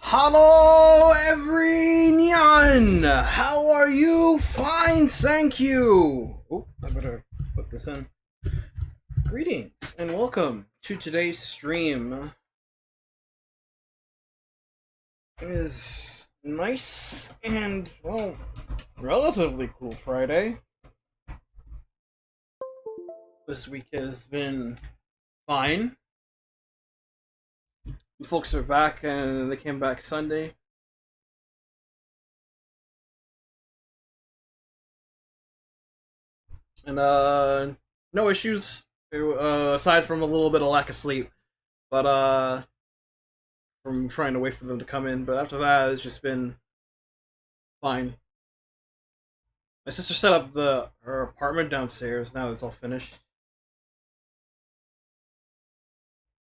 Hello everyone! How are you? Fine, thank you! Oh, I better put this in. Greetings and welcome to today's stream. It is nice and, well, relatively cool Friday. This week has been fine. Folks are back and they came back Sunday. And no issues aside from a little bit of lack of sleep, but from trying to wait for them to come in. But after that, it's just been fine. My sister set up her apartment downstairs. Now it's all finished.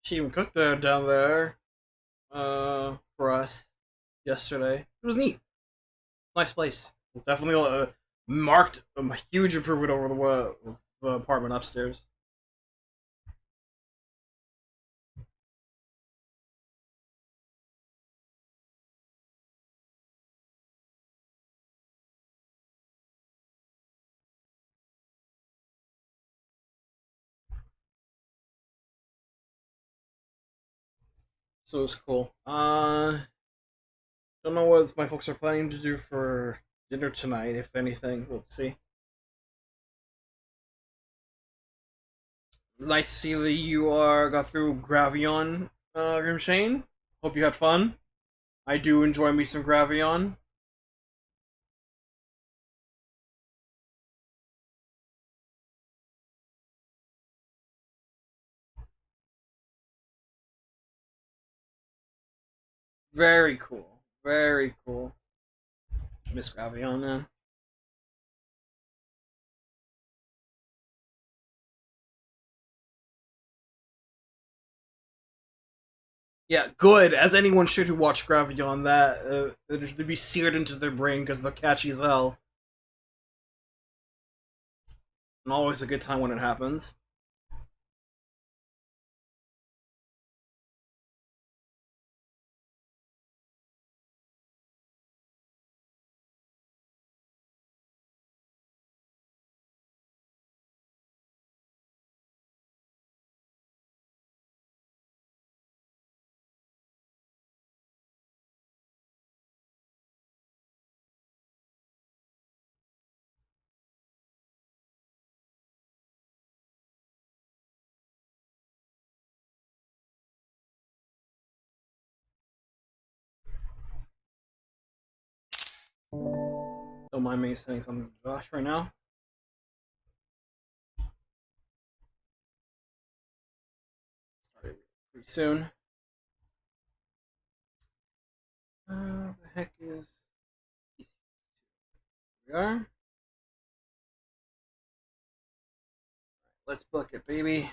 She even cooked down there for us yesterday. It was neat. Nice place. It's definitely marked a huge improvement over the apartment upstairs. So it's cool. Don't know what my folks are planning to do for dinner tonight, if anything. We'll see. Nice to see that you got through Gravion, Grimshane. Hope you had fun. I do enjoy me some Gravion. Very cool. Very cool. Miss Gravion, man. Yeah, good. As anyone should who watched Gravion, that it'd be seared into their brain because they're catchy as hell. And always a good time when it happens. Don't mind me saying something to Josh right now. Sorry, pretty soon. The heck is... Here we are. Let's book it, baby.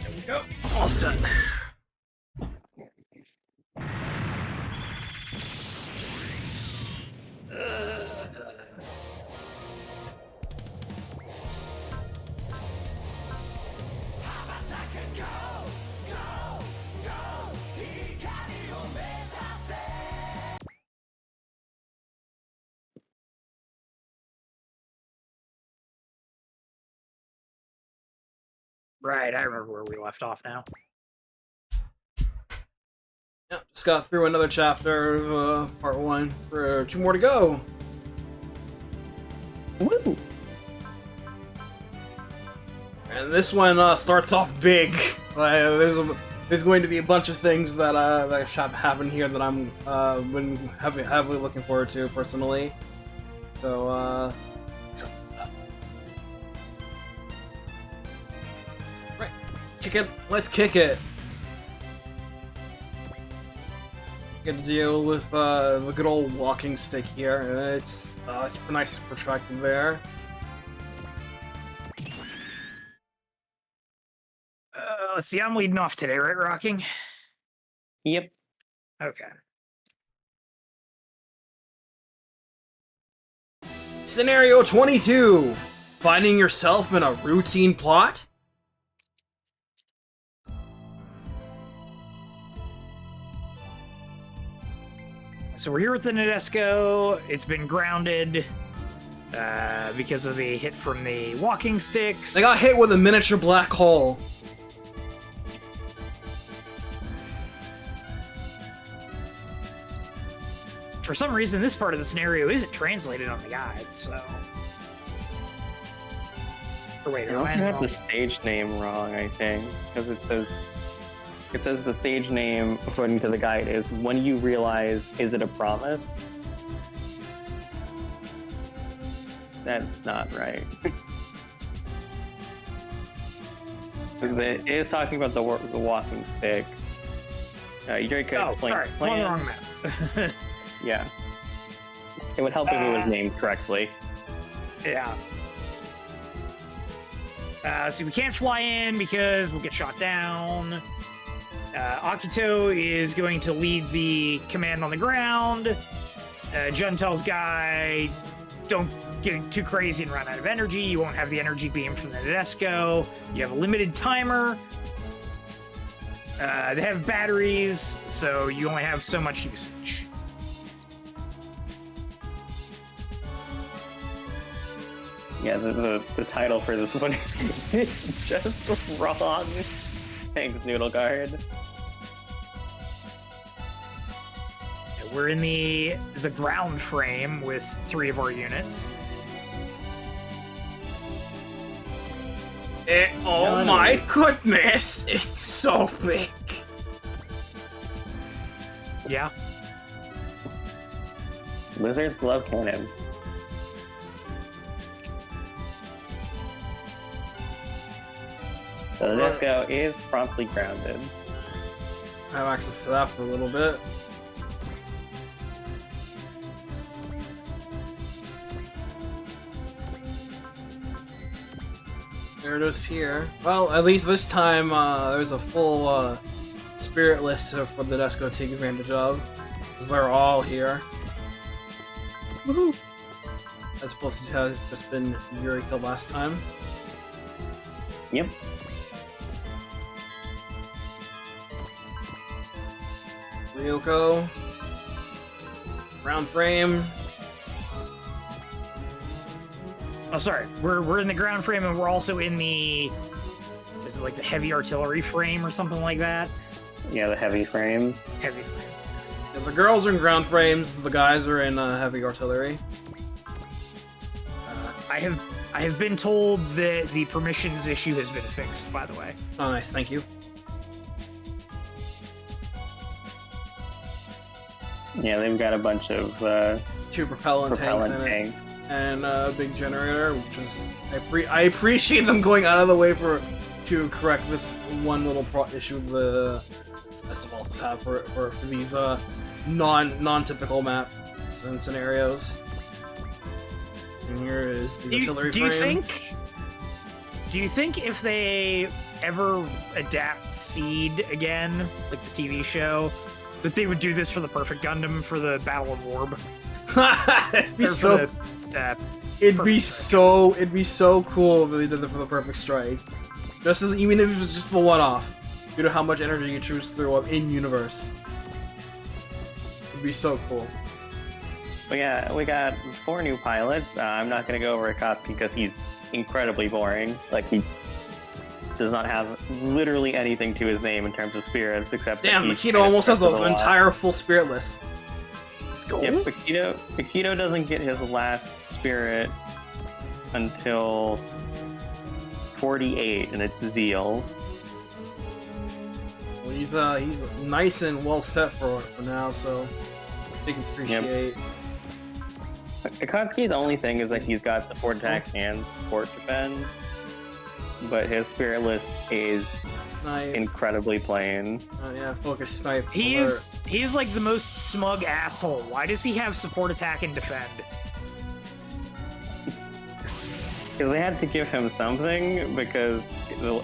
There we go. All set. Right, I remember where we left off now. Yeah, just got through another chapter of part 1. For 2 more to go. Woo! And this one starts off big. There's going to be a bunch of things that happen here that I'm been heavily looking forward to personally. So right, kick it. Let's kick it. Get to deal with the good old walking stick here. It's nice and protracted there. Let's see, I'm leading off today, right, Rocking? Yep. Okay. Scenario 22. Finding yourself in a routine plot? So we're here with the Nadesico. It's been grounded because of the hit from the walking sticks. They got hit with a miniature black hole. For some reason, this part of the scenario isn't translated on the guide, so... Or wait, You also have the stage name wrong, I think, because it says the stage name, according to the guide, is When You Realize, Is It a Promise? That's not right. It is talking about the walking stick. Eureka explained sorry, the I'm on the plan. wrong map. Yeah. It would help if it was named correctly. Yeah. So we can't fly in because we'll get shot down. Akito is going to lead the command on the ground. Jun tells Guy, don't get too crazy and run out of energy. You won't have the energy beam from the Nadesico. You have a limited timer. They have batteries, so you only have so much usage. Yeah, the title for this one is just wrong. Thanks, Noodle Guard. We're in the ground frame with 3 of our units. Oh my goodness! It's so big! Yeah. Lizards love cannons. So the Nadesico is promptly grounded. I have access to that for a little bit. There it is here. Well, at least this time there's a full spirit list for the Nadesico to take advantage of. Because they're all here. Woohoo! As opposed to have just been Yuri killed last time. Yep. Ryoko. Round frame. Oh, sorry. We're in the ground frame, and we're also in the... Is it like the heavy artillery frame or something like that? Yeah, the heavy frame. Heavy frame. Yeah, the girls are in ground frames, the guys are in heavy artillery. I have been told that the permissions issue has been fixed, by the way. Oh, nice, thank you. Yeah, they've got a bunch of 2 propellant tanks in it. tanks. And a big generator, which is I appreciate them going out of the way to correct this one little issue the Aestevalis have for these non-typical maps and scenarios. And here is the artillery frame. Do you think if they ever adapt Seed again, like the TV show, that they would do this for the Perfect Gundam for the Battle of Orb? It'd be so. It'd be so cool if they did it for the Perfect Strike. Even if it was just the one-off, due to how much energy you choose through in universe. It'd be so cool. But yeah, we got 4 new pilots. I'm not gonna go over a cop because he's incredibly boring. Like, he does not have literally anything to his name in terms of spirits, except Damn, that Makito almost has an entire full spirit list. Let's go. Yeah, Makito doesn't get his last spirit until 48, and it's Zeal. Well, he's nice and well set for now, so they can appreciate. Akatsuki's only thing is that he's got support attack and support defense, but his spirit list is incredibly plain. Yeah, focus snipe. He's like the most smug asshole. Why does he have support attack and defend? Because they had to give him something, because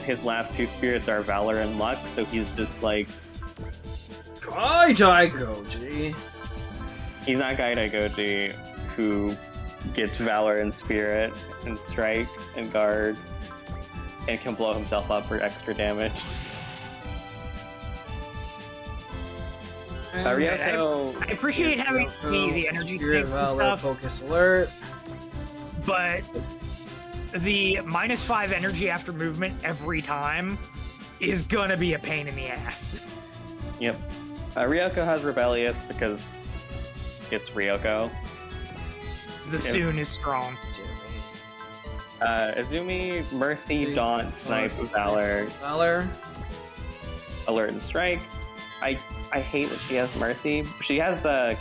his last two spirits are Valor and Luck, so he's just like... Gaidai Goji! He's not Gaidai Goji, who gets Valor and Spirit, and Strike, and Guard, and can blow himself up for extra damage. I appreciate having the energy tanks and stuff, focus alert, but the -5 energy after movement every time is gonna be a pain in the ass. Yep. Ryoko has Rebellious because it's Ryoko. The Soon is strong. Izumi, Mercy, Daunt, Snipe, Valor, Alert, and Strike. I hate that she has Mercy. She has the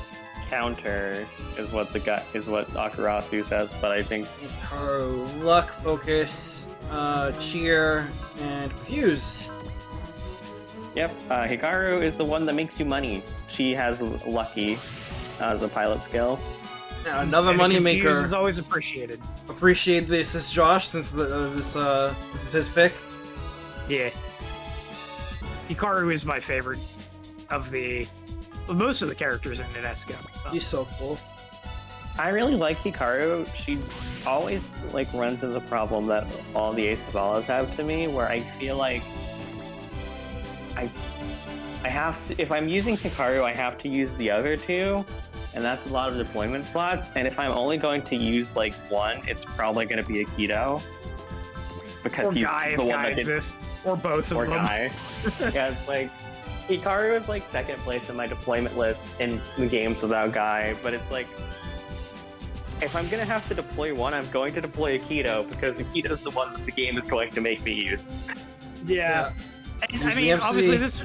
counter, is what Akurasu says, but I think Luck, focus, cheer, and confuse. Yep, Hikaru is the one that makes you money. She has Lucky as a pilot skill. Now, another moneymaker is always appreciated. Appreciate this is Josh, since this is his pick. Yeah. Hikaru is my favorite of most of the characters in Nadesico. So. He's so cool. I really like Hikaru. She always runs into the problem that all the Aestevalis have to me, where I feel like I have to, if I'm using Hikaru, I have to use the other two, and that's a lot of deployment slots. And if I'm only going to use one, it's probably going to be Aikido, because he's the one that exists, or both of them. Guy. Yeah, it's Hikaru is second place in my deployment list in the games without Guy, but it's if I'm gonna have to deploy one, I'm going to deploy Aikido, because Aikido is the one that the game is going to make me use. Yeah. And, I mean, obviously this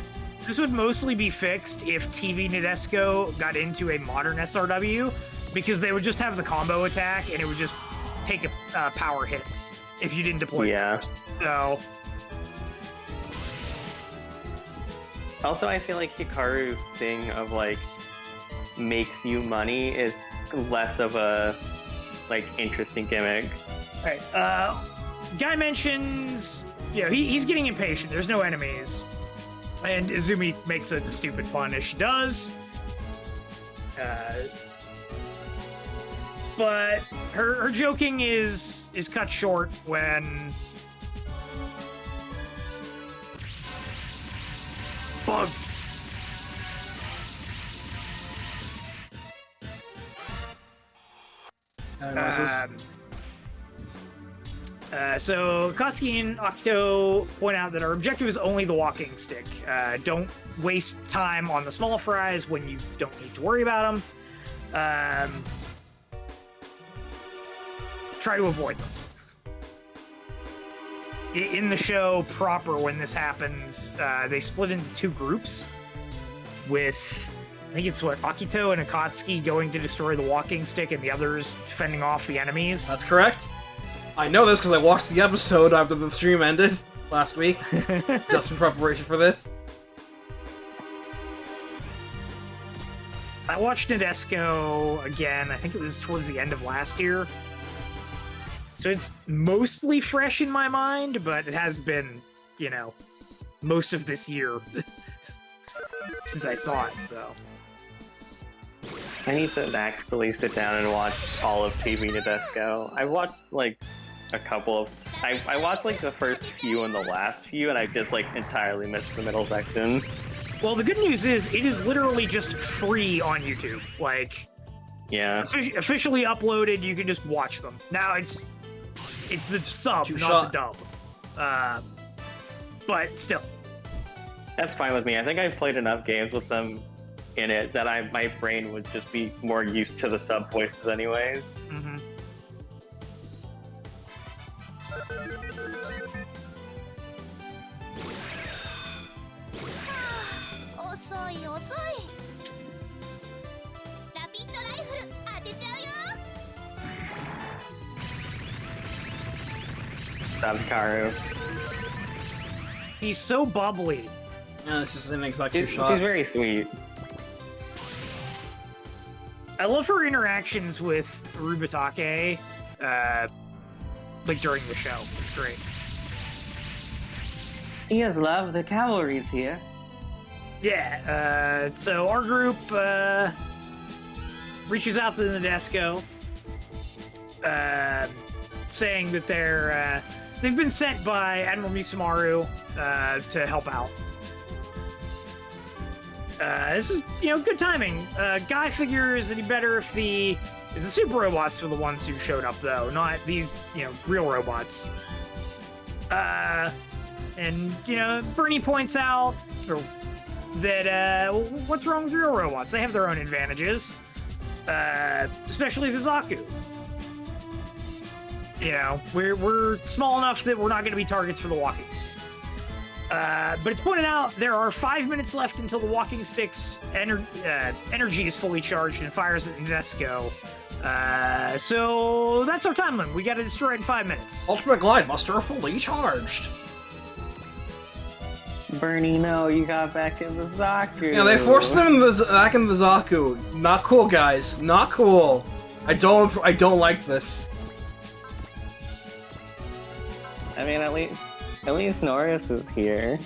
would mostly be fixed if TV Nadesico got into a modern SRW, because they would just have the combo attack and it would just take a power hit if you didn't deploy it first. So. Also, I feel like Hikaru's thing of makes you money is less of a interesting gimmick. Alright, Guy mentions, he's getting impatient. There's no enemies. And Izumi makes a stupid pun, as she does. But her joking is cut short when bugs. So Kyosuke and Akito point out that our objective is only the walking stick. Don't waste time on the small fries when you don't need to worry about them. Try to avoid them. In the show proper, when this happens, they split into two groups with, I think it's Akito and Akatsuki going to destroy the walking stick and the others fending off the enemies. That's correct. I know this because I watched the episode after the stream ended last week, just in preparation for this. I watched Nadesico again, I think it was towards the end of last year. So it's mostly fresh in my mind, but it has been, most of this year since I saw it, so. I need to actually sit down and watch all of TV Nadesico. I watched, a couple of... I watched, the first few and the last few, and I just, entirely missed the middle section. Well, the good news is, it is literally just free on YouTube. Yeah. Officially uploaded, you can just watch them. Now, it's the sub, not the dub. but still. That's fine with me. I think I've played enough games with them in it that my brain would just be more used to the sub voices anyways. Mm-hmm. Hikaru. He's so bubbly. Yeah, this is an executive She's shot. very sweet. I love her interactions with Rubatake, like during the show. It's great. He has love. The cavalry's here. Yeah, so our group reaches out to the Nadesico, saying that they've been sent by Admiral Misumaru to help out. This is, good timing. Guy figures it'd be better if the super robots were the ones who showed up, though, not these, real robots. And, Bernie points out that, what's wrong with real robots? They have their own advantages, especially the Zaku. We're small enough that we're not going to be targets for the walkings. But it's pointed out there are 5 minutes left until the walking stick's energy is fully charged and fires at Nadesico. So that's our time limit. We got to destroy it in 5 minutes. Ultimate Glide Buster fully charged. Bernie, no, you got back in the Zaku. Yeah, they forced them back in the Zaku. Not cool, guys. Not cool. I don't like this. I mean, at least Norris is here.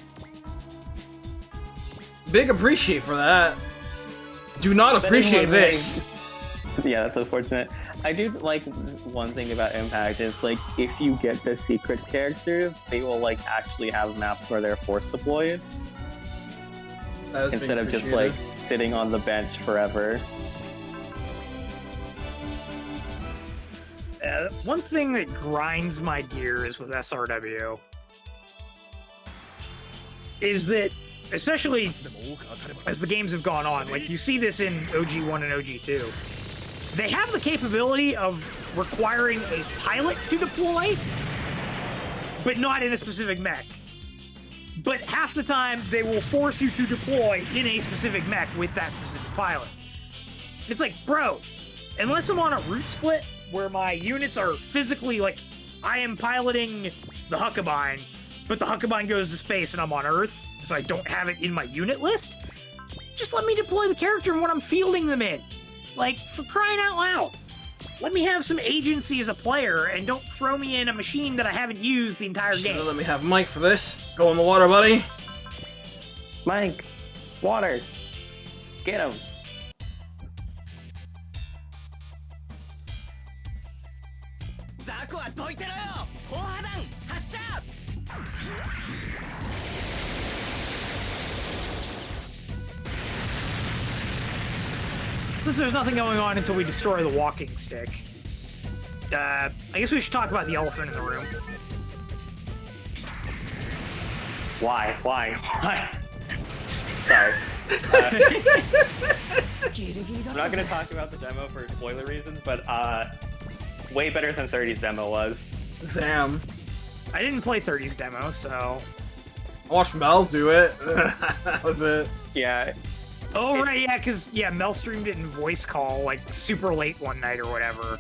Big appreciate for that. Do not appreciate this. Yeah, that's unfortunate. I do like one thing about Impact is if you get the secret characters, they will actually have maps where they're force deployed instead of just sitting on the bench forever. One thing that grinds my gears with SRW is that, especially as the games have gone on, you see this in OG1 and OG2, they have the capability of requiring a pilot to deploy, but not in a specific mech. But half the time, they will force you to deploy in a specific mech with that specific pilot. It's bro, unless I'm on a route split where my units are physically, I am piloting the Huckabine, but the Huckabine goes to space and I'm on Earth, so I don't have it in my unit list, just let me deploy the character in what I'm fielding them in. For crying out loud. Let me have some agency as a player, and don't throw me in a machine that I haven't used the entire game. Let me have Mike for this. Go in the water, buddy. Mike, water. Get him. There's nothing going on until we destroy the walking stick. I guess we should talk about the elephant in the room. Why? Sorry. I'm not going to talk about the demo for spoiler reasons, but way better than 30's demo was. Zam. I didn't play 30's demo, so... I watched Mel do it. That was it. Yeah. Oh, right, yeah, because, Mel streamed it in voice call, super late one night or whatever.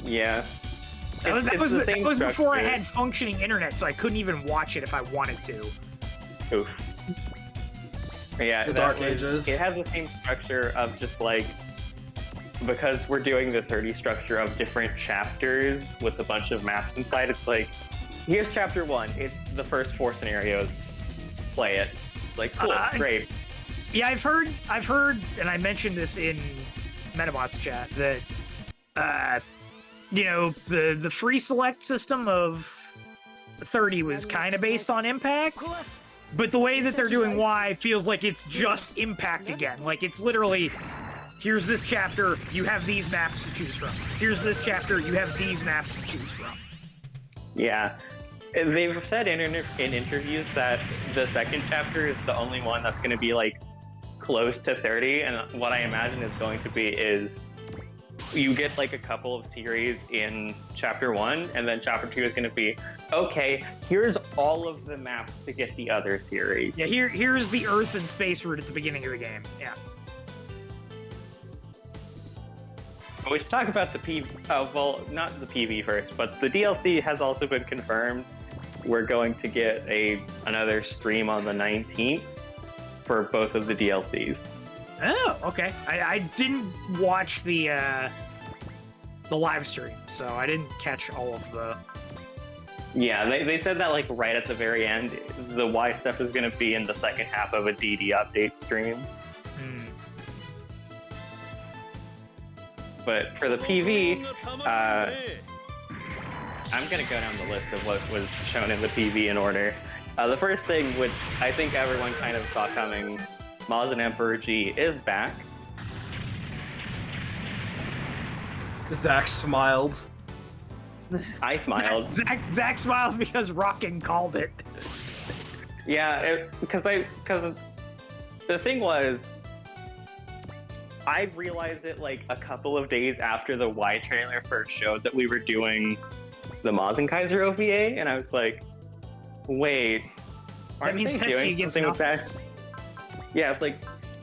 Yeah. That was before I had functioning internet, so I couldn't even watch it if I wanted to. Oof. Yeah, the Dark Ages. It has the same structure of just because we're doing the 30 structure of different chapters with a bunch of maps inside, it's here's chapter 1, it's the first 4 scenarios, play it. Cool, great. Yeah, I've heard, and I mentioned this in Metabot's chat, that, the free select system of 30 was kind of based on Impact, but the way that they're doing Y feels like it's just Impact again. It's literally, here's this chapter, you have these maps to choose from. Here's this chapter, you have these maps to choose from. Yeah. they've said in interviews that the second chapter is the only one that's going to be like close to 30, and what I imagine is going to be is you get like a couple of series in chapter 1, and then chapter 2 is going to be, okay, here's all of the maps to get the other series. Yeah, here's the Earth and space route at the beginning of the game. Yeah. We should talk about the PV. Oh, well, not the PV first, but the DLC has also been confirmed. We're going to get another stream on the 19th for both of the DLCs. Oh, okay. I didn't watch the live stream, so I didn't catch all of the... Yeah, they said that like right at the very end, the Y stuff is going to be in the second half of a DD update stream. But for the PV, I'm going to go down the list of what was shown in the PV in order. The first thing, which I think everyone kind of saw coming, Maz and Emperor G is back. Zach smiled. I smiled. Zach smiles because Rockin' called it. Yeah, because the thing was, I realized it like a couple of days after the Y trailer first showed that we were doing the Maz and Kaiser OVA, and I was like, wait, aren't they doing something with that? Yeah, it's like,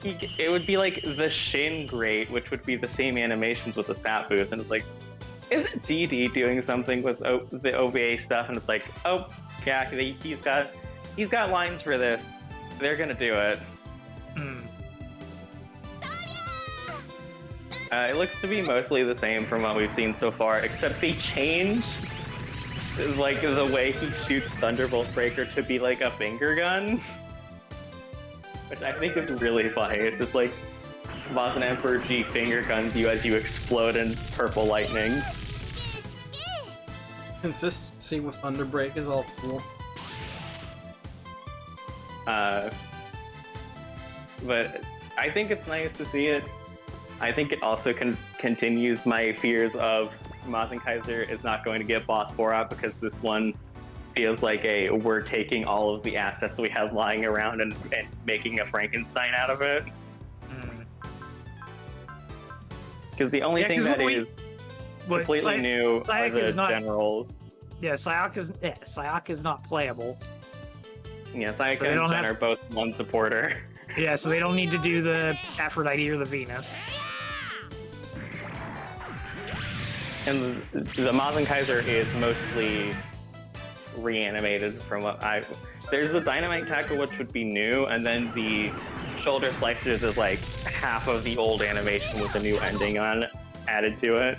it would be like the Shin Great, which would be the same animations with the stat boost, and it's like, isn't DD doing something with the OVA stuff? And it's like, oh, yeah, he's got lines for this. They're gonna do it. It looks to be mostly the same from what we've seen so far, except they changed like the way he shoots Thunderbolt Breaker to be like a finger gun, which I think is really funny. It's just like Maz and Emperor G finger guns you as you explode in purple lightning. Consistency with Thunderbreak is all cool. But I think it's nice to see it. I think it also continues my fears of Maz and Kaiser is not going to get boss 4 out, because this one feels like we're taking all of the assets we have lying around and making a Frankenstein out of it. Because the only thing that is completely new are the generals. Yeah, Sayaka is not playable. Yeah, Sayaka and Jen are both one supporter. Yeah, so they don't need to do the Aphrodite or the Venus. And the Maz and Kaiser is mostly reanimated from what there's the Dynamite Tackle, which would be new, and then the Shoulder Slicers is like half of the old animation with a new ending added to it.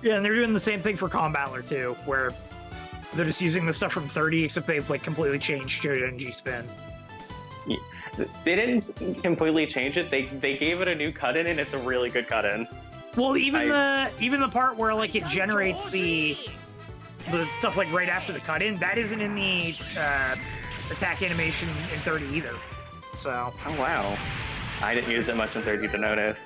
Yeah, and they're doing the same thing for Combattler too, where they're just using the stuff from 30, except they've like completely changed Jodenji spin. Yeah. They didn't completely change it. They gave it a new cut-in, and it's a really good cut-in. Well, even the part where like it generates the stuff like right after the cut-in, that isn't in the attack animation in 30 either. So. Oh wow, I didn't use it much in 30 to notice.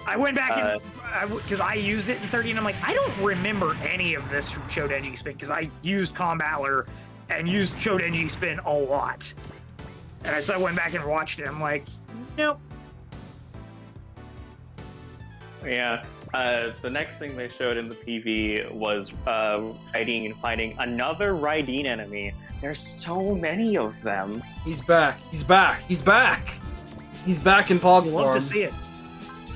I went back because I used it in 30, and I'm like, I don't remember any of this from Jodenji Spin, because I used Combattler and used Jodenji Spin a lot. And so I went back and watched it. I'm like, nope. Yeah. The next thing they showed in the PV was Raideen fighting another Raideen enemy. There's so many of them. He's back. He's back. He's back. He's back in Pog form. Love to see it.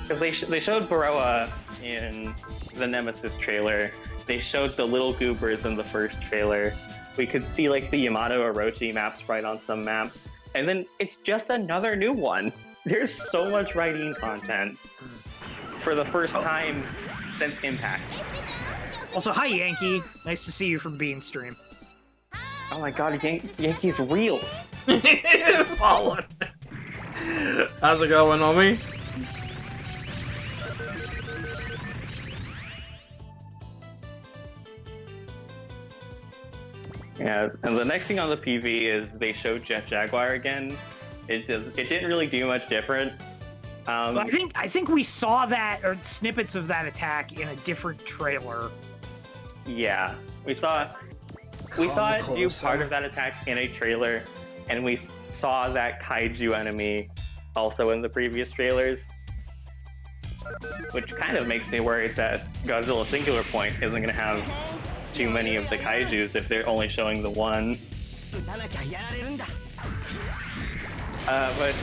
Because they showed Baroa in the Nemesis trailer. They showed the little goobers in the first trailer. We could see like the Yamato Orochi maps right on some maps. And then it's just another new one. There's so much Raideen content for the first time since Impact. Also, hi Yankee. Nice to see you from Bean Stream. Oh my god, Yankee's real. Fallen. How's it going, homie? Yeah, and the next thing on the PV is they showed Jet Jaguar again. It didn't really do much different. I think we saw that, or snippets of that attack in a different trailer. Yeah, we saw it do part of that attack in a trailer, and we saw that kaiju enemy also in the previous trailers, which kind of makes me worried that Godzilla Singular Point isn't going to have too many of the kaijus if they're only showing the one. But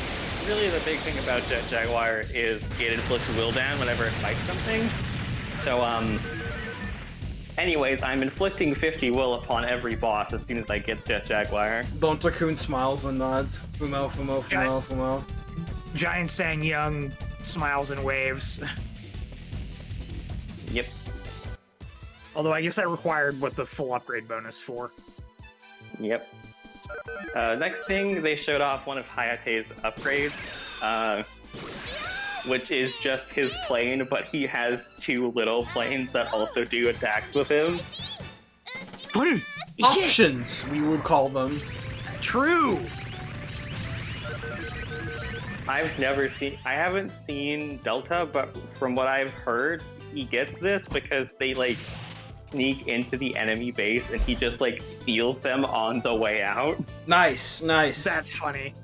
really the big thing about Jet Jaguar is it inflicts will down whenever it fights something. So, anyways, I'm inflicting 50 will upon every boss as soon as I get Jet Jaguar. Don Takun smiles and nods. Fumo, fumo, fumo, fumo. Giant Sang Young smiles and waves. Yep. Although I guess that required what the full upgrade bonus for. Yep. Next thing, they showed off one of Hayate's upgrades, which is just his plane, but he has 2 little planes that also do attacks with him. Options, we would call them. True! I haven't seen Delta, but from what I've heard, he gets this because they, like, sneak into the enemy base and he just, like, steals them on the way out. Nice, nice. That's funny.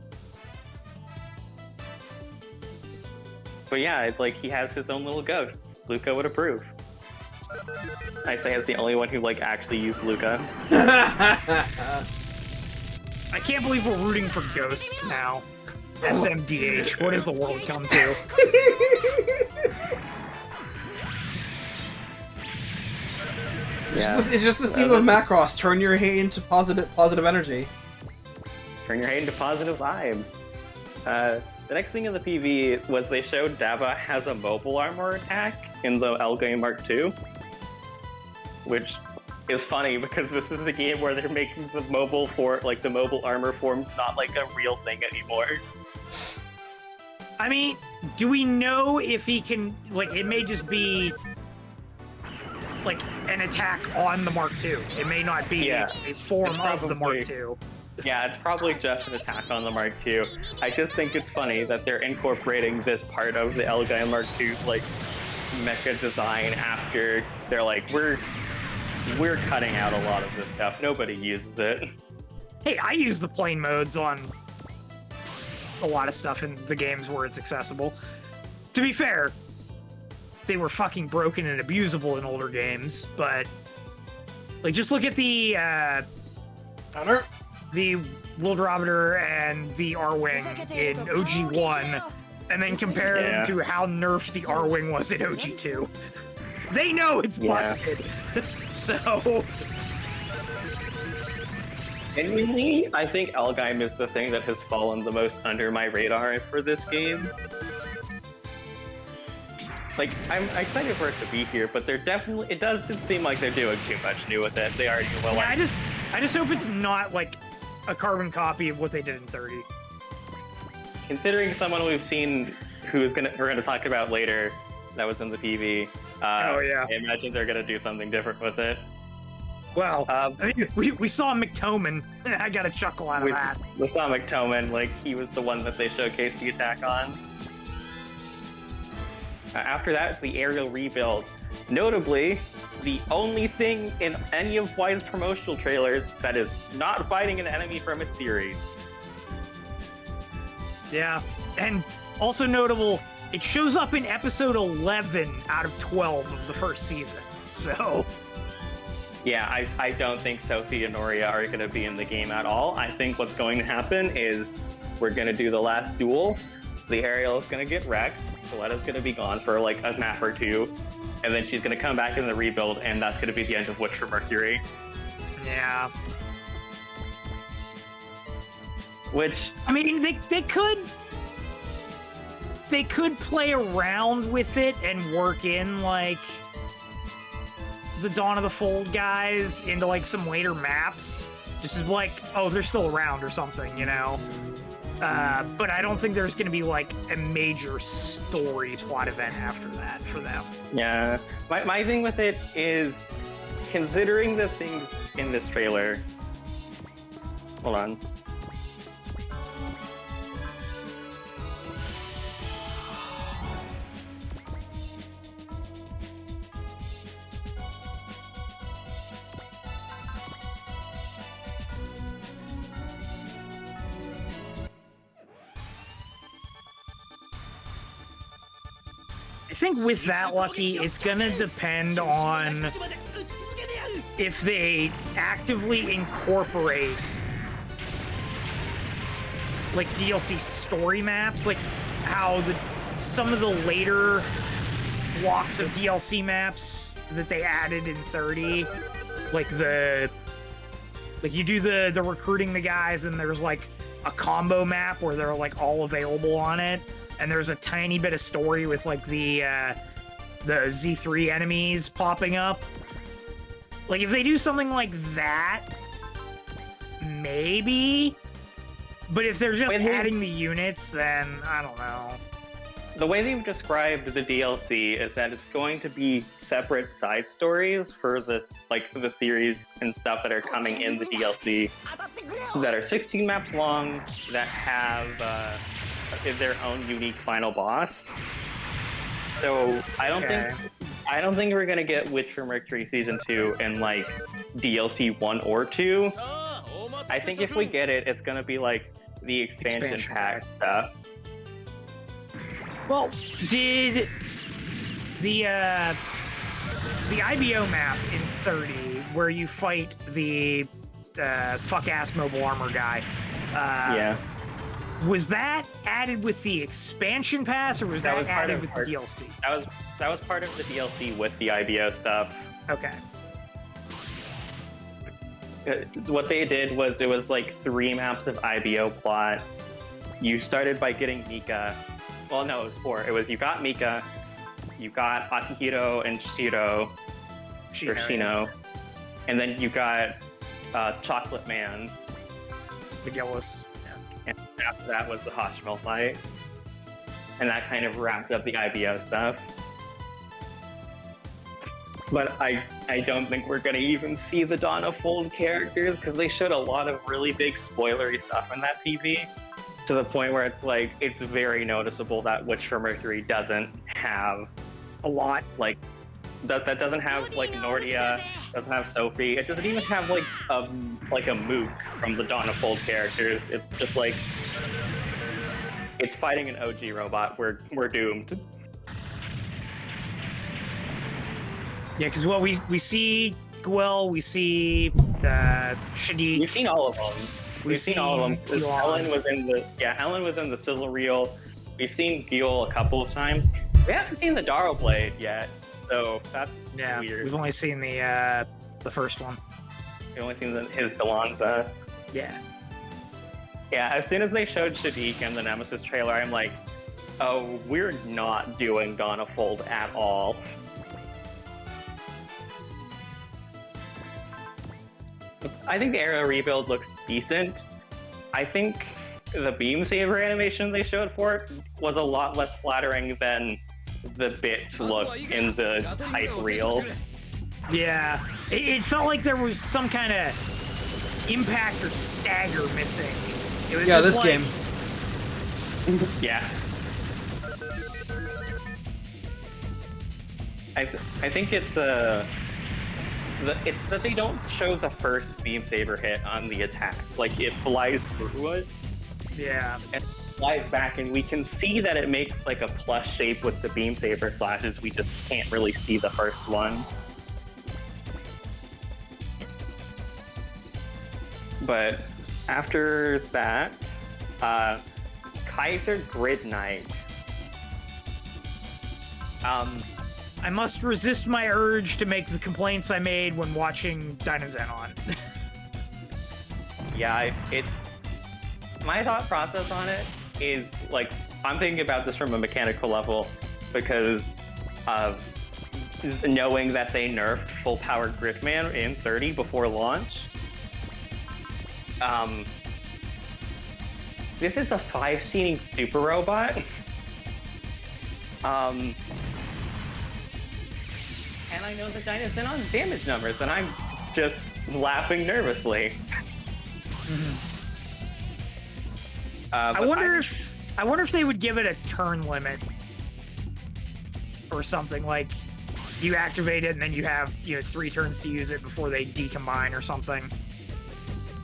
But yeah, it's like he has his own little ghost. Luca would approve. I say as the only one who, like, actually used Luca. I can't believe we're rooting for ghosts now. SMDH, what has the world come to? Yeah. It's just the theme of Macross. Turn your hate into positive energy. Turn your hate into positive vibes. The next thing in the PV was they showed Daba has a mobile armor attack in the L Game Mark II, which is funny because this is the game where they're making the mobile armor form not like a real thing anymore. I mean, do we know if he can, like, it may just be, like, an attack on the Mark II. It may not be a form of the Mark II. Yeah, it's probably just an attack on the Mark II. I just think it's funny that they're incorporating this part of the L-Guy Mark II, like, mecha design after they're like, we're cutting out a lot of this stuff. Nobody uses it. Hey, I use the plane modes on a lot of stuff in the games where it's accessible. To be fair, they were fucking broken and abusable in older games, but, like, just look at the Wilderometer and the R-Wing in OG1, and then compare them to how nerfed the R-Wing was in OG2. They know it's busted. So... Genuinely, I think Elgheim is the thing that has fallen the most under my radar for this game. Like, I'm excited for it to be here, but it doesn't seem like they're doing too much new with it. They already will. Yeah, I just hope it's not like a carbon copy of what they did in 30. Considering someone we've seen we're gonna talk about later that was in the PV, I imagine they're gonna do something different with it. Well, I mean, we saw McToman. I got a chuckle out of that. We saw McToman, like, he was the one that they showcased the attack on. After that, it's the aerial rebuild. Notably, the only thing in any of White's promotional trailers that is not fighting an enemy from its series. Yeah, and also notable, it shows up in episode 11 out of 12 of the first season, so... Yeah, I don't think Sophie and Noria are going to be in the game at all. I think what's going to happen is we're going to do the last duel, the aerial is going to get wrecked, Coletta's going to be gone for like a map or two, and then she's going to come back in the rebuild, and that's going to be the end of Witch for Mercury. Yeah. Which... I mean, they could play around with it and work in, like... the Dawn of the Fold guys into, like, some later maps. Just as, like, oh, they're still around or something, you know? But I don't think there's gonna be, like, a major story plot event after that for them. Yeah. My thing with it is, considering the things in this trailer... Hold on. I think with that, Lucky, it's gonna depend on if they actively incorporate like DLC story maps, like how some of the later blocks of DLC maps that they added in 30, like you do the recruiting the guys, and there's like a combo map where they're like all available on it, and there's a tiny bit of story with like the Z3 enemies popping up. Like if they do something like that, maybe. But if they're just adding the units, then I don't know. The way they've described the DLC is that it's going to be separate side stories for the series and stuff that are coming in the DLC that are 16 maps long, that have their own unique final boss. So I don't think we're gonna get Witch from Mercury Season 2 in like DLC 1 or 2. I think if we get it, it's gonna be like the expansion pack stuff. Well, did the IBO map in 30, where you fight the fuck-ass mobile armor guy, yeah, was that added with the expansion pass, or was that added with the DLC? That was part of the DLC with the IBO stuff. Okay. What they did was it was like 3 maps of IBO plot. You started by getting Mika. Well, no, it was 4. It was you got Mika, you got Akihiro and Shiro, and then you got Chocolate Man. McGillis. And after that was the Hashimel fight. And that kind of wrapped up the IBO stuff. But I don't think we're going to even see the Dawn of Fold characters, because they showed a lot of really big spoilery stuff in that TV, to the point where it's like, it's very noticeable that Witch from Mercury doesn't have a lot. Like, that doesn't have like Nordia, doesn't have Sophie, it doesn't even have like a Mook from the Dawn of Fold characters. It's just like, it's fighting an OG robot. We're doomed. Yeah, because we see Gwell, we see Shadiq. We've seen all of them. We've seen all of them. Ellen was in the sizzle reel. We've seen Gil a couple of times. We haven't seen the Darrow Blade yet, so that's weird. We've only seen the first one. We've only seen his Delanza. Yeah. Yeah, as soon as they showed Shadiq in the Nemesis trailer, I'm like, oh, we're not doing Dawn of Fold at all. I think the Arrow rebuild looks decent. I think the Beam Saber animation they showed for it was a lot less flattering than the bits look in the hype reel. Yeah, it felt like there was some kind of impact or stagger missing. It was just this like... game. Yeah. I think it's it's that they don't show the first Beam Saber hit on the attack. Like, it flies through it. Yeah. And flies back, and we can see that it makes like a plus shape with the Beam Saber flashes. We just can't really see the first one. But after that, Kaiser Grid Knight. I must resist my urge to make the complaints I made when watching Dynazenon. Yeah, my thought process on it is, like, I'm thinking about this from a mechanical level because of knowing that they nerfed full-powered Gridman in 30 before launch. This is a 5-seating super robot. And I know the Dynazenon's damage numbers, and I'm just laughing nervously. I wonder if they would give it a turn limit or something, like you activate it and then you have 3 turns to use it before they decombine or something.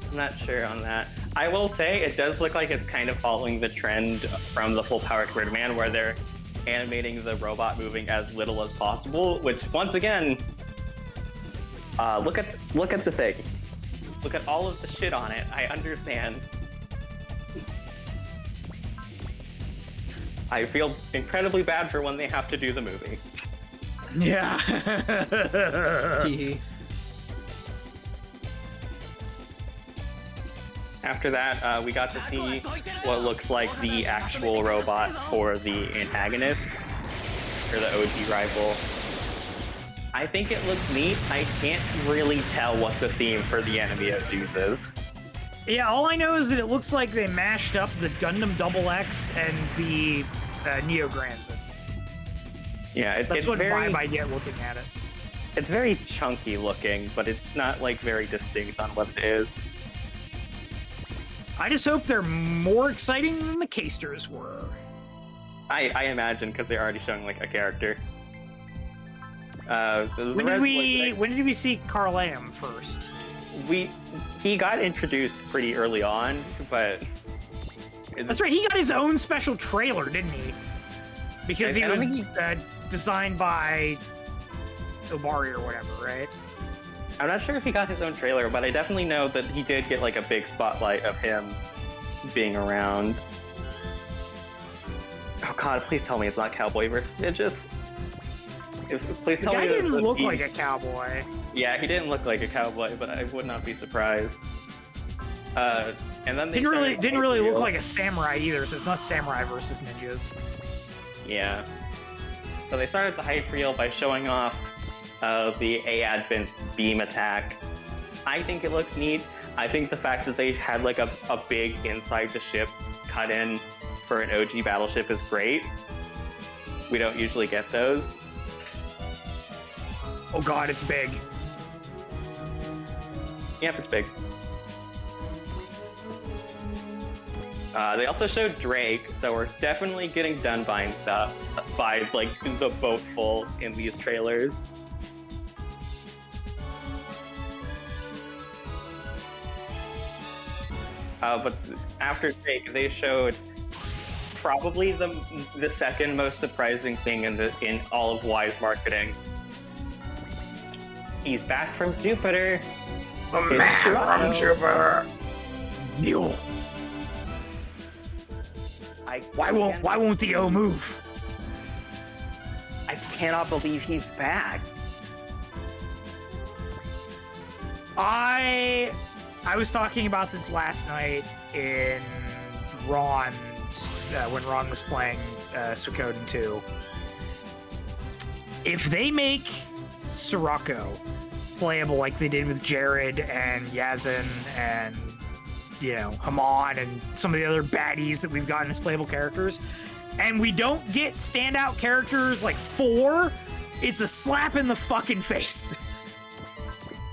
I'm not sure on that. I will say it does look like it's kind of following the trend from the full-powered Gridman, where they're animating the robot moving as little as possible, which once again, look at the thing. Look at all of the shit on it. I understand. I feel incredibly bad for when they have to do the movie. Yeah. After that, we got to see what looks like the actual robot for the antagonist, or the OG rival. I think it looks neat. I can't really tell what the theme for the enemy OGs is. Yeah, all I know is that it looks like they mashed up the Gundam Double X and the Neo Granzin. Yeah, that's what vibe I get looking at it. It's very chunky looking, but it's not like very distinct on what it is. I just hope they're more exciting than the Casters were. I imagine, because they're already showing like a character. When did we see Carlam first? He got introduced pretty early on, but that's right. He got his own special trailer, didn't he? Because he was designed by Obari or whatever, right? I'm not sure if he got his own trailer, but I definitely know that he did get like a big spotlight of him being around. Oh god, please tell me it's not Cowboy versus Ninjas. Please tell me the guy didn't look like a cowboy. Yeah, he didn't look like a cowboy, but I would not be surprised. And then they didn't really look like a samurai either, so it's not samurai versus ninjas. Yeah. So they started the hype reel by showing off the A-Advent beam attack. I think it looks neat. I think the fact that they had like a big inside the ship cut in for an OG battleship is great. We don't usually get those. Oh god, it's big. Yep, it's big. They also showed Drake, so we're definitely getting Dunbine stuff by like the boat full in these trailers. But after Drake, they showed probably the second most surprising thing in all of Y's marketing. He's back from Jupiter. A man from Jupiter. Mule. Why won't the O move? I cannot believe he's back. I was talking about this last night in Ron when Ron was playing Suikoden 2. If they make Sirocco playable like they did with Jared and Yazin and Haman and some of the other baddies that we've gotten as playable characters, and we don't get standout characters like 4, it's a slap in the fucking face.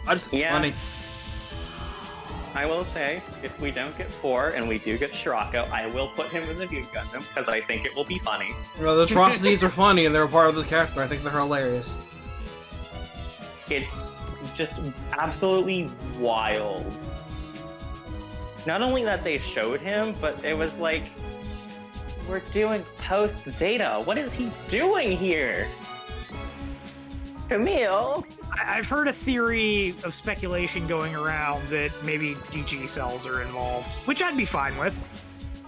It's funny. I will say, if we don't get 4 and we do get Sirocco, I will put him in the new Gundam because I think it will be funny. Well, the atrocities are funny and they're a part of the character. I think they're hilarious. It's just absolutely wild. Not only that they showed him, but it was like, we're doing post-Zeta. What is he doing here? Camille? I've heard a theory of speculation going around that maybe DG cells are involved, which I'd be fine with.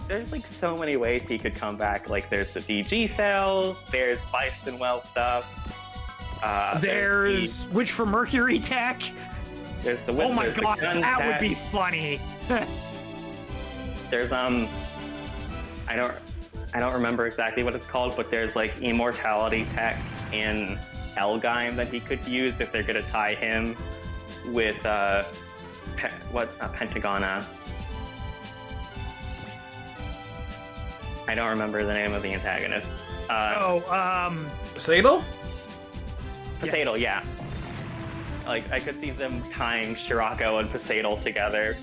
There's like so many ways he could come back. Like there's the DG cells, there's Bisonwell stuff. There's Witch for Mercury tech. There's the oh my god, that would be funny. There's I don't remember exactly what it's called, but there's like immortality tech in Elgime that he could use if they're gonna tie him with Pentagona. I don't remember the name of the antagonist. Poseidon? Poseidon, yeah. Like, I could see them tying Sirocco and Poseidon together.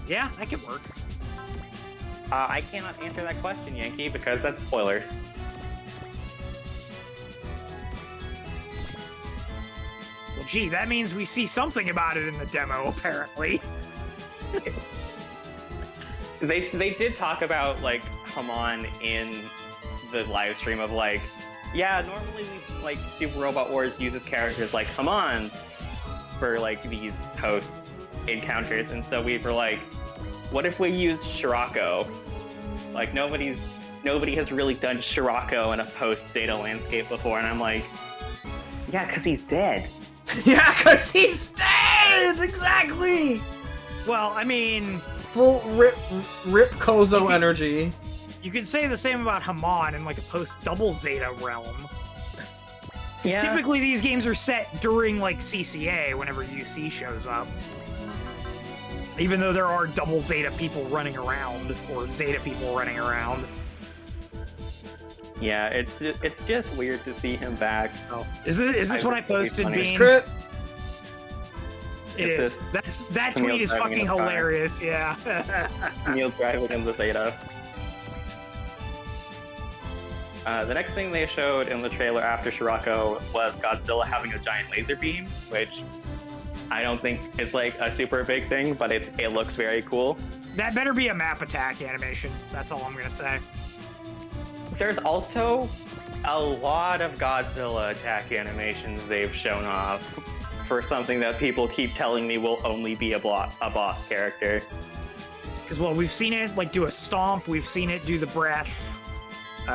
Yeah, that could work. I cannot answer that question, Yankee, because that's spoilers. Well, gee, that means we see something about it in the demo, apparently. They did talk about, like, Haman in the live stream of like, yeah, normally we, like, Super Robot Wars uses characters like Haman for like these post encounters, and so we were like, what if we used Shirako? Like nobody has really done Shirako in a post Zeta landscape before, and I'm like, yeah, because he's dead. Yeah, because he's dead! Exactly! Well, I mean... Full rip Kozo energy. You could say the same about Haman in like a post-double Zeta realm. Yeah. Typically these games are set during like CCA whenever UC shows up. Even though there are double Zeta people running around, or Zeta people running around. Yeah, it's just weird to see him back. Oh. Is this what I posted, Bean? Crit. It is. That tweet is fucking hilarious, yeah. Neil driving in the Zeta. The next thing they showed in the trailer after Shirako was Godzilla having a giant laser beam, which I don't think is like a super big thing, but it looks very cool. That better be a map attack animation. That's all I'm gonna say. There's also a lot of Godzilla attack animations they've shown off for something that people keep telling me will only be a boss character. Because, well, we've seen it like do a stomp, we've seen it do the breath.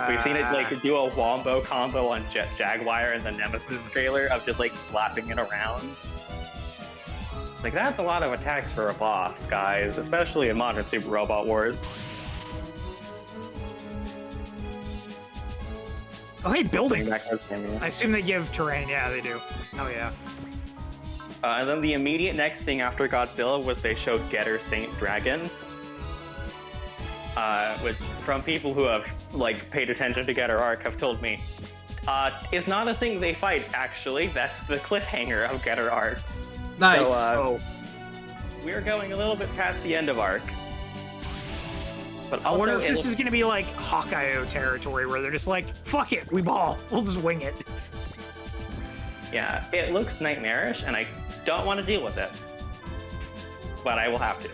We've seen it like do a wombo combo on Jaguar in the Nemesis trailer of just like slapping it around. Like, that's a lot of attacks for a boss, guys, especially in modern Super Robot Wars. Oh, hey, buildings. I assume they give terrain. Yeah, they do. Oh, yeah. And then the immediate next thing after Godzilla was they showed Getter Saint Dragon. Which, from people who have, like, paid attention to Getter Arc have told me, it's not a thing they fight, actually. That's the cliffhanger of Getter Arc. Nice. So, we're going a little bit past the end of Arc. But I wonder if also, this is going to be like Hawkeye territory where they're just like, fuck it, we ball. We'll just wing it. Yeah, it looks nightmarish, and I don't want to deal with it. But I will have to.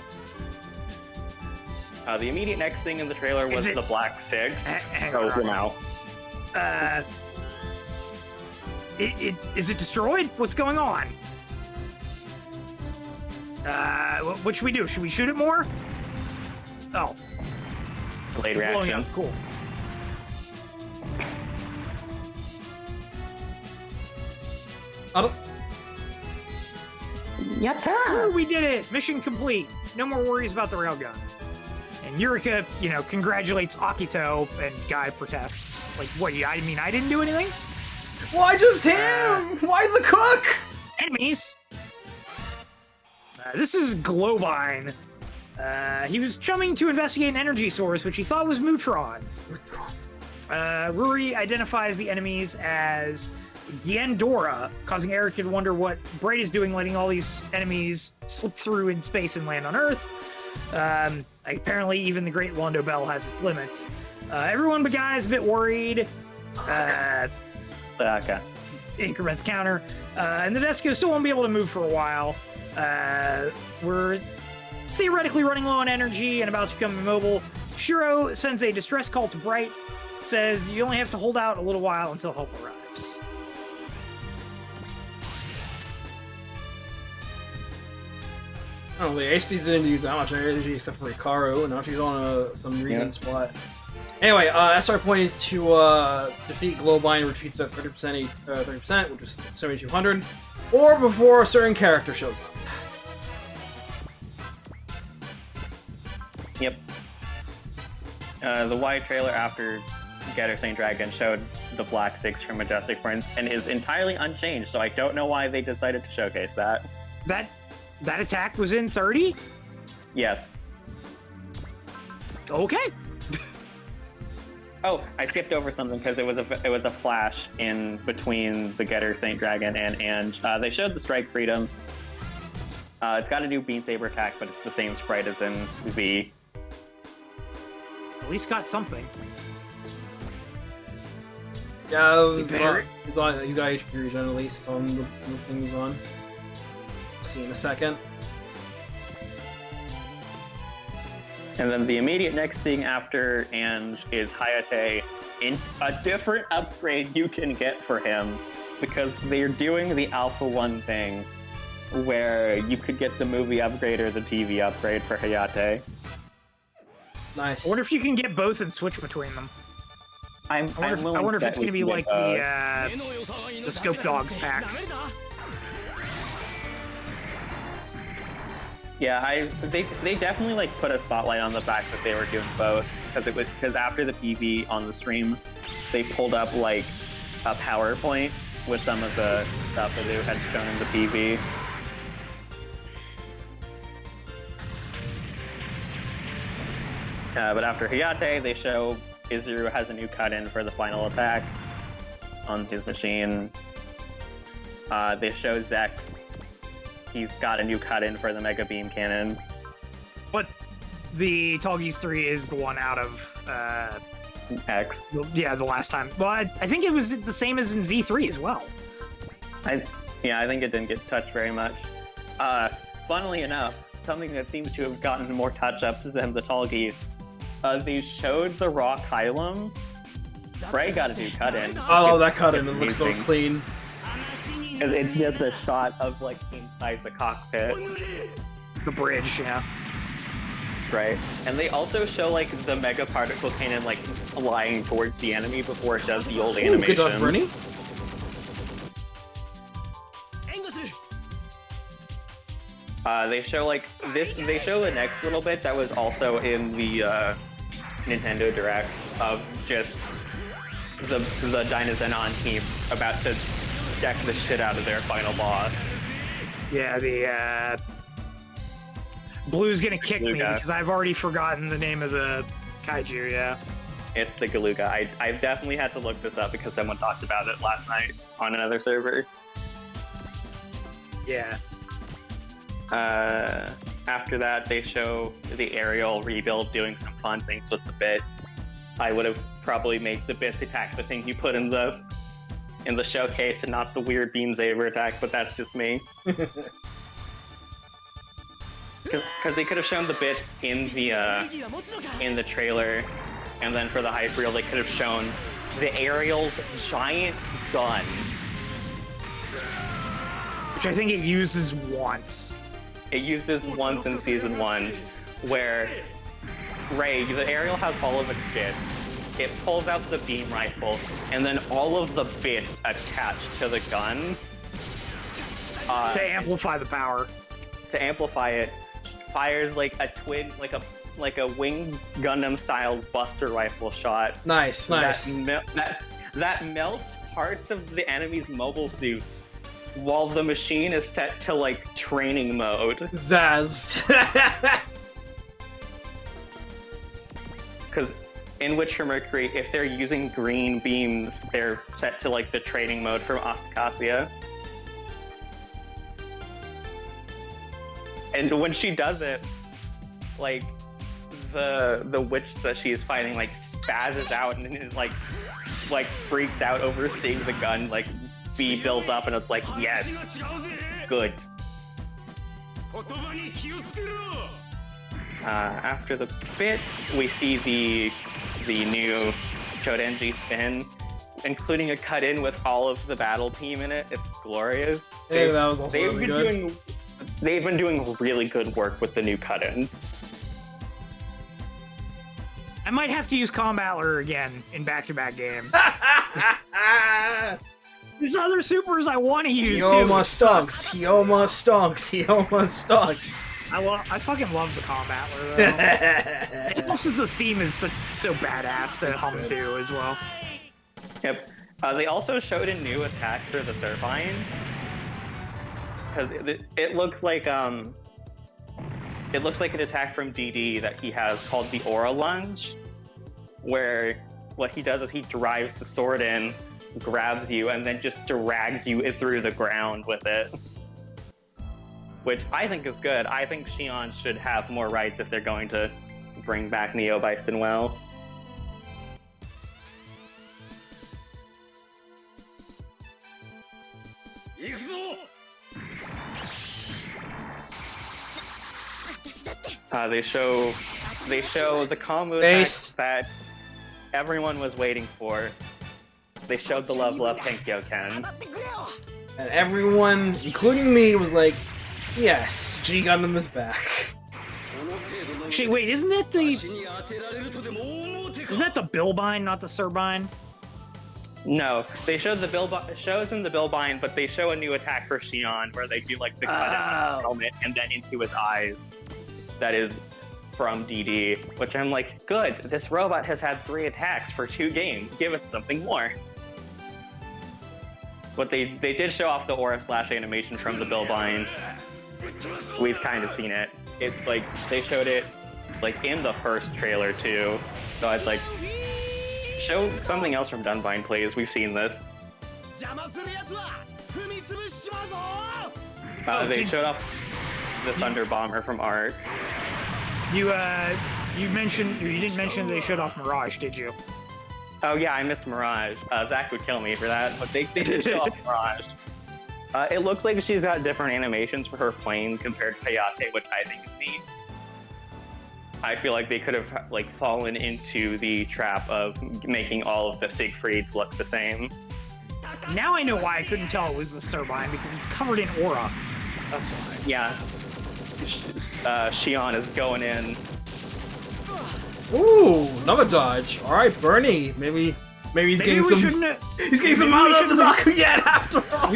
The immediate next thing in the trailer was the Black Sig. So for now. Is it destroyed? What's going on? What should we do? Should we shoot it more? Oh. Blade reaction. Up. Cool. Yatta! Ooh, we did it! Mission complete. No more worries about the railgun. And Yurika, congratulates Akito, and Guy protests. Like, what? I mean, I didn't do anything? Why just him? Why the cook? Enemies. This is Glowbine. He was chumming to investigate an energy source, which he thought was Mutron. Ruri identifies the enemies as Gandora, causing Eric to wonder what Braid is doing, letting all these enemies slip through in space and land on Earth. Apparently, even the Great Londo Bell has its limits. Everyone but Guy is a bit worried. Okay. Increment the counter. And Nadesico still won't be able to move for a while. We're theoretically running low on energy and about to become immobile. Shiro sends a distress call to Bright, says you only have to hold out a little while until help arrives. Oh, the Aestes didn't use that much energy except for Hikaru, and now she's on some reason spot. Anyway, SR point is to defeat Glowbine, retreats at 30%, which is 7,200, or before a certain character shows up. Yep. The wide trailer after Getter Saint Dragon showed the Black Six from Majestic Prince and is entirely unchanged, so I don't know why they decided to showcase that. That attack was in 30? Yes. Okay. Oh, I skipped over something because it was a flash in between the Getter Saint Dragon and Ange. They showed the Strike Freedom. It's got a new Beam Saber attack, but it's the same sprite as in V. At least got something. Yeah, he's got HP regen at least on the thing he's on. See in a second. And then the immediate next thing after Ange is Hayate a different upgrade you can get for him, because they're doing the Alpha 1 thing, where you could get the movie upgrade or the TV upgrade for Hayate. Nice. I wonder if you can get both and switch between them. I wonder if it's going to be like the Scope Dogs packs. Yeah, they definitely like put a spotlight on the fact that they were doing both, because after the PV on the stream, they pulled up like a PowerPoint with some of the stuff that they had shown in the PV. But after Hayate, they show Izuru has a new cut-in for the final attack on his machine. They show Zex. He's got a new cut-in for the Mega Beam Cannon. But the Tallgeese 3 is the one out of... X. Yeah, the last time. Well, I think it was the same as in Z3 as well. I think it didn't get touched very much. Funnily enough, something that seems to have gotten more touch-ups than the Tallgeese. They showed the Raw Kylum. Ray got a new cut-in. I love that cut-in. It looks so clean. It's just a shot of like inside the cockpit. The bridge, yeah. Right. And they also show like the Mega Particle Cannon like flying towards the enemy before it does the old animation. Good job, Rennie. They show like this. They show the next little bit that was also in the Nintendo Direct of just the Dynazenon team about to deck the shit out of their final boss. Yeah, the Blue's gonna kick me because I've already forgotten the name of the kaiju. Yeah, it's the Galuga. I definitely had to look this up because someone talked about it last night on another server. Yeah. After that, they show the aerial rebuild doing some fun things with the bit. I would have probably made the bits attack the thing you put in the showcase and not the weird beam saber attack, but that's just me. Because they could have shown the bits in the trailer, and then for the hype reel, they could have shown the aerial's giant gun, which I think it uses once. It used this once in Season 1, where Ray, the aerial has all of its bits. It pulls out the beam rifle, and then all of the bits attached to the gun. To amplify the power. To amplify it, fires like a twin, like a winged Gundam-style Buster rifle shot. Nice, nice. That melts parts of the enemy's mobile suits, while the machine is set to, like, training mode. Zazzed. Because in Witcher Mercury, if they're using green beams, they're set to, like, the training mode from Astevalis. And when she does it, like, the witch that she is fighting, like, spazzes out and is, like freaks out over seeing the gun, like, be built up, and it's like, yes, good. After the bit, we see the new Chodenji spin, including a cut-in with all of the battle team in it. It's glorious. Hey, that was also really good. They've been doing really good work with the new cut-in. I might have to use Combattler again in back-to-back games. There's other supers I want to use, too. He almost stonks. He almost stonks. He almost stonks. I fucking love the Combattler, though. And also the theme is so badass to hum through as well. Yep. They also showed a new attack for the Servine. Because it looks like an attack from DD that he has called the Aura Lunge, where what he does is he drives the sword in, grabs you, and then just drags you through the ground with it. Which I think is good. I think Shion should have more rights if they're going to bring back Neo Bison well. They show the Kamu Based. that everyone was waiting for. They showed the level up Tenkyoken. And everyone, including me, was like, yes, G Gundam is back. Actually, wait, isn't that the Billbine, not the Surbine? No, they showed the shows in the Billbine, but they show a new attack for Shion where they do like the cut in his helmet and then into his eyes. That is from DD, which I'm like, good, this robot has had 3 attacks for 2 games. Give us something more. But they did show off the aura slash animation from the Billbine. We've kind of seen it. It's like, they showed it like in the first trailer too. So I was like, show something else from Dunbine, please. We've seen this. They showed off the Thunder Bomber from Arc. You mentioned, you didn't mention they showed off Mirage, did you? Oh yeah, I missed Mirage. Zach would kill me for that, but they did show off Mirage. It looks like she's got different animations for her plane compared to Hayate, which I think is neat. I feel like they could have like fallen into the trap of making all of the Siegfrieds look the same. Now I know why I couldn't tell it was the Surbine, because it's covered in aura. That's why. Yeah. Shion is going in. Ooh, another dodge. All right, Bernie. Maybe he's getting some. He's getting some out of the Zaku yet. After all,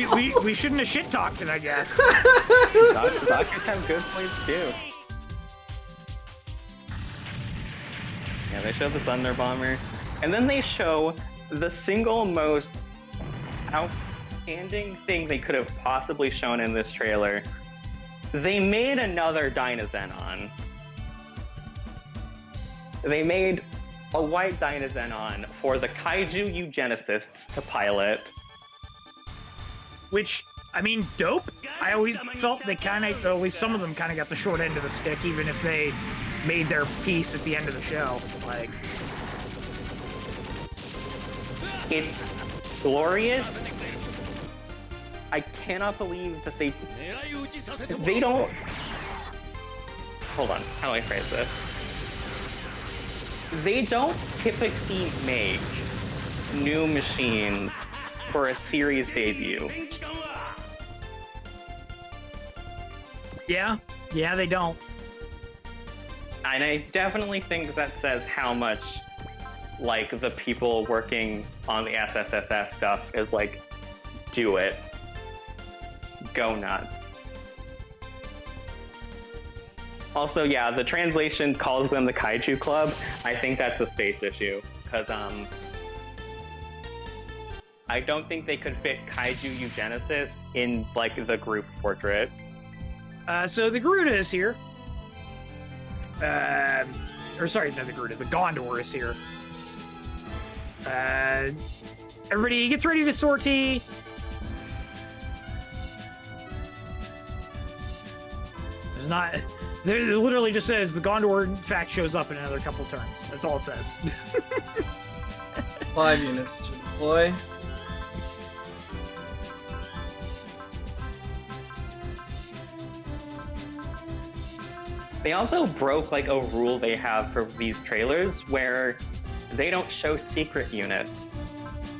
we shouldn't have shit talked it, I guess. Zaku's have good points too. Yeah, they show the Thunder Bomber, and then they show the single most outstanding thing they could have possibly shown in this trailer. They made another Dynazenon. They made a white Dynazenon for the Kaiju Eugenicists to pilot. Which, I mean, dope. I always felt they kind of, at least some of them kind of got the short end of the stick, even if they made their piece at the end of the show. Like, it's glorious. I cannot believe that they don't. Hold on, how do I phrase this? They don't typically make new machines for a series debut. Yeah, they don't. And I definitely think that says how much, like, the people working on the SSSS stuff is like, do it. Go nuts. Also, yeah, the translation calls them the Kaiju Club. I think that's a space issue, because I don't think they could fit Kaiju Eugenesis in, like, the group portrait. So the Garuda is here. Or sorry, not the Garuda, the Gandor is here. Everybody gets ready to sortie. There's not... It literally just says the Gandor, in fact, shows up in another couple turns. That's all it says. 5 units to deploy. They also broke, like, a rule they have for these trailers where they don't show secret units.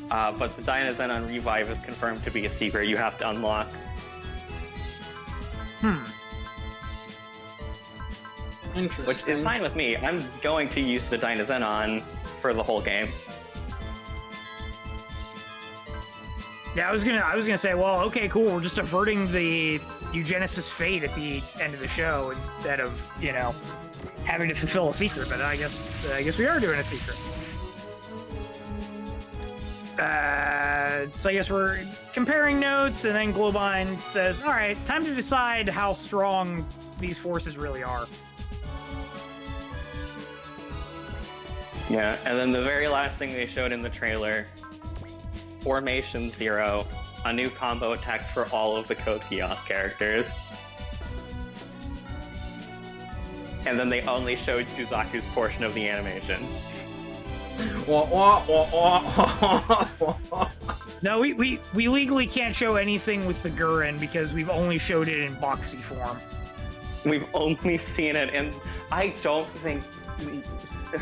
But the Dynazenon Revive is confirmed to be a secret you have to unlock. Interesting. Which is fine with me. I'm going to use the Dynazenon for the whole game. Yeah, I was gonna say, well, okay, cool. We're just averting the Eugenesis fate at the end of the show instead of, you know, having to fulfill a secret. But I guess we are doing a secret. So I guess we're comparing notes, and then Glowbine says, "All right, time to decide how strong these forces really are." Yeah, and then the very last thing they showed in the trailer, Formation Zero, a new combo attack for all of the Code Geass characters. And then they only showed Suzaku's portion of the animation. No, we legally can't show anything with the Gurren because we've only showed it in boxy form. We've only seen it, and I don't think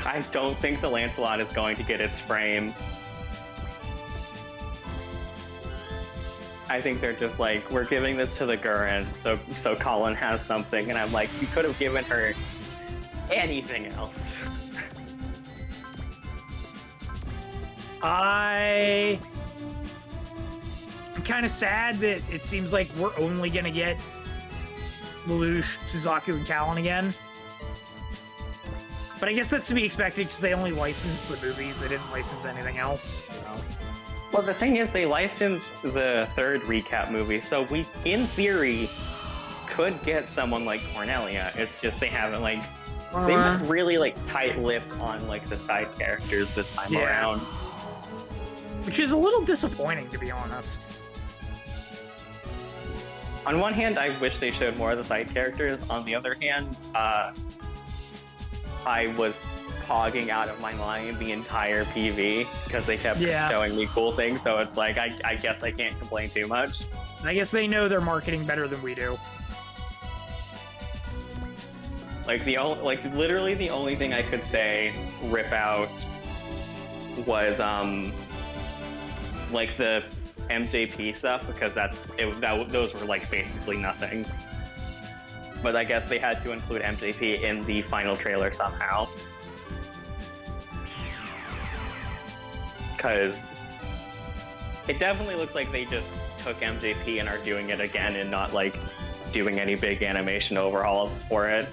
I don't think the Lancelot is going to get its frame. I think they're just like, we're giving this to the Gurren, so Colin has something, and I'm like, you could have given her anything else. I'm kind of sad that it seems like we're only gonna get Lelouch, Suzaku, and Callan again. But I guess that's to be expected because they only licensed the movies, they didn't license anything else. So. Well, the thing is, they licensed the third recap movie, so we, in theory, could get someone like Cornelia. It's just they haven't, like, they went really, like, tight-lipped on, like, the side characters this time around. Which is a little disappointing, to be honest. On one hand, I wish they showed more of the side characters. On the other hand, I was hogging out of my mind the entire PV because they kept showing me cool things, so it's like, I guess I can't complain too much. I guess they know their marketing better than we do. Like, literally the only thing I could say rip out was, like, the MJP stuff, because those were, like, basically nothing. But I guess they had to include MJP in the final trailer somehow. Because it definitely looks like they just took MJP and are doing it again and not, like, doing any big animation overhauls for it.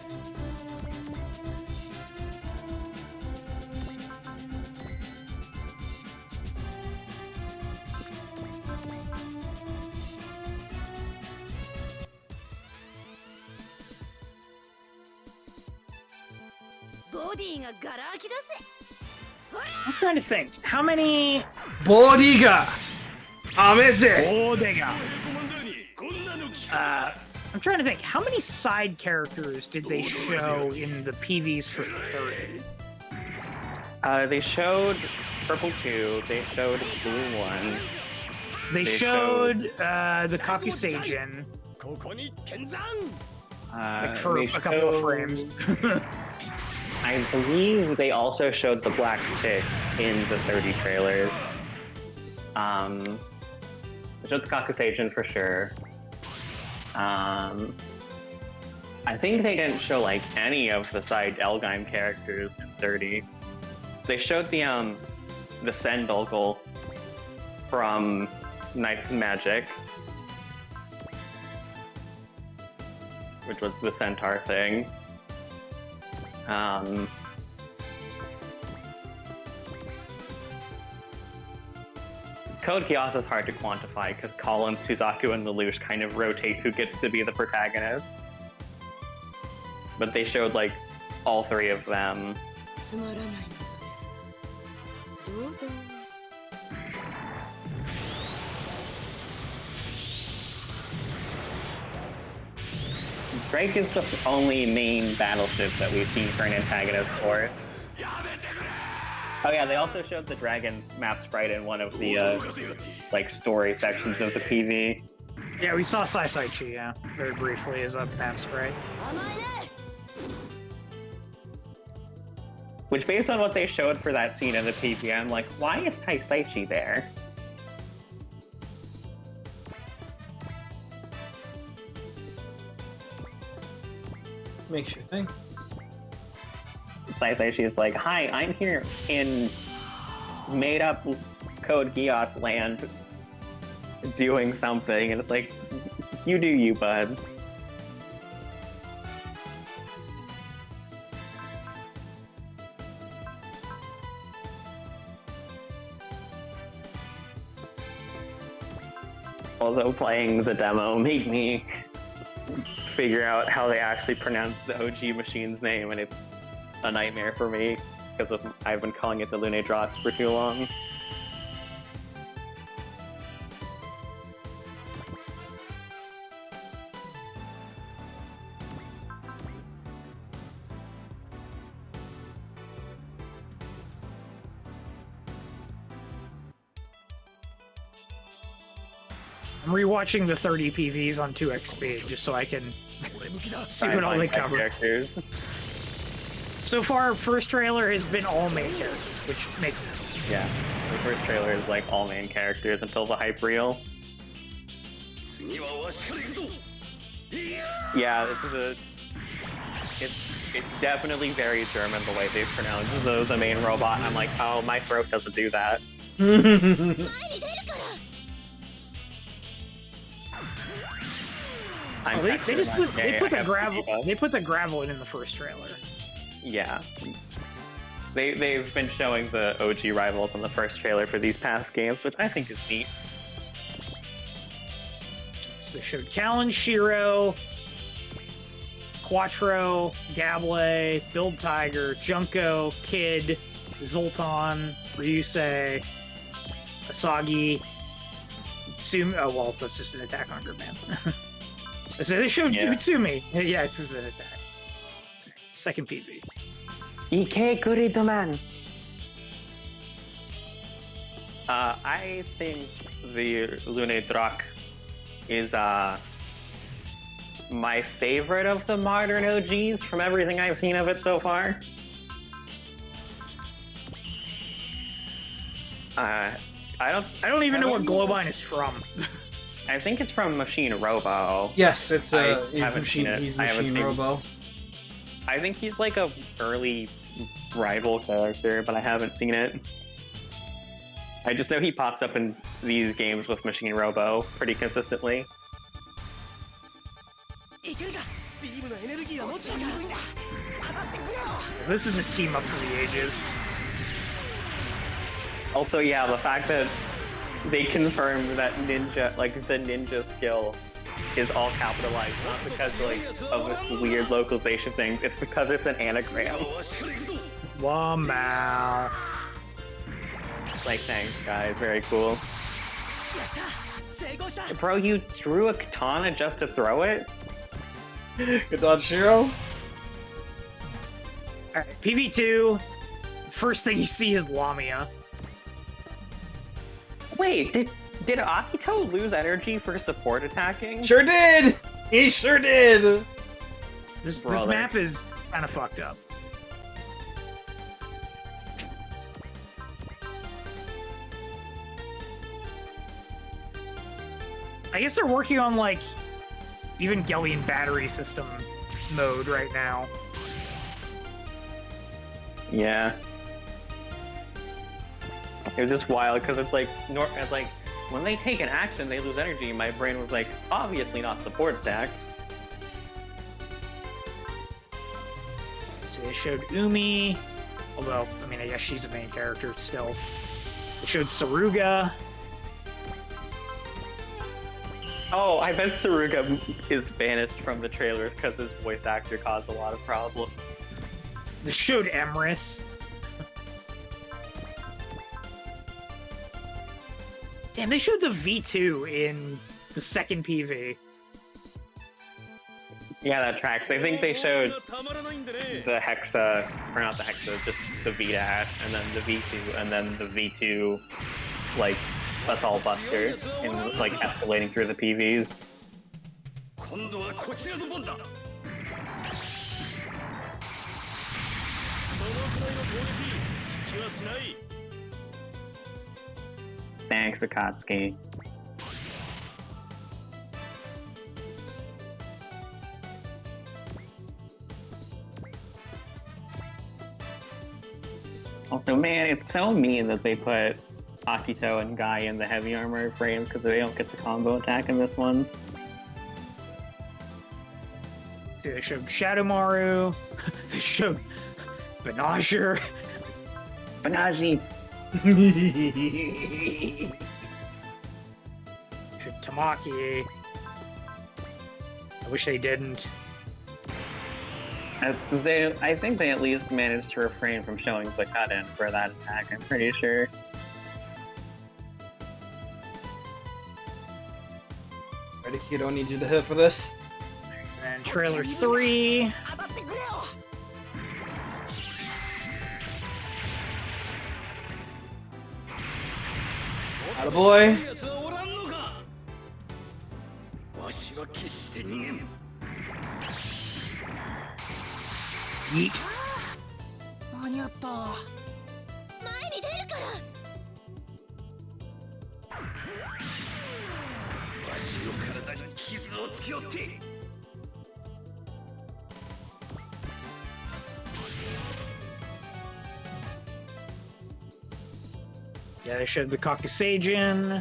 I'm trying to think. How many... Bodiga! Ameze! Bodega! I'm trying to think. How many side characters did they show in the PVs for 30? They showed Purple 2, they showed Blue 1. They showed the Kakuseigen. Like for a couple of frames. I believe they also showed the Black Stick in the 30 trailers. They showed the Kakuseigen for sure. I think they didn't show like any of the side Elgime characters in 30. They showed the Sendolgal from Knife and Magic, which was the centaur thing. Code Chaos is hard to quantify because Colin, Suzaku, and Lelouch kind of rotate who gets to be the protagonist. But they showed like all three of them. Drake is the only main battleship that we've seen for an antagonist for. Oh yeah, they also showed the dragon map sprite in one of the like story sections of the PV. Yeah, we saw Sai Chi, yeah, very briefly as a map sprite. Which, based on what they showed for that scene in the PV, I'm like, why is Sai Chi there? Makes you think. Sai Chi is like, hi, I'm here in made-up Code Geass land doing something, and it's like, you do you, bud. Also, playing the demo made me figure out how they actually pronounce the OG machine's name, and it's a nightmare for me because I've been calling it the Lune Dross for too long. I'm rewatching the 30 PVs on 2x speed just so I can see what all they cover. So far, first trailer has been all main characters, which makes sense. Yeah, the first trailer is like all main characters until the hype reel. Yeah, this is a. It's definitely very German the way they pronounce the main robot. And I'm like, oh, my throat doesn't do that. They put the gravel in the first trailer. Yeah. They've been showing the OG rivals in the first trailer for these past games, which I think is neat. So they showed Callan, Shiro, Quattro, Gable, Build Tiger, Junko, Kid, Zoltan, Ryusei, Asagi, Tsumi. Oh, well, that's just an attack on group, man. So they showed Utsumi. Yeah, it's just an attack. Second PV. Ike Kuridoman. I think the Lune Drak is my favorite of the modern OGs from everything I've seen of it so far. I don't even know what Glowbine is from. I think it's from Machine Robo. Yes, it's he's Machine Robo. I think he's like a early rival character, but I haven't seen it. I just know he pops up in these games with Machine Robo pretty consistently. This is a team up for the ages. Also, yeah, the fact that they confirmed that ninja, like the ninja skill, is all capitalized, not because like of this weird localization thing. It's because it's an anagram. Wow. Like, thanks, guys. Very cool. Bro, you drew a katana just to throw it? Good dodge, Shiro. Alright, PV2. First thing you see is Lamia. Wait, did Akito lose energy for support attacking? Sure did! He sure did! This map is kind of fucked up. I guess they're working on, like, Evangelion battery system mode right now. Yeah. It was just wild, because it's like, when they take an action, they lose energy. My brain was like, obviously not support attack. So they showed Umi, although, I mean, I guess she's a main character still. They showed Saruga. Oh, I bet Saruga is banished from the trailers because his voice actor caused a lot of problems. They showed Emrys. Damn, they showed the V2 in the second PV. Yeah, that tracks. I think they showed the Hexa, or not the Hexa, just the V-Dash, and then the V2, and then the V2, like, Assault Buster, and, like, escalating through the PVs. Thanks, Akatsuki. Also, man, it's so mean that they put Akito and Guy in the heavy armor frames because they don't get the combo attack in this one. They showed Shadowmaru. They showed Benager. Benaji! Showed Tamaki. I wish they didn't. I think they at least managed to refrain from showing the cut-in for that attack, I'm pretty sure. Ready, kid, don't need you to hit for this. And trailer 3. Attaboy. Yeet. Yeah, they showed the Kakuseigen.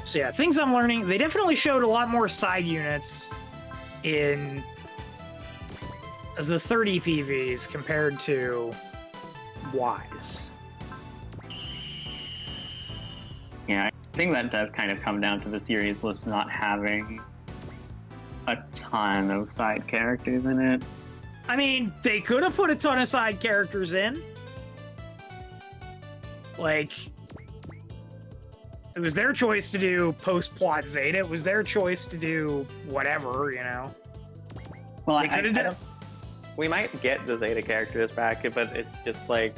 So yeah, things I'm learning. They definitely showed a lot more side units in the 30 PVs compared to Wise. Yeah, I think that does kind of come down to the series list not having a ton of side characters in it. I mean, they could have put a ton of side characters in. Like, it was their choice to do post-plot Zeta. It was their choice to do whatever, you know. Well, They could have done. we might get the Zeta characters back, but it's just like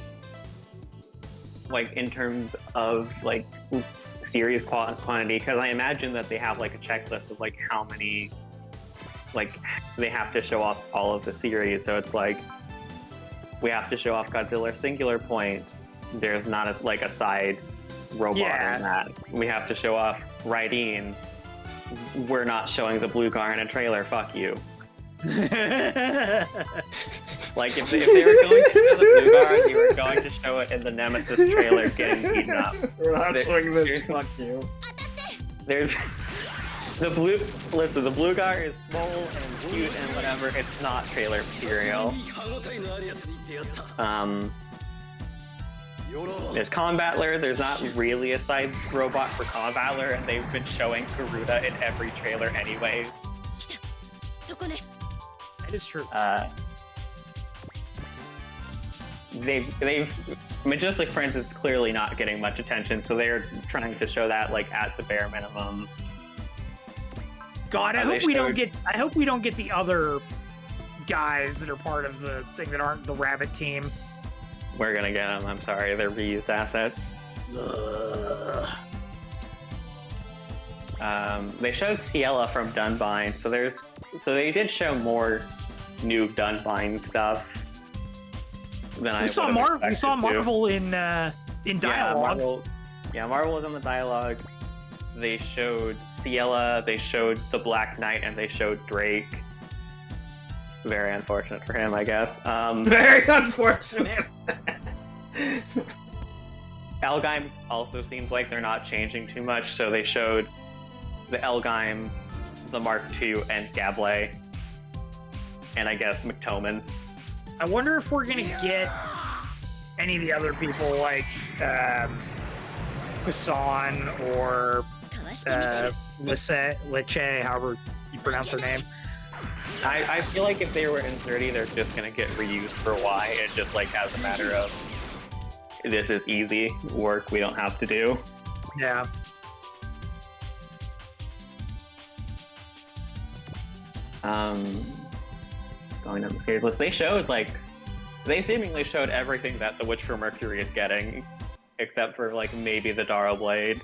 in terms of like series quantity, because I imagine that they have like a checklist of like how many, like they have to show off all of the series. So it's like we have to show off Godzilla Singular Point. There's not a side robot in that. We have to show off Raideen. We're not showing the Blue Gar in a trailer. Fuck you. Like if they were going to show the Blue Gar, you were going to show it in the Nemesis trailer getting beaten up. We're not showing this. Fuck you. There's the Blue. Listen, the Blue Gar is small and cute and whatever. It's not trailer material. There's Combattler. There's not really a side robot for Combattler, and they've been showing Garuda in every trailer anyways. That is true. They've Majestic Prince is clearly not getting much attention, so they're trying to show that like at the bare minimum. God, I hope we don't get the other guys that are part of the thing that aren't the Rabbit team. We're gonna get them. I'm sorry, they're reused assets. They showed Ciela from Dunbine, so they did show more new Dunbine stuff than We saw Marvel in dialogue. Marvel was in the dialogue. They showed Ciela, they showed the Black Knight, and they showed Drake. Very unfortunate for him, I guess. Very unfortunate. Elgheim also seems like they're not changing too much, so they showed the Elgheim, the Mark II, and Gable, and I guess McToman. I wonder if we're gonna get any of the other people like Quasson or Liche, however you pronounce her name. I feel like if they were in 30, they're just gonna get reused for Y, and just like as a matter of this is easy work we don't have to do. Yeah. Going down the series list, they seemingly showed everything that the Witch from Mercury is getting, except for like maybe the Dara Blade.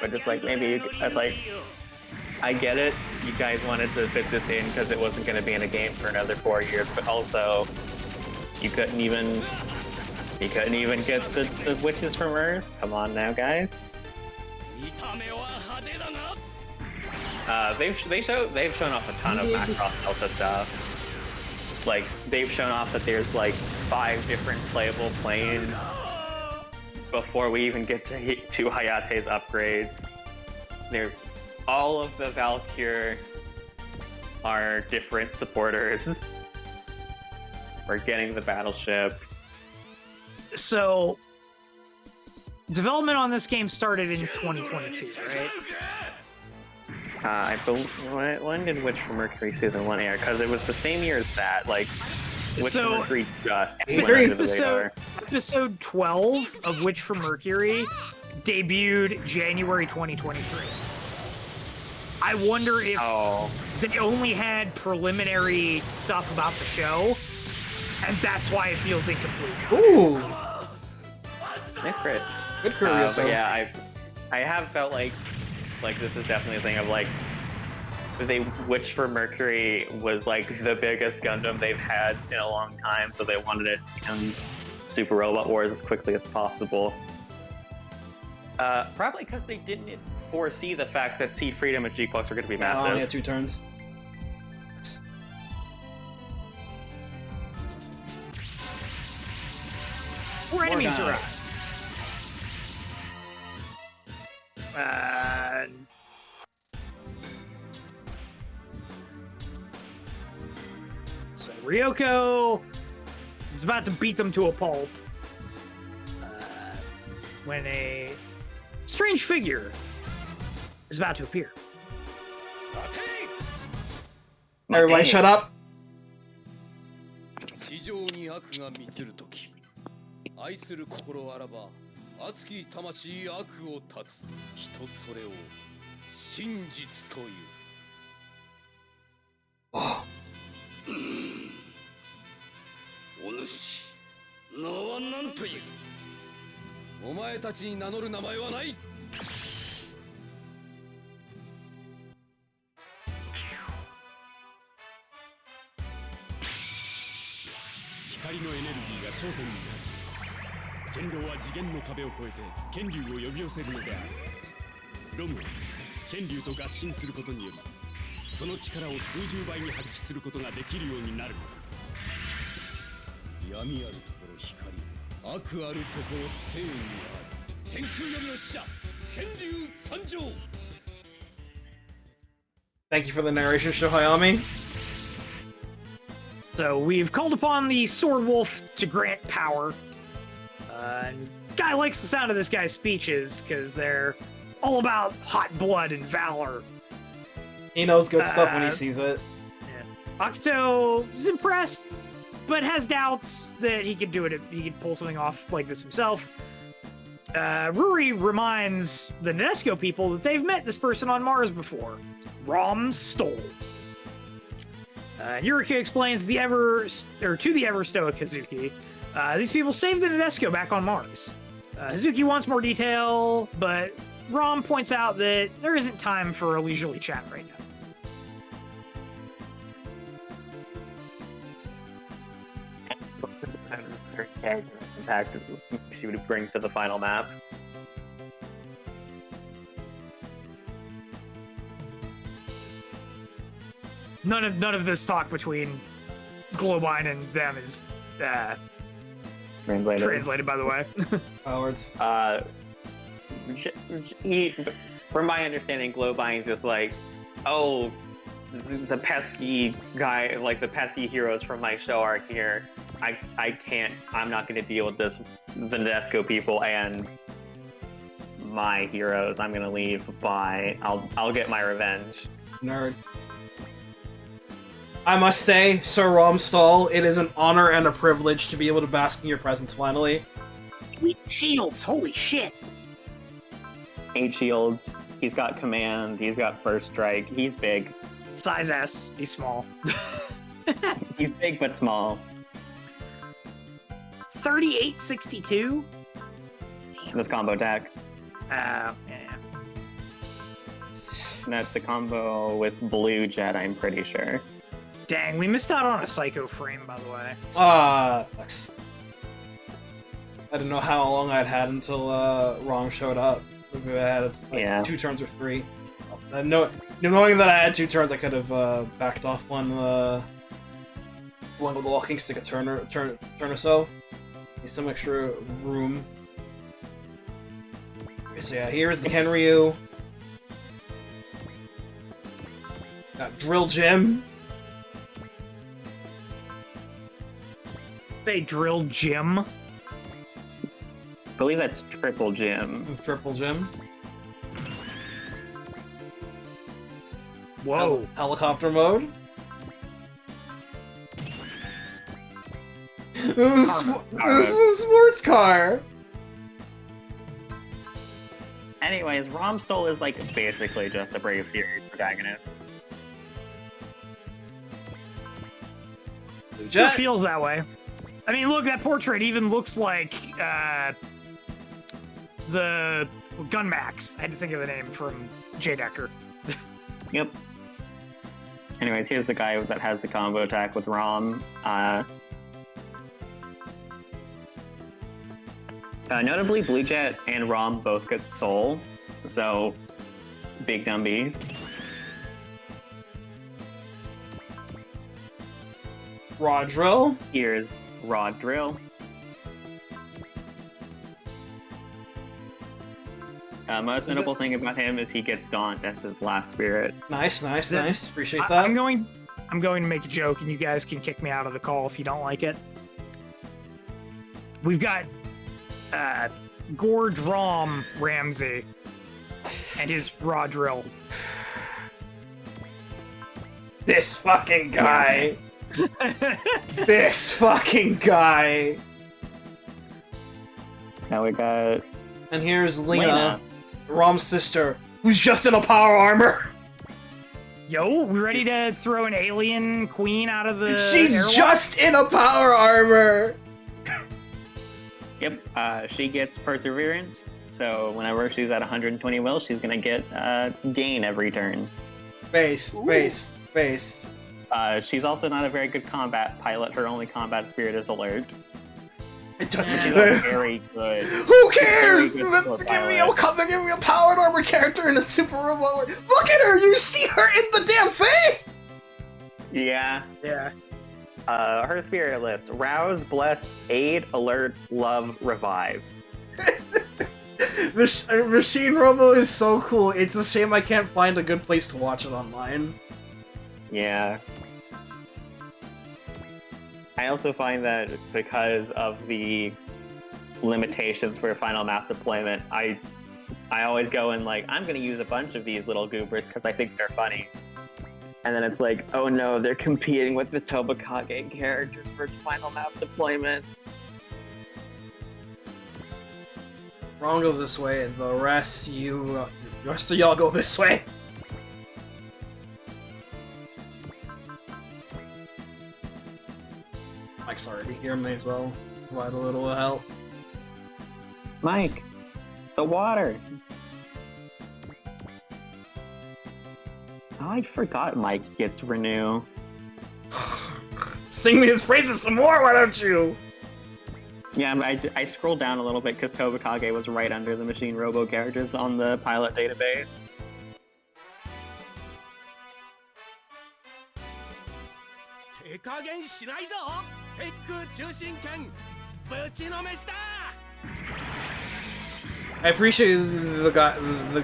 But just like maybe I get it. You guys wanted to fit this in because it wasn't going to be in a game for another 4 years, but also you couldn't even get the witches from Earth. Come on now, guys. They've shown off a ton of Macross Delta stuff. Like they've shown off that there's like 5 different playable planes before we even get to Hayate's upgrades. All of the Valkyr are different supporters. We're getting the battleship. So, development on this game started in 2022, right? I believe when did Witch for Mercury season 1 air? Because it was the same year as that. Like, Witch for Mercury just went under the radar. Episode 12 of Witch for Mercury debuted January 2023. I wonder if they only had preliminary stuff about the show, and that's why it feels incomplete. Ooh. Nice crit. Good career, but yeah, I have felt like this is definitely a thing of like, Witch for Mercury was like the biggest Gundam they've had in a long time, so they wanted it to become Super Robot Wars as quickly as possible. Probably because they didn't foresee the fact that Seed Freedom and G-Flux were going to be massive. I only had 2 turns. More enemies arrive. So Ryoko is about to beat them to a pulp when a strange figure is about to appear. Everybody shut up. 地上に悪が満ちるとき、愛する心あらば熱き魂悪を断つ人それを真実という。お主、名は何という？お前たちに名乗る名前はない。光のエネルギーが頂点に達する。剣狼は次元の壁を越えて剣竜を呼び寄せるのである。ロムは剣竜と合心することによりその力を数十倍に発揮することができるようになるのだ。闇あるところ光、悪あるところ正義ある。天空よりの使者、剣竜参上。 Thank you for the narration, Shohayami. So we've called upon the Sword Wolf to grant power. And guy likes the sound of this guy's speeches because they're all about hot blood and valor. He knows good stuff when he sees it. Yeah. Akito is impressed, but has doubts that he could do it. He could pull something off like this himself. Ruri reminds the Nadesico people that they've met this person on Mars before. Rom Stoll. Yurika explains to the ever stoic Hazuki, these people saved the Nadesico back on Mars. Hazuki wants more detail, but Rom points out that there isn't time for a leisurely chat right now. Impact she would bring to the final map. None of this talk between Glowbine and them is translated, by the way. Cowards. From my understanding, Glowbine's just like, oh, the pesky guy, like the pesky heroes from my show are here. I'm not going to deal with this, the Nadesico people and my heroes. I'm going to leave. Bye. I'll get my revenge. Nerd. I must say, Sir Romstall, it is an honor and a privilege to be able to bask in your presence finally. 8 shields, holy shit! 8 shields, he's got command, he's got first strike, he's big. Size S, he's small. He's big but small. 3862? This combo attack. Yeah. That's the combo with Blue Jet, I'm pretty sure. Dang, we missed out on a Psycho frame, by the way. That sucks. I didn't know how long I'd had until Rom showed up. Maybe I had like 2 turns or 3. Knowing that I had 2 turns, I could have backed off one with the walking stick a turn or so. Need some extra room. Okay, so yeah, here's the Kenryu. Got Drill Gym. They drilled Jim. I believe that's Triple Gym. Triple Gym. Whoa. Helicopter mode. This is a sports car. Anyways, Romstol is like basically just a Brave series protagonist. It feels that way. I mean, look, that portrait even looks like the Gunmax. I had to think of the name from J. Decker. Yep. Anyways, here's the guy that has the combo attack with Rom. Notably, Blue Jet and Rom both get Soul, so big dumbies. Raw Drill. Here's Raw Drill. Most notable thing about him is he gets Gaunt as his last spirit. Nice. Appreciate that. I'm going to make a joke, and you guys can kick me out of the call if you don't like it. We've got Gorge Rom Ramsey and his Raw Drill. This fucking guy. This fucking guy. Now we got... And here's Lena, Rom's sister, who's just in a power armor. Yo, we ready to throw an alien queen out of the She's airlock? just in a power armor. Yep, she gets Perseverance, so whenever she's at 120 will, she's gonna get gain every turn. Base. She's also not a very good combat pilot. Her only combat spirit is Alert. She's very good. Who cares? Very They're good giving me a powered armor character in a super robot. Look at her! You see her in the damn thing? Yeah. Yeah. Her spirit list: Rouse, Bless, Aid, Alert, Love, Revive. Machine Robo is so cool. It's a shame I can't find a good place to watch it online. Yeah. I also find that because of the limitations for final map deployment, I always go in like, I'm going to use a bunch of these little goobers because I think they're funny. And then it's like, oh no, they're competing with the Tobakage characters for final map deployment. Ron goes this way, and the rest of y'all go this way. Mike's already here, may as well provide a little help. Mike, the water. Oh, I forgot Mike gets Renew. Sing me his praises some more, why don't you? Yeah, I scrolled down a little bit because Tobakage was right under the Machine Robo characters on the pilot database. I appreciate the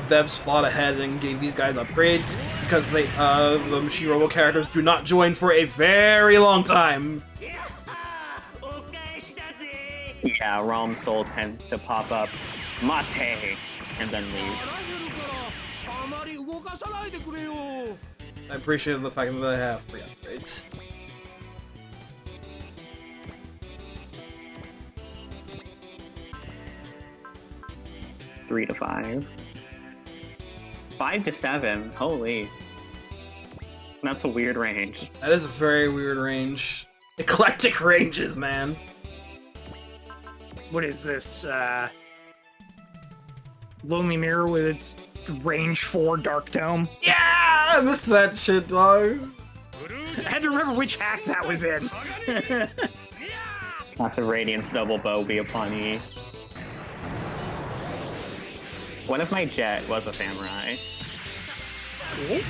devs fought ahead and gave these guys upgrades because the Machine Robo characters do not join for a very long time. Yeah, Rom Soul tends to pop up Mate and then leave. I appreciate the fact that they have free upgrades. Three to 5. 5 to 7. Holy. That's a weird range. That is a very weird range. Eclectic ranges, man. What is this? Lonely Mirror with its range 4 Dark Dome? Yeah! I missed that shit, dog. I had to remember which hack that was in. Massive Radiance Double Bow be upon ye. What if my jet was a samurai? Cool.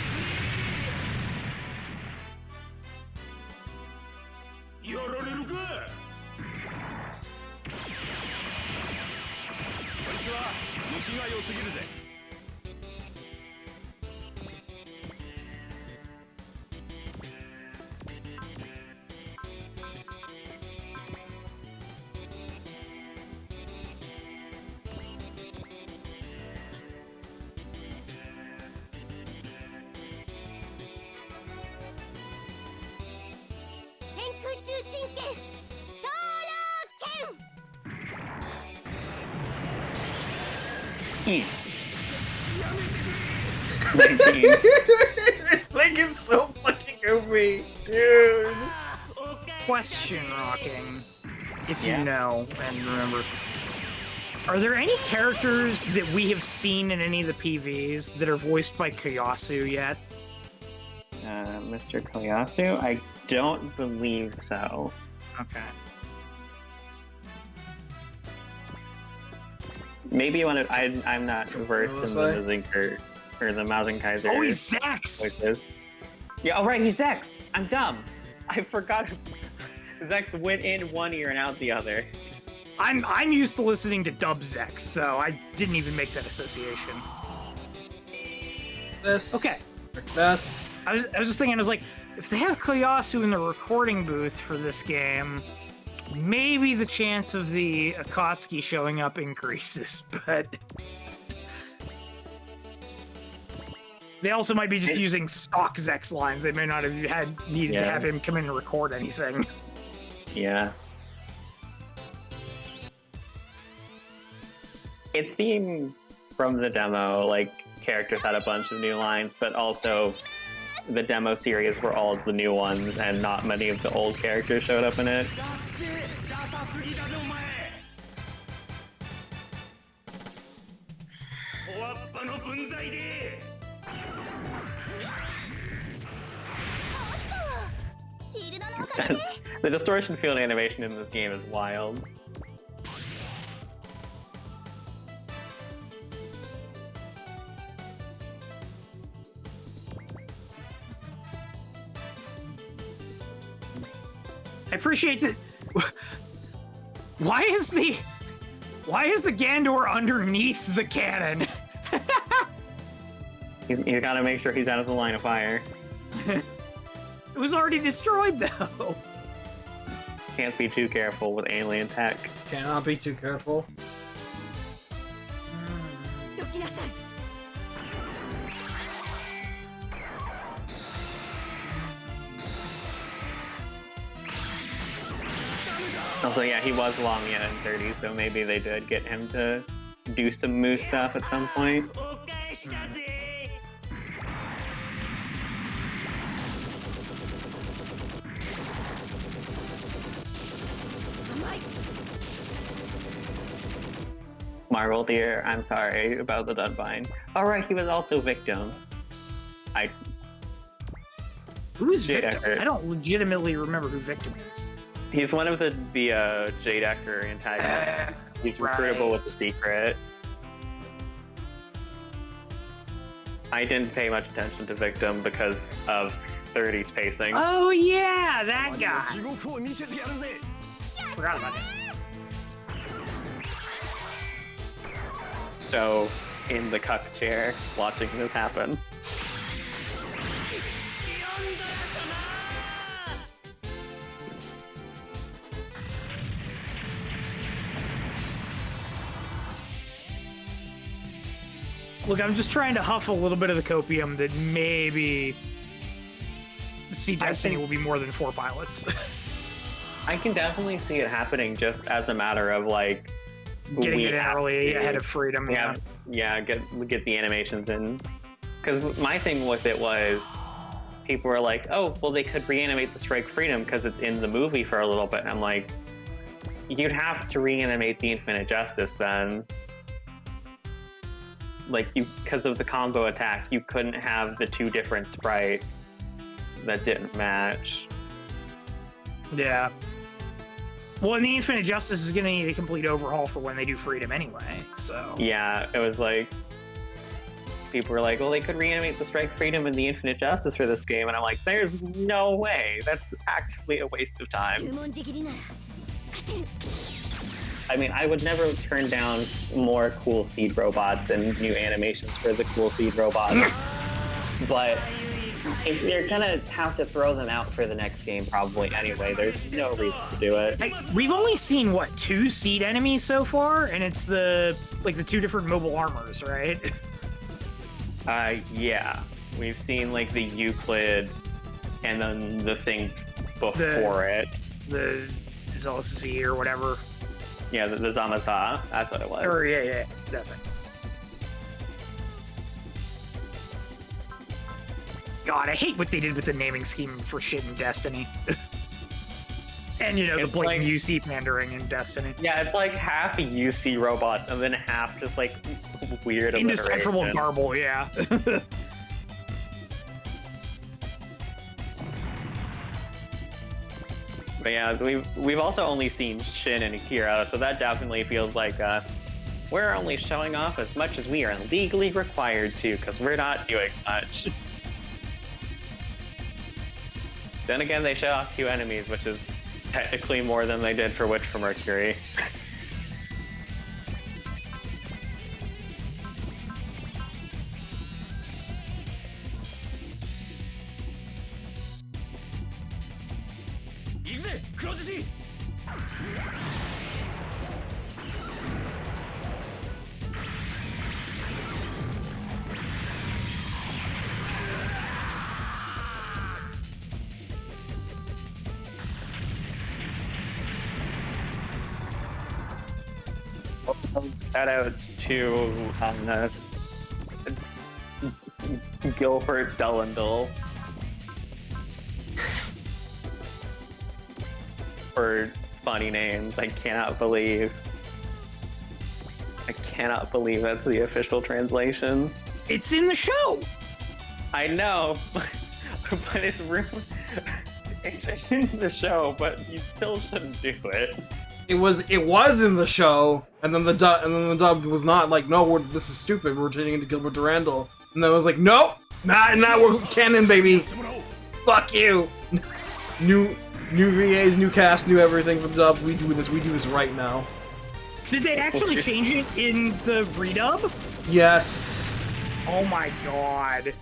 Eat. 19. This thing is so fucking OP, dude. Question, Rocking, if Yeah. you know and remember. Are there any characters that we have seen in any of the PVs that are voiced by Kyosuke yet? Mr. Kyosuke? I don't believe so. Okay. Maybe one of I'm not versed in the What Mazinger or the Mazinkaiser. Oh, he's Zex! voices. Yeah, oh right, he's Zex! I'm dumb. I forgot. Zex went in one ear and out the other. I'm used to listening to dub Zex, so I didn't even make that association. This. Okay. This. I was just thinking, I was like, if they have Kyosuke in the recording booth for this game, maybe the chance of the Akatsuki showing up increases, but they also might be just using stock Zex lines. They may not have needed to have him come in and record anything. Yeah. It seemed from the demo like characters had a bunch of new lines, but also the demo series were all the new ones and not many of the old characters showed up in it. The distortion field animation in this game is wild. I appreciate that. Why is the Gandor underneath the cannon? You gotta make sure he's out of the line of fire. It was already destroyed, though. Can't be too careful with alien tech. Cannot be too careful. Also, yeah, he was long yet in 30, so maybe they did get him to do some moose stuff at some point. Marvel dear, I'm sorry about the Glowbine. Alright, he was also victim. Who's Jade Victim? Eckert. I don't legitimately remember who Victim is. He's one of the Jade Eckert antagonists. He's recruitable with the secret. I didn't pay much attention to Victim because of 30's pacing. Oh yeah, that guy. Forgot about him. So, in the cuck chair, watching this happen. Look, I'm just trying to huff a little bit of the copium that maybe See Destiny will be more than 4 pilots. I can definitely see it happening just as a matter of like Getting it in early ahead of Freedom. Get the animations in. Because my thing with it was, people were like, "Oh, well, they could reanimate the Strike Freedom because it's in the movie for a little bit." And I'm like, you'd have to reanimate the Infinite Justice then. Like, because of the combo attack, you couldn't have the 2 different sprites that didn't match. Yeah. Well, and the Infinite Justice is going to need a complete overhaul for when they do Freedom anyway, so... Yeah, it was like... People were like, well, they could reanimate the Strike Freedom and the Infinite Justice for this game, and I'm like, there's no way. That's actually a waste of time. I mean, I would never turn down more cool seed robots and new animations for the cool seed robots. But if you're gonna have to throw them out for the next game probably anyway, there's no reason to do it. We've only seen, what, 2 seed enemies so far? And it's the 2 different mobile armors, right? Yeah. We've seen, like, the Euclid and then the thing before it. the Zealousy or whatever. Yeah, the Zamata. That's what it was. Or yeah, that thing. God, I hate what they did with the naming scheme for shit in Destiny. And, you know, It's the blatant like- UC pandering in Destiny. Yeah, it's like half a UC robot and then half just like weird Indecipherable alliteration. garble, yeah. But yeah, we've also only seen Shin and Akira, so that definitely feels like we're only showing off as much as we are legally required to, because we're not doing much. Then again, they show off 2 enemies, which is technically more than they did for Witch for Mercury. Shout out to Gilbert Dellendal for funny names. I cannot believe that's the official translation. It's in the show! I know, but it's really it's in the show, but you still shouldn't do it. It was in the show, and then the dub was not like, no, this is stupid. We're turning into Gilbert Durandal, and then it was like, nope, not we're canon, baby. Fuck you. New VAs, new cast, new everything for the dub. We do this right now. Did they actually change it in the redub? Yes. Oh my god.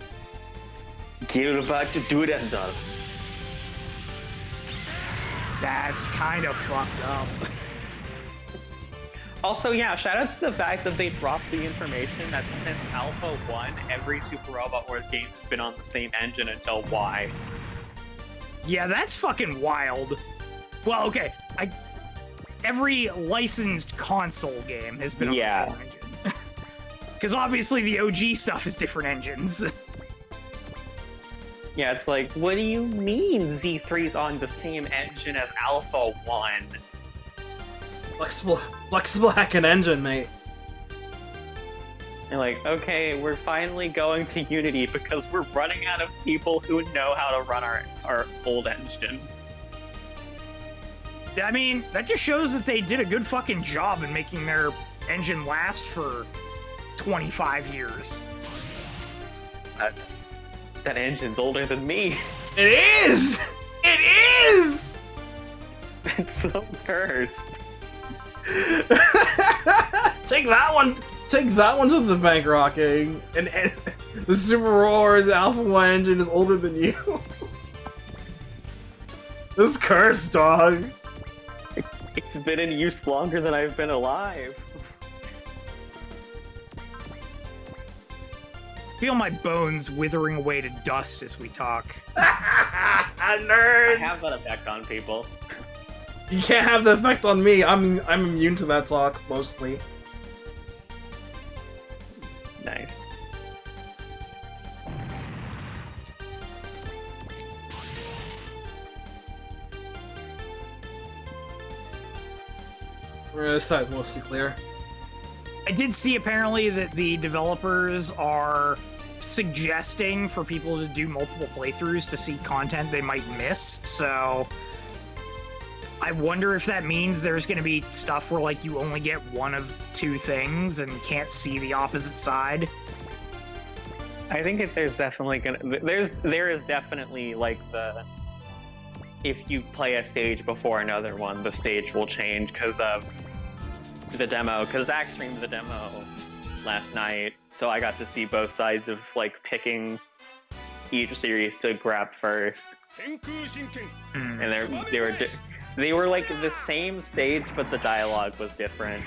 You're about to do that, dog. That's kind of fucked up. Also, yeah, shout out to the fact that they dropped the information that since Alpha 1, every Super Robot Wars game has been on the same engine until Y. Yeah, that's fucking wild. Well, okay, every licensed console game has been on the same engine. Because obviously the OG stuff is different engines. Yeah, it's like, what do you mean Z3's on the same engine as Alpha 1? Flexible hacking engine, mate. And like, okay, we're finally going to Unity because we're running out of people who know how to run our old engine. I mean, that just shows that they did a good fucking job in making their engine last for 25 years. That engine's older than me. It is! It is! It's so cursed. Take that one to the bank, Rocking. And the Super Wars Alpha 1 engine is older than you. This is cursed, dog. It's been in use longer than I've been alive. Feel my bones withering away to dust as we talk. Nerd! I have that effect on people. You can't have the effect on me. I'm immune to that talk, mostly. Nice. This side's mostly clear. I did see apparently that the developers are suggesting for people to do multiple playthroughs to see content they might miss, so I wonder if that means there's going to be stuff where like you only get one of 2 things and can't see the opposite side. I think there's definitely there is definitely like if you play a stage before another one, the stage will change because of the demo. Because Zach streamed the demo last night, so I got to see both sides of like picking each series to grab first. And they were like the same stage, but the dialogue was different.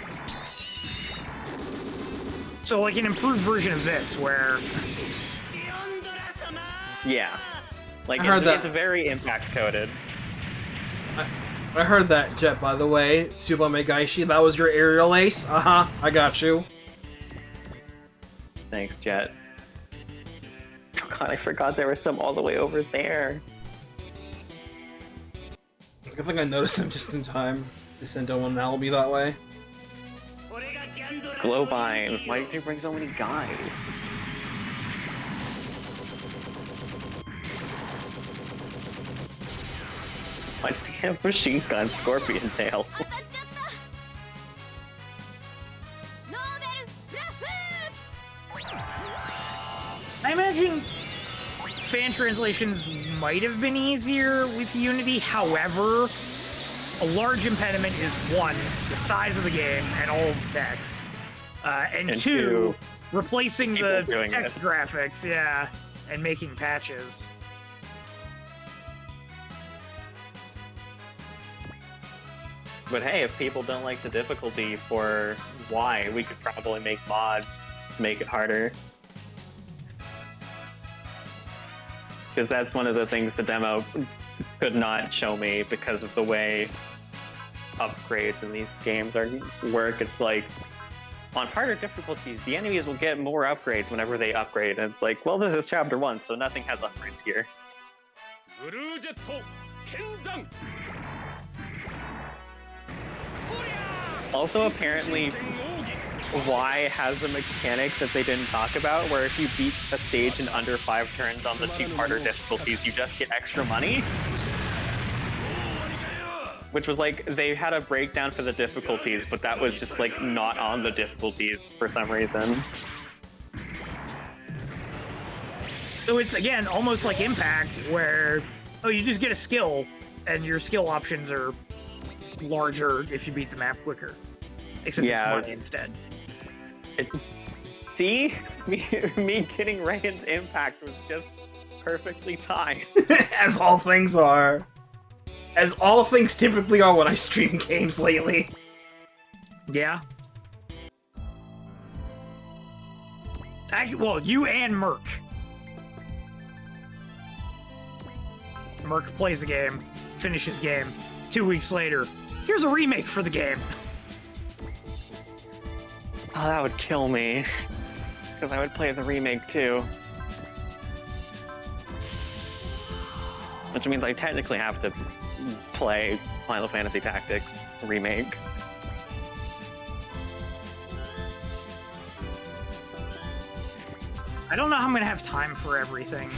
So like an improved version of this, where Yeah, like I heard that. it's very impact coded. I heard that, Jet, by the way. Tsuba Megaishi, that was your aerial ace? Uh-huh, I got you. Thanks, Jet. Oh god, I forgot there was some all the way over there. It's a good thing I noticed them just in time. Descendo wouldn't help me that way. Glowbine, why did you bring so many guys? Why do we have machine gun scorpion tail? I imagine fan translations might have been easier with Unity. However, a large impediment is one, the size of the game and all of the text, and two, replacing the text graphics, yeah, and making patches. But hey, if people don't like the difficulty for why, we could probably make mods to make it harder. Because that's one of the things the demo could not show me because of the way upgrades in these games work. It's like, on harder difficulties, the enemies will get more upgrades whenever they upgrade. And it's like, well, this is chapter 1, so nothing has upgrades here. Also, apparently, Y has a mechanic that they didn't talk about, where if you beat a stage in under 5 turns on the 2 harder difficulties, you just get extra money. Which was like, they had a breakdown for the difficulties, but that was just like not on the difficulties for some reason. So it's, again, almost like Impact, where, oh, you just get a skill, and your skill options are larger if you beat the map quicker. Except it's money instead. See? Me getting Ryan's Impact was just perfectly timed. As all things are. As all things typically are when I stream games lately. Yeah. Well, you and Merc. Merc plays a game, finishes game. 2 weeks later, here's a remake for the game. Oh, that would kill me. Because I would play the remake too. Which means I technically have to play Final Fantasy Tactics Remake. I don't know how I'm gonna have time for everything.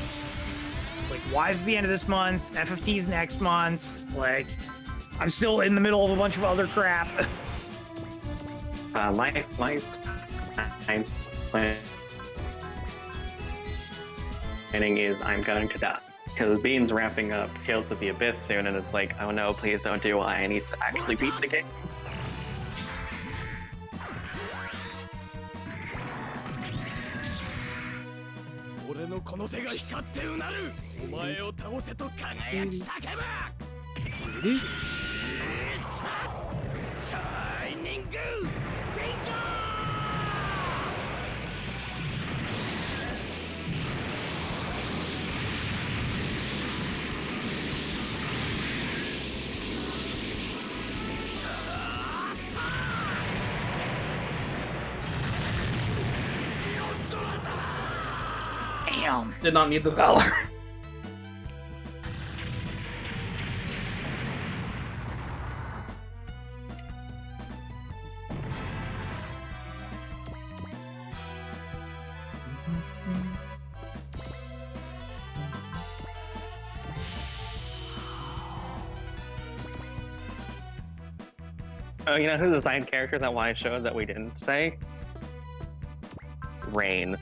Like, Y's the end of this month, FFT's next month, like, I'm still in the middle of a bunch of other crap. My planning is I'm going to die. Because Bean's wrapping up Tales of the Abyss soon, and it's like, oh no, please don't do Y. I need to actually beat the game. Damn. Did not need the Valor. Oh, you know who's the side character that Y showed that we didn't say? Rain.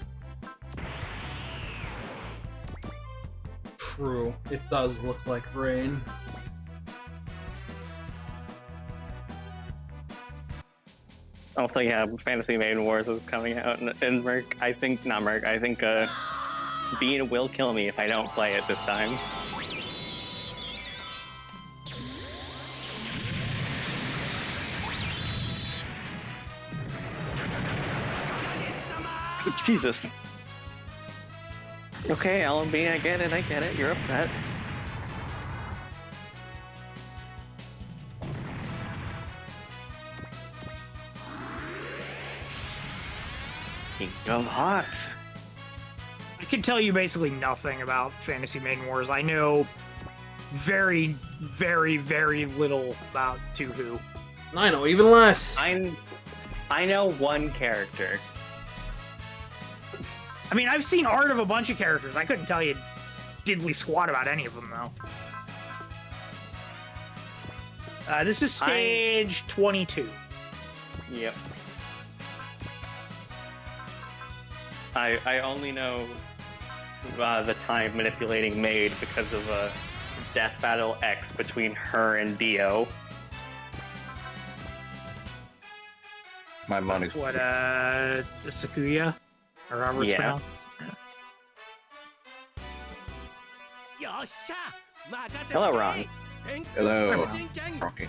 True. It does look like rain. Also, yeah, Fantasy Maiden Wars is coming out, and Merc, I think, not Merc, I think, Bean will kill me if I don't play it this time. Jesus. Okay, LMB, I get it, you're upset. Speaking of hot, I can tell you basically nothing about Fantasy Maiden Wars. I know very, very, very little about Tuhu. I know even less. I know one character. I mean, I've seen art of a bunch of characters. I couldn't tell you diddly squat about any of them, though. This is stage 22. Yep. I only know the time manipulating maid because of a Death Battle X between her and Dio. My money's What, the Sakuya? Or however it's pronounced. Hello, Ron. hello. Rocky.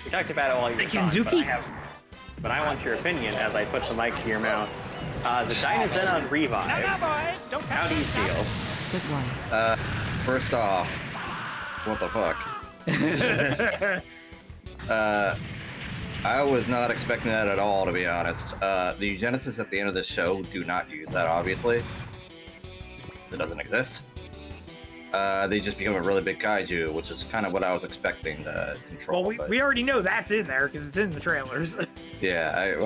We talked about it while you were talking, but I want your opinion as I put the mic to your mouth. The Dynazenon Revive. How do you feel? Good one. First off, what the fuck? I was not expecting that at all, to be honest. The eugenicists at the end of this show do not use that, obviously. It doesn't exist. They just become a really big kaiju, which is kind of what I was expecting to control. Well, we already know that's in there because it's in the trailers. Yeah,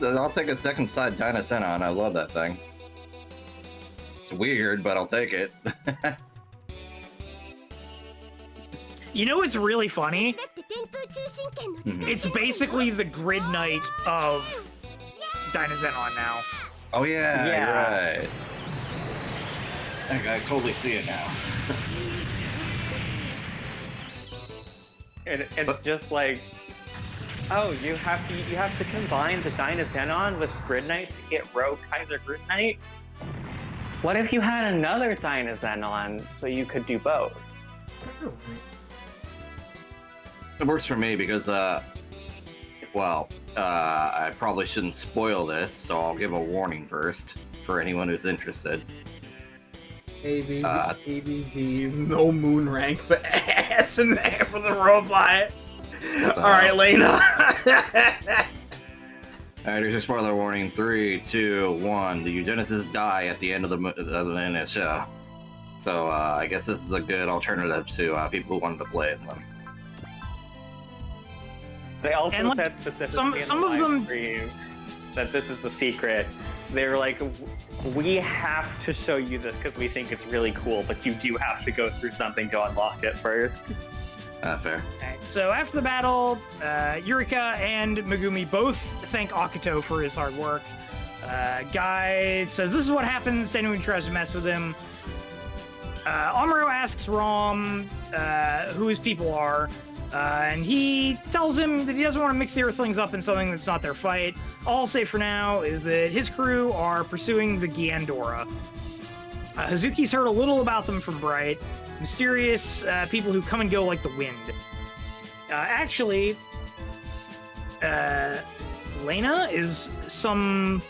I'll take a second side Dynazenon. I love that thing. It's weird, but I'll take it. You know what's really funny? It's basically the Grid Knight of Dynazenon now. Oh yeah, you're right. I totally see it now. It's just like, oh, you have to combine the Dynazenon with Grid Knight to get Rogue Kaiser Grid Knight? What if you had another Dynazenon so you could do both? It works for me because, I probably shouldn't spoil this, so I'll give a warning first for anyone who's interested. ABV, no moon rank, but ass in there for the robot. Alright, Lena. Alright, here's your spoiler warning. 3, 2, 1. The eugenicists die at the end of the show. So, I guess this is a good alternative to people who wanted to play as them. They also And, like, said specifically some in of the live them- stream that this is the secret. They're like, we have to show you this because we think it's really cool, but you do have to go through something to unlock it first. Fair. Okay, so after the battle, Yurika and Megumi both thank Akito for his hard work. Guy says this is what happens to anyone who tries to mess with him. Amuro asks Rom who his people are, and he tells him that he doesn't want to mix the Earthlings up in something that's not their fight. All I'll say for now is that his crew are pursuing the Gandora. Hazuki's heard a little about them from Bright. Mysterious people who come and go like the wind. Actually, Lena is something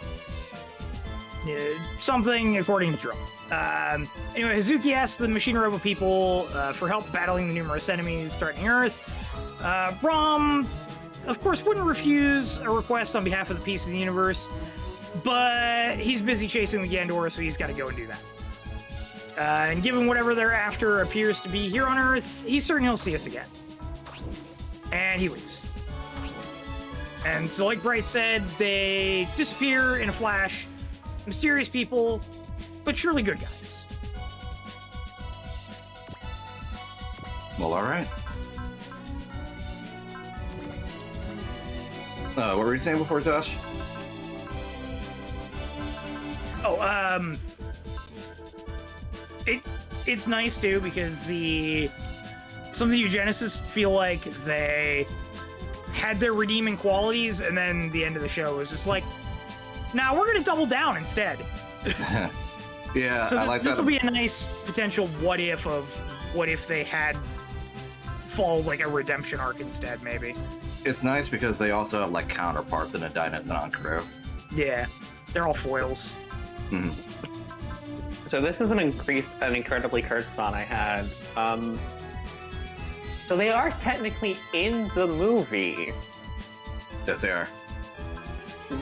according to Drum. Anyway, Hazuki asks the Machine Robot people for help battling the numerous enemies threatening Earth. Rom, of course, wouldn't refuse a request on behalf of the peace of the universe, but he's busy chasing the Gandora, so he's got to go and do that. And given whatever they're after appears to be here on Earth, he's certain he'll see us again. And he leaves. And so, like Bright said, they disappear in a flash. Mysterious people, but surely good guys. Well, alright. What were you saying before, Josh? Oh, it's nice too because some of the eugenicists feel like they had their redeeming qualities, and then the end of the show was just like, nah, we're gonna double down instead. Yeah, So I like that. this will be a nice potential what if they had followed like a redemption arc instead, maybe. It's nice because they also have like counterparts in a Dynazenon crew. Yeah, they're all foils. Mm-hmm. So this is an incredibly cursed thought I had. So they are technically in the movie. Yes, they are.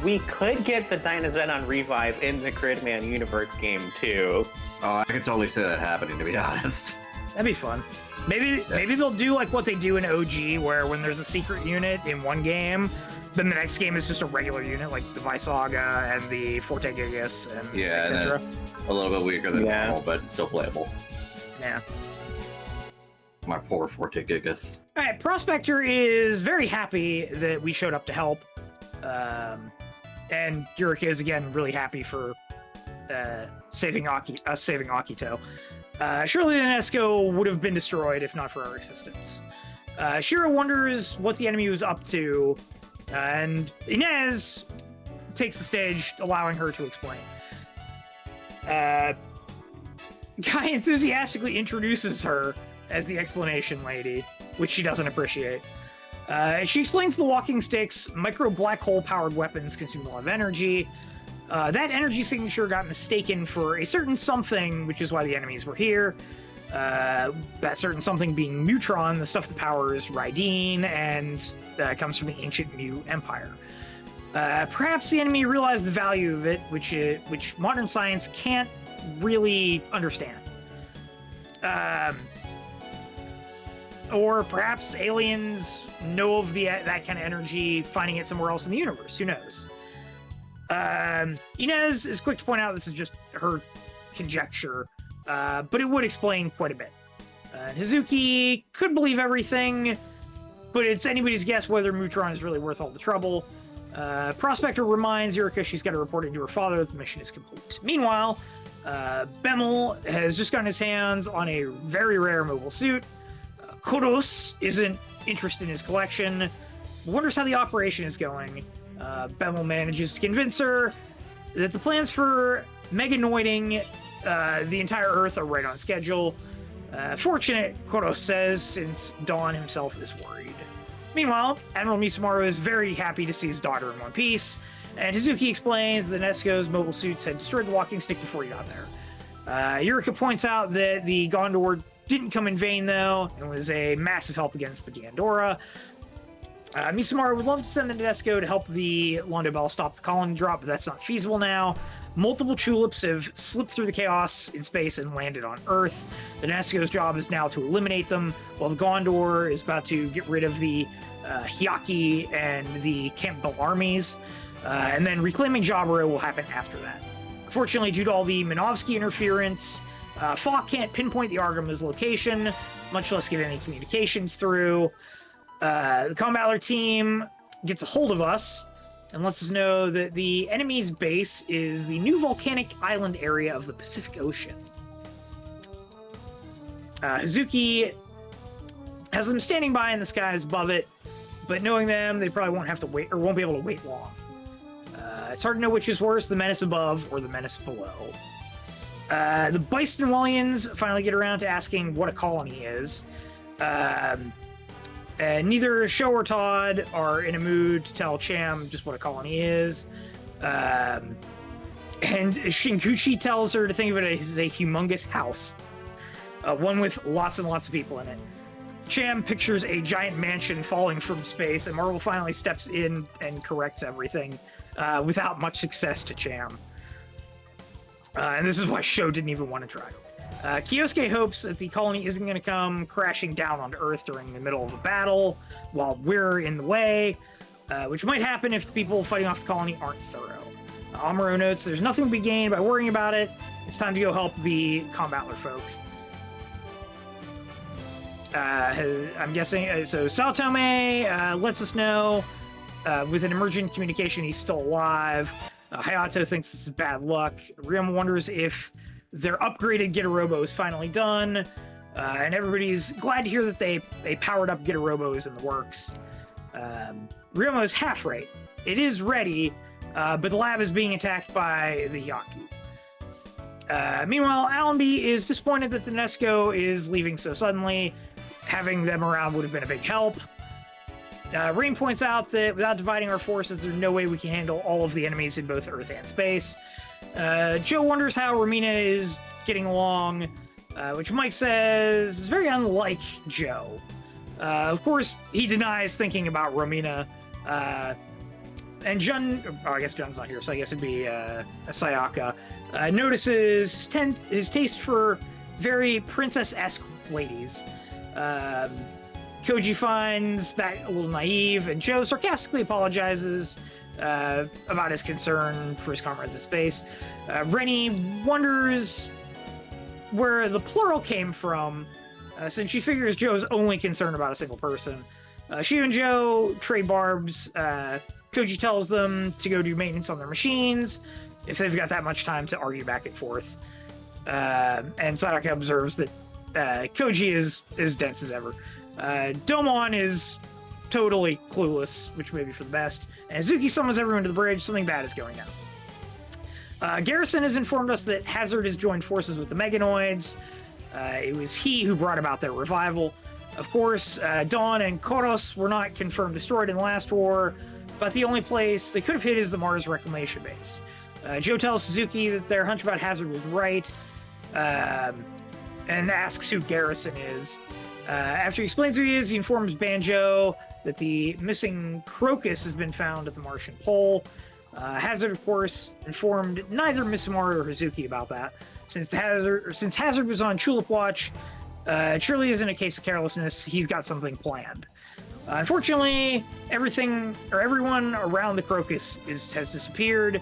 we could get the Dynazenon revive in the Gridman universe game too. Oh, I could totally see that happening, to be honest. That'd be fun. Maybe they'll do like what they do in OG, where when there's a secret unit in one game, then the next game is just a regular unit, like the Visaga and the Forte Gigas and Yeah, and etc. it's a little bit weaker than Yeah. normal, but still playable. Yeah. My poor Forte Gigas. All right, Prospector is very happy that we showed up to help, and Yurika is again really happy for saving Akito. Surely the Nadesico would have been destroyed if not for our assistance. Shiro wonders what the enemy was up to, and Inez takes the stage, allowing her to explain. Guy enthusiastically introduces her as the explanation lady, which she doesn't appreciate. She explains the walking sticks, micro black hole powered weapons consume a lot of energy. That energy signature got mistaken for a certain something, which is why the enemies were here. That certain something being Mutron, the stuff that powers Raideen, and comes from the ancient Mu Empire. Perhaps the enemy realized the value of it, which modern science can't really understand. Or perhaps aliens know of that kind of energy, finding it somewhere else in the universe. Who knows? Inez is quick to point out this is just her conjecture, but it would explain quite a bit. Hazuki could believe everything, but it's anybody's guess whether Mutron is really worth all the trouble. Prospector reminds Yurika she's got to report it to her father that the mission is complete. Meanwhile, Bemmel has just gotten his hands on a very rare mobile suit. Kodos isn't interested in his collection, wonders how the operation is going. Bemmel manages to convince her that the plans for Meganoiding the entire Earth are right on schedule. Fortunate, Kodos says, since Dawn himself is worried. Meanwhile, Admiral Misumaru is very happy to see his daughter in one piece, and Hazuki explains that Nadesico's mobile suits had destroyed the walking stick before he got there. Yurika points out that the Gandor didn't come in vain, though, and was a massive help against the Gandora. Misumaru would love to send the Nadesico to help the Londo Bell stop the colony drop, but that's not feasible now. Multiple tulips have slipped through the chaos in space and landed on Earth. The Nadesico's job is now to eliminate them, while the Gondor is about to get rid of the Hyaki and the Campbell armies, and then reclaiming Jaburo will happen after that. Unfortunately, due to all the Minovsky interference, Falk can't pinpoint the Argama's location, much less get any communications through. The Combattler team gets a hold of us and lets us know that the enemy's base is the new volcanic island area of the Pacific Ocean. Hazuki has them standing by in the skies above it, but knowing them, they probably won't have to wait, or won't be able to wait long. It's hard to know which is worse, the menace above or the menace below. The Bystonwellians finally get around to asking what a colony is. Neither Sho or Todd are in a mood to tell Cham just what a colony is. And Shinguchi tells her to think of it as a humongous house, one with lots and lots of people in it. Cham pictures a giant mansion falling from space, and Marvel finally steps in and corrects everything, without much success to Cham. And this is why Sho didn't even want to try. Kyosuke hopes that the colony isn't going to come crashing down onto Earth during the middle of a battle while we're in the way, which might happen if the people fighting off the colony aren't thorough. Amuro notes there's nothing to be gained by worrying about it. It's time to go help the Combattler folk. I'm guessing, so Saotome lets us know with an emergent communication he's still alive. Hayato thinks this is bad luck. Ryoma wonders if their upgraded Gitarobo is finally done, and everybody's glad to hear that they powered up Gitarobo is in the works. Ryoma is half right. It is ready, but the lab is being attacked by the Yaku. Meanwhile, Allenby is disappointed that the Nadesico is leaving so suddenly. Having them around would have been a big help. Rain points out that without dividing our forces, there's no way we can handle all of the enemies in both Earth and space. Joe wonders how Romina is getting along, which Mike says is very unlike Joe. Of course, he denies thinking about Romina. And Jun, oh, I guess Jun's not here, so I guess it'd be Sayaka, notices his taste for very princess-esque ladies. Koji finds that a little naive, and Joe sarcastically apologizes about his concern for his comrades in space. Rennie wonders where the plural came from, since she figures Joe's only concerned about a single person. She and Joe trade barbs. Koji tells them to go do maintenance on their machines if they've got that much time to argue back and forth. And Sayaka observes that Koji is as dense as ever. Domon is totally clueless, which may be for the best. And Azuki summons everyone to the bridge. Something bad is going on. Garrison has informed us that Hazard has joined forces with the Meganoids. It was he who brought about their revival. Of course, Dawn and Koros were not confirmed destroyed in the last war, but the only place they could have hid is the Mars Reclamation Base. Joe tells Suzuki that their hunch about Hazard was right, and asks who Garrison is. After he explains who he is, he informs Banjo that the missing Crocus has been found at the Martian pole. Hazard, of course, informed neither Misumaru or Hazuki about that. Since Hazard was on Tulip Watch, it surely isn't a case of carelessness. He's got something planned. Unfortunately, everyone around the Crocus has disappeared.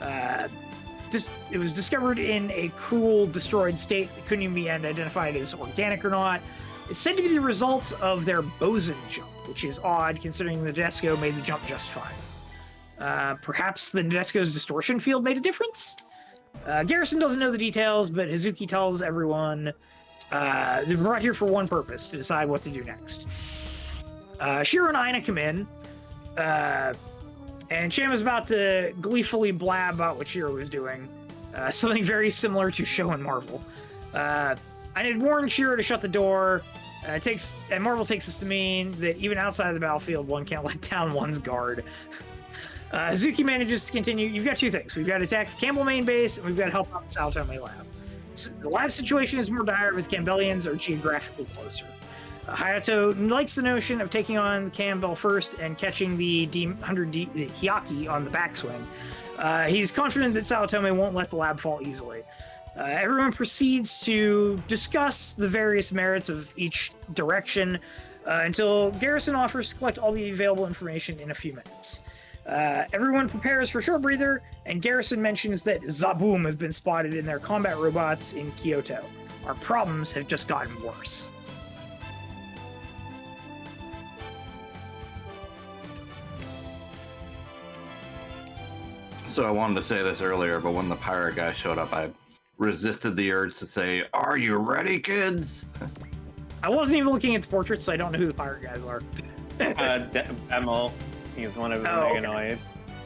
It was discovered in a cruel, destroyed state that couldn't even be identified as organic or not. It's said to be the result of their boson jump, which is odd considering the Nadesico made the jump just fine. Perhaps the Nadesico's distortion field made a difference? Garrison doesn't know the details, but Hazuki tells everyone they're brought here for one purpose, to decide what to do next. Shiro and Aina come in, and Cham is about to gleefully blab about what Shiro was doing, something very similar to Show and Marvel. I had warned Shiro to shut the door, and Marvel takes this to mean that even outside the battlefield, one can't let down one's guard. Hazuki manages to continue. You've got two things. We've got to attack the Campbell main base, and we've got to help out the Sao Tome lab. So the lab situation is more dire, with Campbellians are geographically closer. Hayato likes the notion of taking on Campbell first and catching the D100 the Hyaki on the backswing. He's confident that Sao Tome won't let the lab fall easily. Everyone proceeds to discuss the various merits of each direction until Garrison offers to collect all the available information in a few minutes. Everyone prepares for short breather, and Garrison mentions that Zaboom have been spotted in their combat robots in Kyoto. Our problems have just gotten worse. So I wanted to say this earlier, but when the pirate guy showed up, I resisted the urge to say, "Are you ready, kids?" I wasn't even looking at the portraits, so I don't know who the pirate guys are. Emil, he's one of the Meganoids.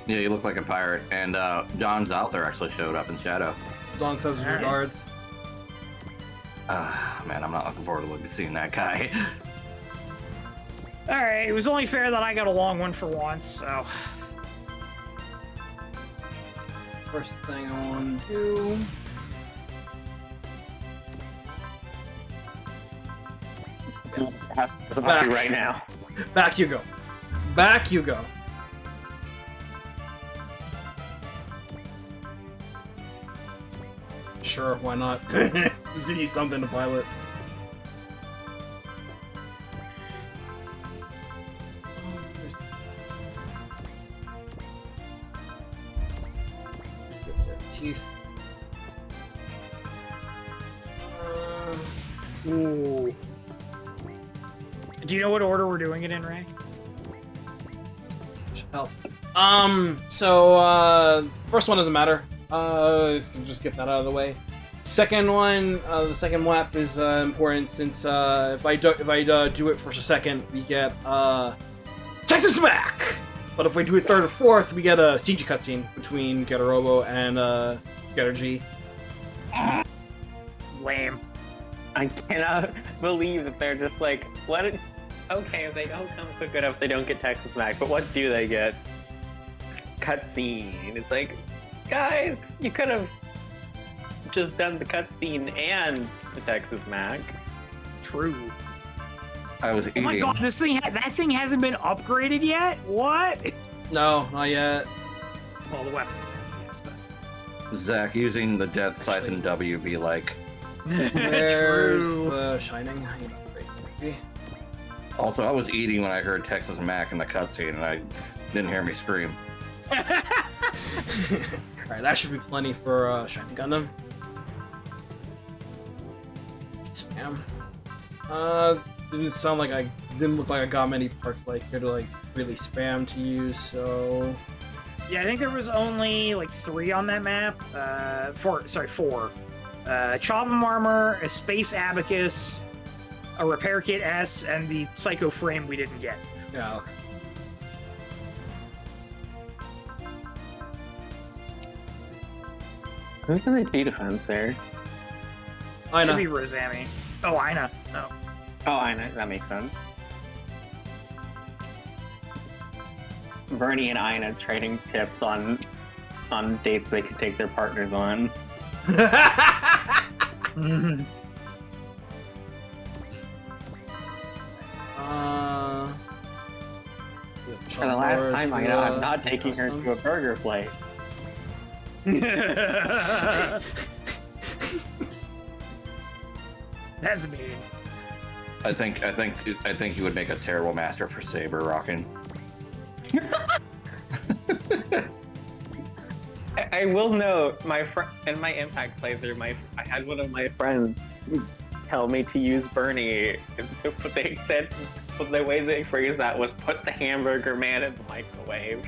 Yeah, he looks like a pirate. And John Zalther actually showed up in shadow. Don says his regards. Man, I'm not looking forward to seeing that guy. Alright, it was only fair that I got a long one for once, so... First thing I want to do... It's about to right now. Back you go. Back you go. Sure, why not? Just give you something to pilot. Teeth. Ooh. Do you know what order we're doing it in, Ray? Help. So, first one doesn't matter. So just get that out of the way. Second one, the second WAP is important since if I do it for a second, we get Texas back. But if we do it third or fourth, we get a CG cutscene between Getorobo and Getter G. Lame. I cannot believe that they're just like, what? Okay, if they don't come quick enough, they don't get Texas back. But what do they get? Cutscene. It's like, guys, you could have just done the cutscene and the Texas Mac. True. I was eating. Oh my god, that thing hasn't been upgraded yet? What? No, not yet. Well, the weapons, yes, but. Zach, using the Death Siphon W be like. There's True. the Shining. Maybe. Also, I was eating when I heard Texas Mac in the cutscene, and I didn't hear me scream. Alright, that should be plenty for Shining Gundam. Spam. Didn't sound like didn't look like I got many parts like here to like really spam to use, so Yeah, I think there was only like 3 on that map. 4. Chobham armor, a space abacus, a repair kit S, and the psycho frame we didn't get. yeah. Okay. Who's in the G defense there? I Should know. be Rosami. Oh, Ina. No. Oh, I know. That makes sense. Bernie and Ina trading tips on dates they could take their partners on. Mhm. For the last time, Ina, I'm not taking her to a burger place. That's mean. I think you would make a terrible master for saber rocking. I will note, in my Impact playthrough, I had one of my friends tell me to use Bernie, but they said, but the way they phrased that was put the hamburger man in the microwave.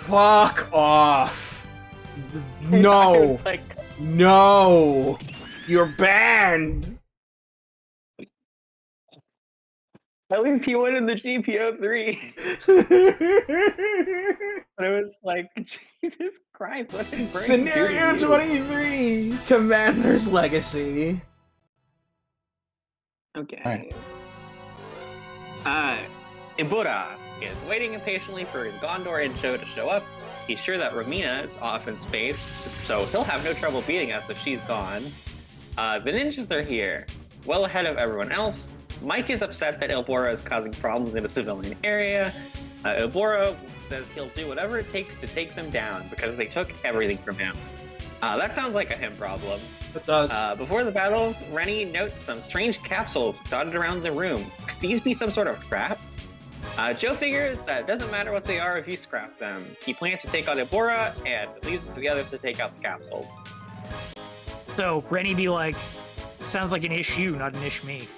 Fuck off! I No! was like, No! You're banned! at least he won in the GPO3. But it was like, Jesus Christ, what did Bernie Scenario do to you? 23! Commander's Legacy. Okay. Yllbora is waiting impatiently for his Gandor intro to show up. He's sure that Romina is off in space, so he'll have no trouble beating us if she's gone. The ninjas are here, well ahead of everyone else. Mike is upset that Yllbora is causing problems in a civilian area. Yllbora says he'll do whatever it takes to take them down because they took everything from him. That sounds like a him problem. It does. Before the battle, Rennie notes some strange capsules dotted around the room. Could these be some sort of trap? Joe figures that it doesn't matter what they are if you scrap them. He plans to take out Yllbora and leaves it to the others to take out the capsules. So, Rennie be like, sounds like an issue, not an ish me.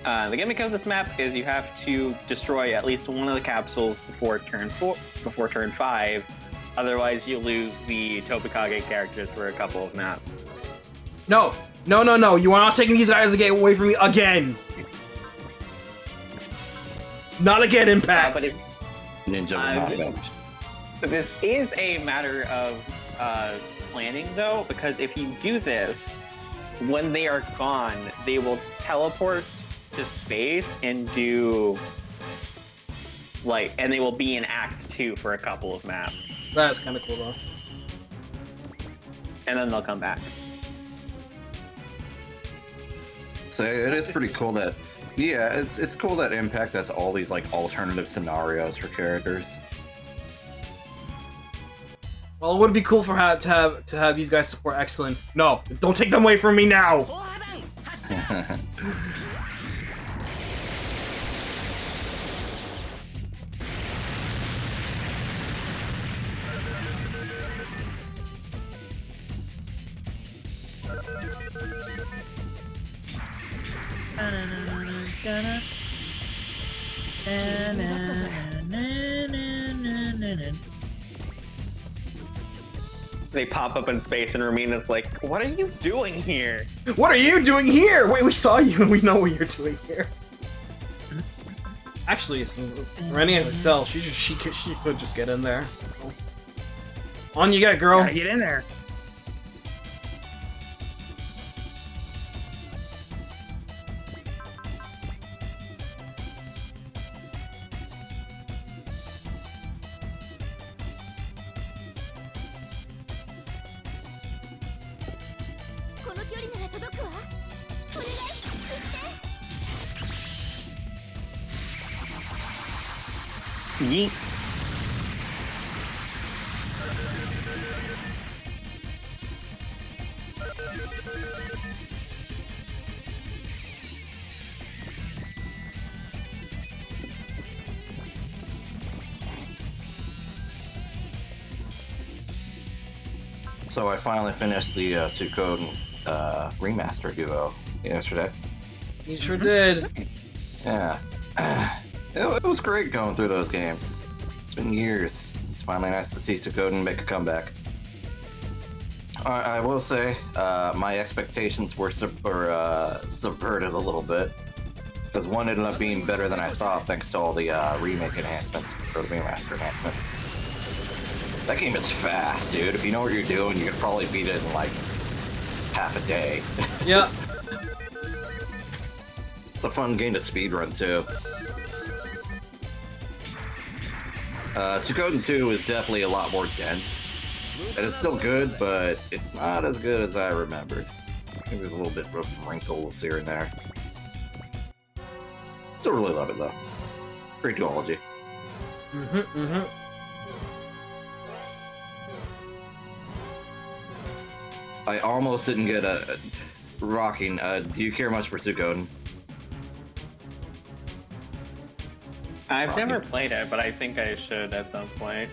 The gimmick of this map is you have to destroy at least one of the capsules before turn 5. Otherwise, you lose the Topikage characters for a couple of maps. No! No, no, no! You are not taking these guys away from me again! Not again, Impact! But if, Ninja Revenge. but this is a matter of planning, though, because if you do this, when they are gone, they will teleport to space and do and they will be in Act 2 for a couple of maps, That is kind of cool, though. and then they'll come back. So it is pretty cool that, yeah, it's cool that Impact has all these like alternative scenarios for characters. Well, it would be cool for to have these guys support Excellent. No, don't take them away from me now. They pop up in space, and Romina's like, "What are you doing here?" What are you doing here? Wait, we saw you. We know what you're doing here. Actually, it's Rennie and Excel. She could just get in there. On you get, girl. Gotta get in there. Yeet. So I finally finished the Suikoden remaster duo yesterday. You sure did. Yeah. It was great going through those games. It's been years. It's finally nice to see Suikoden make a comeback. I will say, my expectations were subverted a little bit. Because one ended up being better than I thought thanks to all the remake enhancements, or the remaster enhancements. That game is fast, dude. If you know what you're doing, you could probably beat it in like half a day. Yep. It's a fun game to speedrun too. Suikoden 2 is definitely a lot more dense. And it's still good, but it's not as good as I remembered. I think there's a little bit of wrinkles here and there. Still really love it though. Great duology. I almost didn't get a rocking. Do you care much for Suikoden? I've never played it, but I think I should at some point.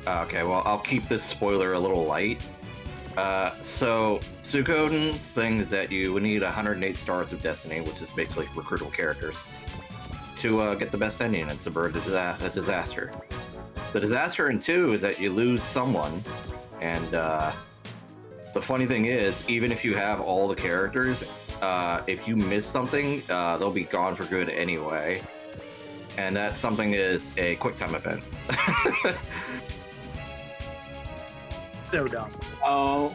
Okay, well, I'll keep this spoiler a little light. So, Suikoden thing is that you would need 108 stars of destiny, which is basically recruitable characters, to get the best ending and subvert a disaster. The disaster in 2 is that you lose someone, and the funny thing is, even if you have all the characters, if you miss something, they'll be gone for good anyway. And that something is a QuickTime event. So dumb. Oh.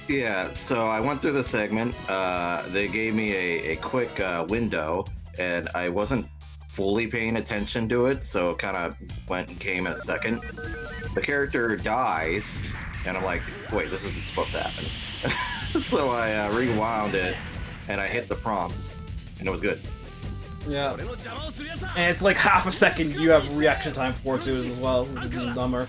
Yeah, so I went through the segment. They gave me a quick window, and I wasn't fully paying attention to it, so it kind of went and came in a second. The character dies, and I'm like, wait, this isn't supposed to happen. So I rewound it, and I hit the prompts, and it was good. Yeah. And it's like half a second you have reaction time for too as well, which is dumber.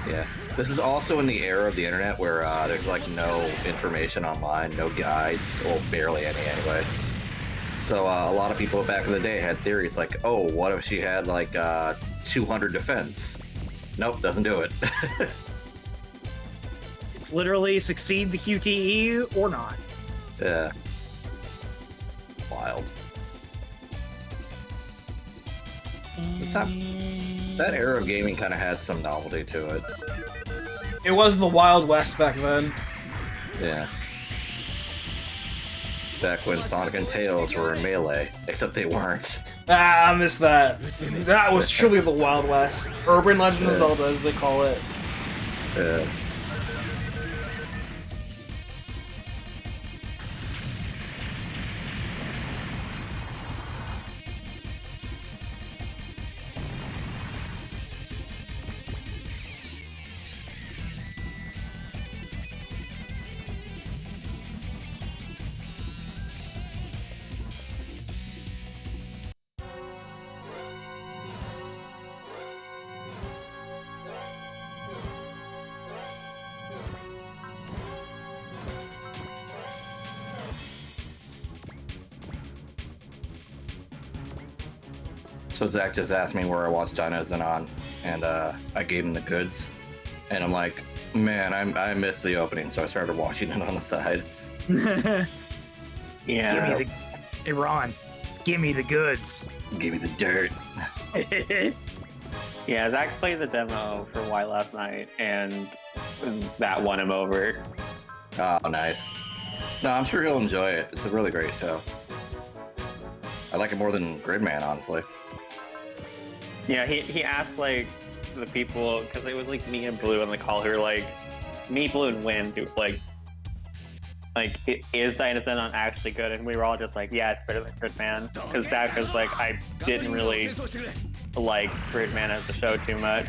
Yeah. This is also in the era of the internet where there's like no information online, no guides, or barely any anyway. So a lot of people back in the day had theories like, oh, what if she had like 200 defense? Nope, doesn't do it. It's literally succeed the QTE or not. Yeah. Wild. That era of gaming kind of had some novelty to it. It was the Wild West back then. Yeah. Back when Sonic and Tails were in Melee, except they weren't. Ah, I missed that. That was truly the Wild West. Urban Legend of Zelda, as they call it. Yeah. So Zach just asked me where I watched Dinosaur on, and I gave him the goods, and I'm like, man, I missed the opening, so I started watching it on the side. Yeah. Give me the... Hey, Ron, give me the goods. Give me the dirt. Yeah, Zach played the demo for Y last night, and that won him over. Oh, nice. No, I'm sure he'll enjoy it. It's a really great show. I like it more than Gridman, honestly. Yeah, he asked, like, the people, because it was, like, me and Blue on the call who were like, me, Blue, and Win, who, like, is Dinosaur actually good? And we were all just like, yeah, it's better than Gridman. Because Zach was like, I didn't really like Gridman as a show too much.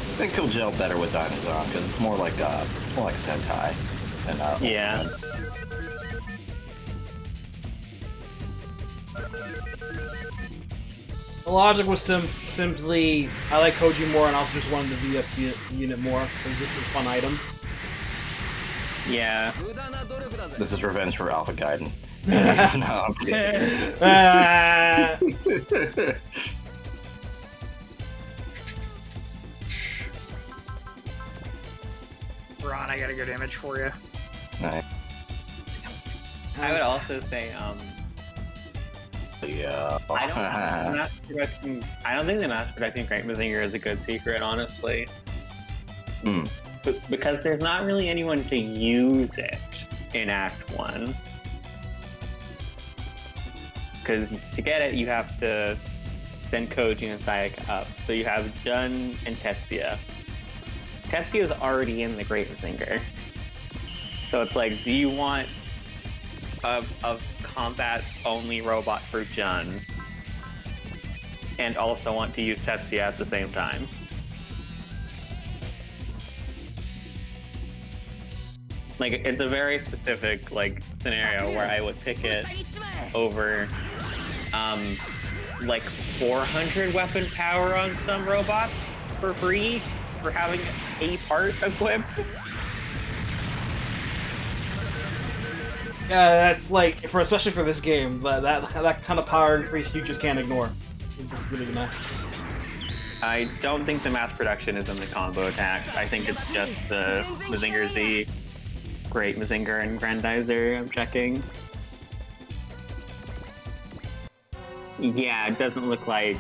I think he'll gel better with Dinosaur because it's more like Sentai than The logic was simply I like Koji more, and I also just wanted the VF unit more because it's a fun item. Yeah. This is revenge for Alpha Gaiden. No, I'm kidding. Ron, I got a good image for you. Nice. I would also say, Yeah. I don't think the mass production Great Mazinger is a good secret, honestly. Because there's not really anyone to use it in Act 1. Because to get it, you have to send Koji and Sayaka up. So you have Jun and Tetsuya. Tetsuya's already in the Great Mazinger. So it's like, do you want a combat-only robot for Jun and also want to use Tetsuya at the same time? Like, it's a very specific, like, scenario where I would pick it over, like, 400 weapon power on some robots for free for having a part equipped. Yeah, that's like especially for this game, that kind of power increase you just can't ignore. It's really nice. I don't think the mass production is in the combo attack. I think it's just the Mazinger Z, Great Mazinger, and Grandizer I'm checking. Yeah, it doesn't look like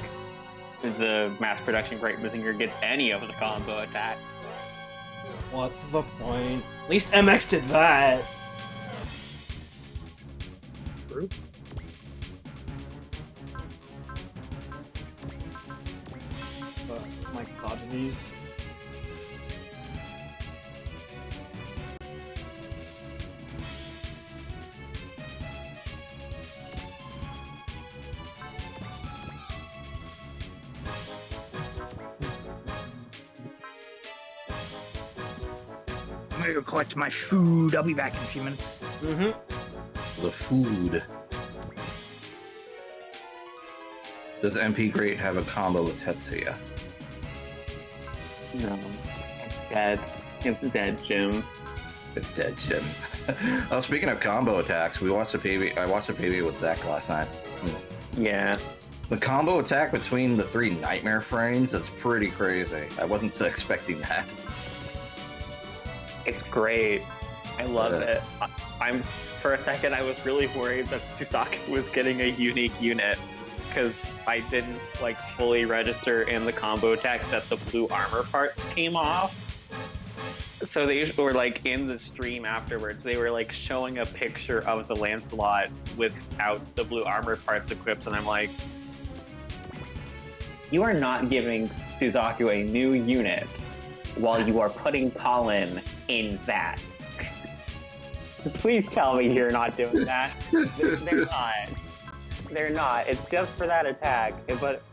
the mass production Great Mazinger gets any of the combo attack. What's the point? At least MX did that. True. My progenies. I'm gonna go collect my food. I'll be back in a few minutes. Mm-hmm. The food. Does MP Great have a combo with Tetsuya? No. It's dead. It's dead, Jim. It's dead, Jim. Oh, speaking of combo attacks, I watched a PV with Zach last night. Yeah. The combo attack between the 3 Nightmare frames is pretty crazy. I wasn't expecting that. It's great. I love it. For a second, I was really worried that Susaki was getting a unique unit because I didn't like fully register in the combo attack that the blue armor parts came off. So they were like in the stream afterwards, they were like showing a picture of the Lancelot without the blue armor parts equipped, and I'm like, you are not giving Suzaku a new unit while you are putting Colin in that. Please tell me you're not doing that. They're not. They're not. It's just for that attack,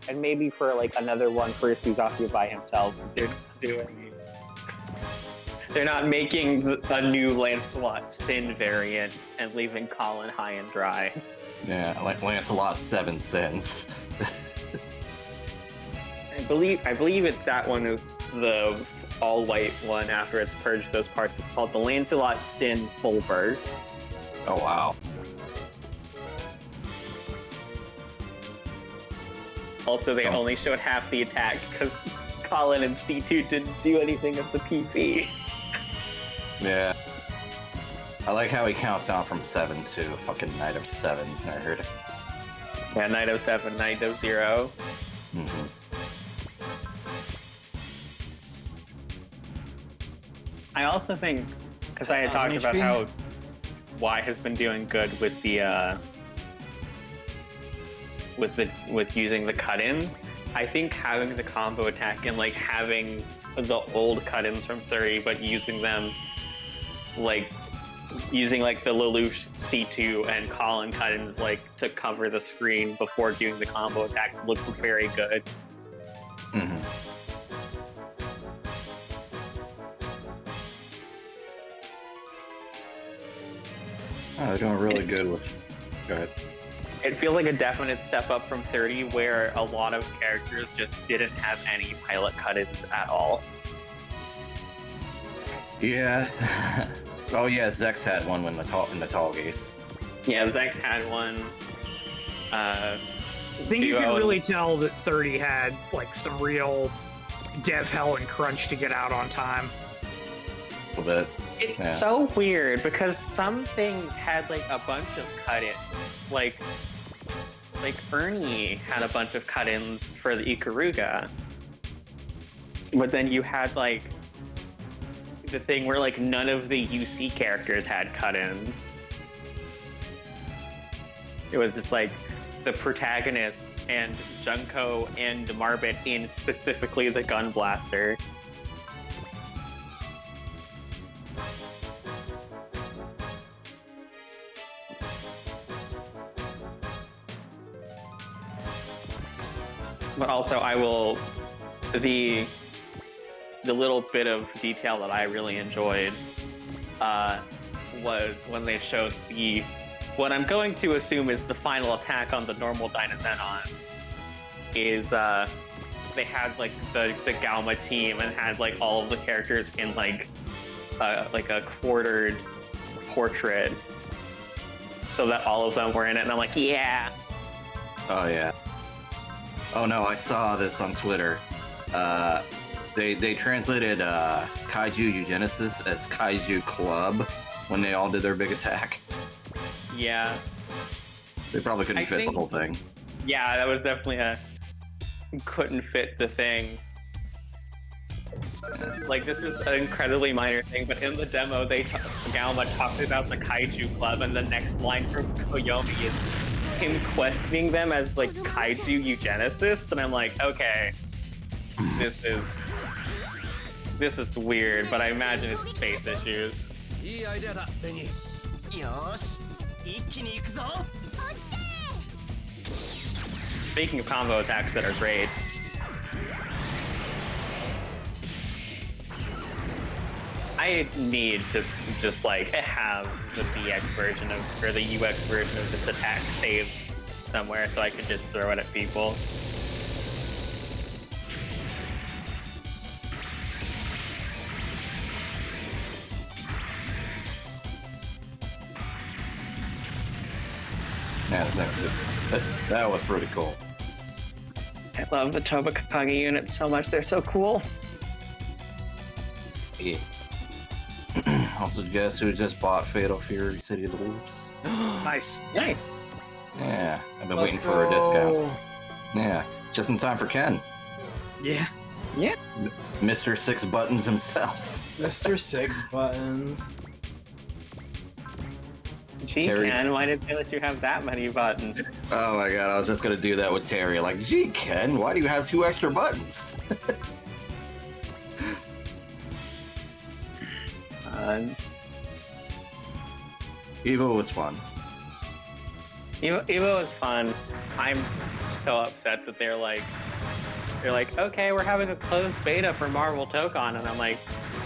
and maybe for like another one for Suzaku by himself. They're not making a new Lancelot Sin variant and leaving Colin high and dry. Yeah, like Lancelot 7 Sins. I believe it's that one, is the all-white one after it's purged those parts. It's called the Lancelot Sin Full Burst. Oh wow. Also, they only showed half the attack because Colin and C2 didn't do anything of the PP. Yeah. I like how he counts down from 7 to fucking Night of 7, nerd. Yeah, Night of 7, Night of 0. Mm-hmm. I also think, because I had talked about how Y has been doing good with the with using the cut-in. I think having the combo attack and like having the old cut-ins from 30, but using them like the Lelouch C2 and Colin cut-ins like to cover the screen before doing the combo attack looks very good. Mm-hmm. Oh, they're doing really good with. Go ahead. it feels like a definite step up from 30, where a lot of characters just didn't have any pilot cut-ins at all. Yeah. Oh yeah, Zex had one in the tall case. Yeah, Zex had one. I think you can really tell that 30 had like some real dev hell and crunch to get out on time. A little bit. It's so weird because some things had like a bunch of cut-ins. Like Ernie had a bunch of cut-ins for the Ikaruga. But then you had like the thing where like none of the UC characters had cut-ins. It was just like the protagonist and Junko and Marbit in specifically the Gun Blaster. But also, I will the little bit of detail that I really enjoyed was when they showed what I'm going to assume is the final attack on the normal Dynazenon. Is they had like the Galma team and had like all of the characters in like a quartered portrait, so that all of them were in it, and I'm like, yeah. Oh yeah. Oh no, I saw this on Twitter. They translated Kaiju Eugenesis as Kaiju Club when they all did their big attack. Yeah. They probably couldn't fit the whole thing. Yeah, that was definitely couldn't fit the thing. Like, this is an incredibly minor thing, but in the demo, Galma talked about the Kaiju Club, and the next line from Koyomi is him questioning them as like Kaiju Eugenicists, and I'm like, okay, this is weird, but I imagine it's space issues. Speaking of combo attacks that are great, I need to just like have the BX version of, or the UX version of this attack saved somewhere so I can just throw it at people. Yeah, that was pretty cool. I love the Tobakage units so much, they're so cool. Yeah. Also, guess who just bought Fatal Fury City of the Wolves? Nice. Nice. Yeah, I've been waiting for a discount. Yeah, just in time for Ken. Yeah. Yeah. Mr. Six Buttons himself. Mr. Six Buttons. Gee, Terry. Ken, why did they let you have that many buttons? Oh my god, I was just gonna do that with Terry. Like, gee, Ken, why do you have 2 extra buttons? Evo was fun. Evo was fun. I'm so upset that they're like, okay, we're having a closed beta for Marvel Tokon, and I'm like,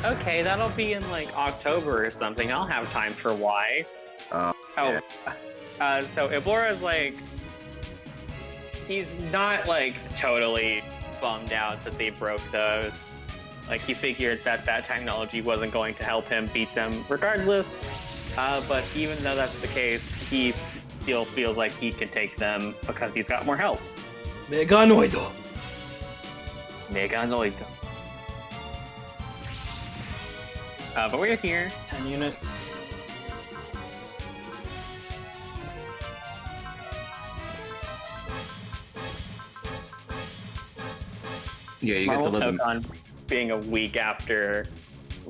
okay, that'll be in like October or something. I'll have time for Y. Yeah. So Yllbora is like, he's not like totally bummed out that they broke those. Like, he figured that technology wasn't going to help him beat them regardless. But even though that's the case, he still feels like he can take them because he's got more help. Meganoid. Meganoid. But we're here. 10 units. Yeah, you get to Marvel live in... Tokon being a week after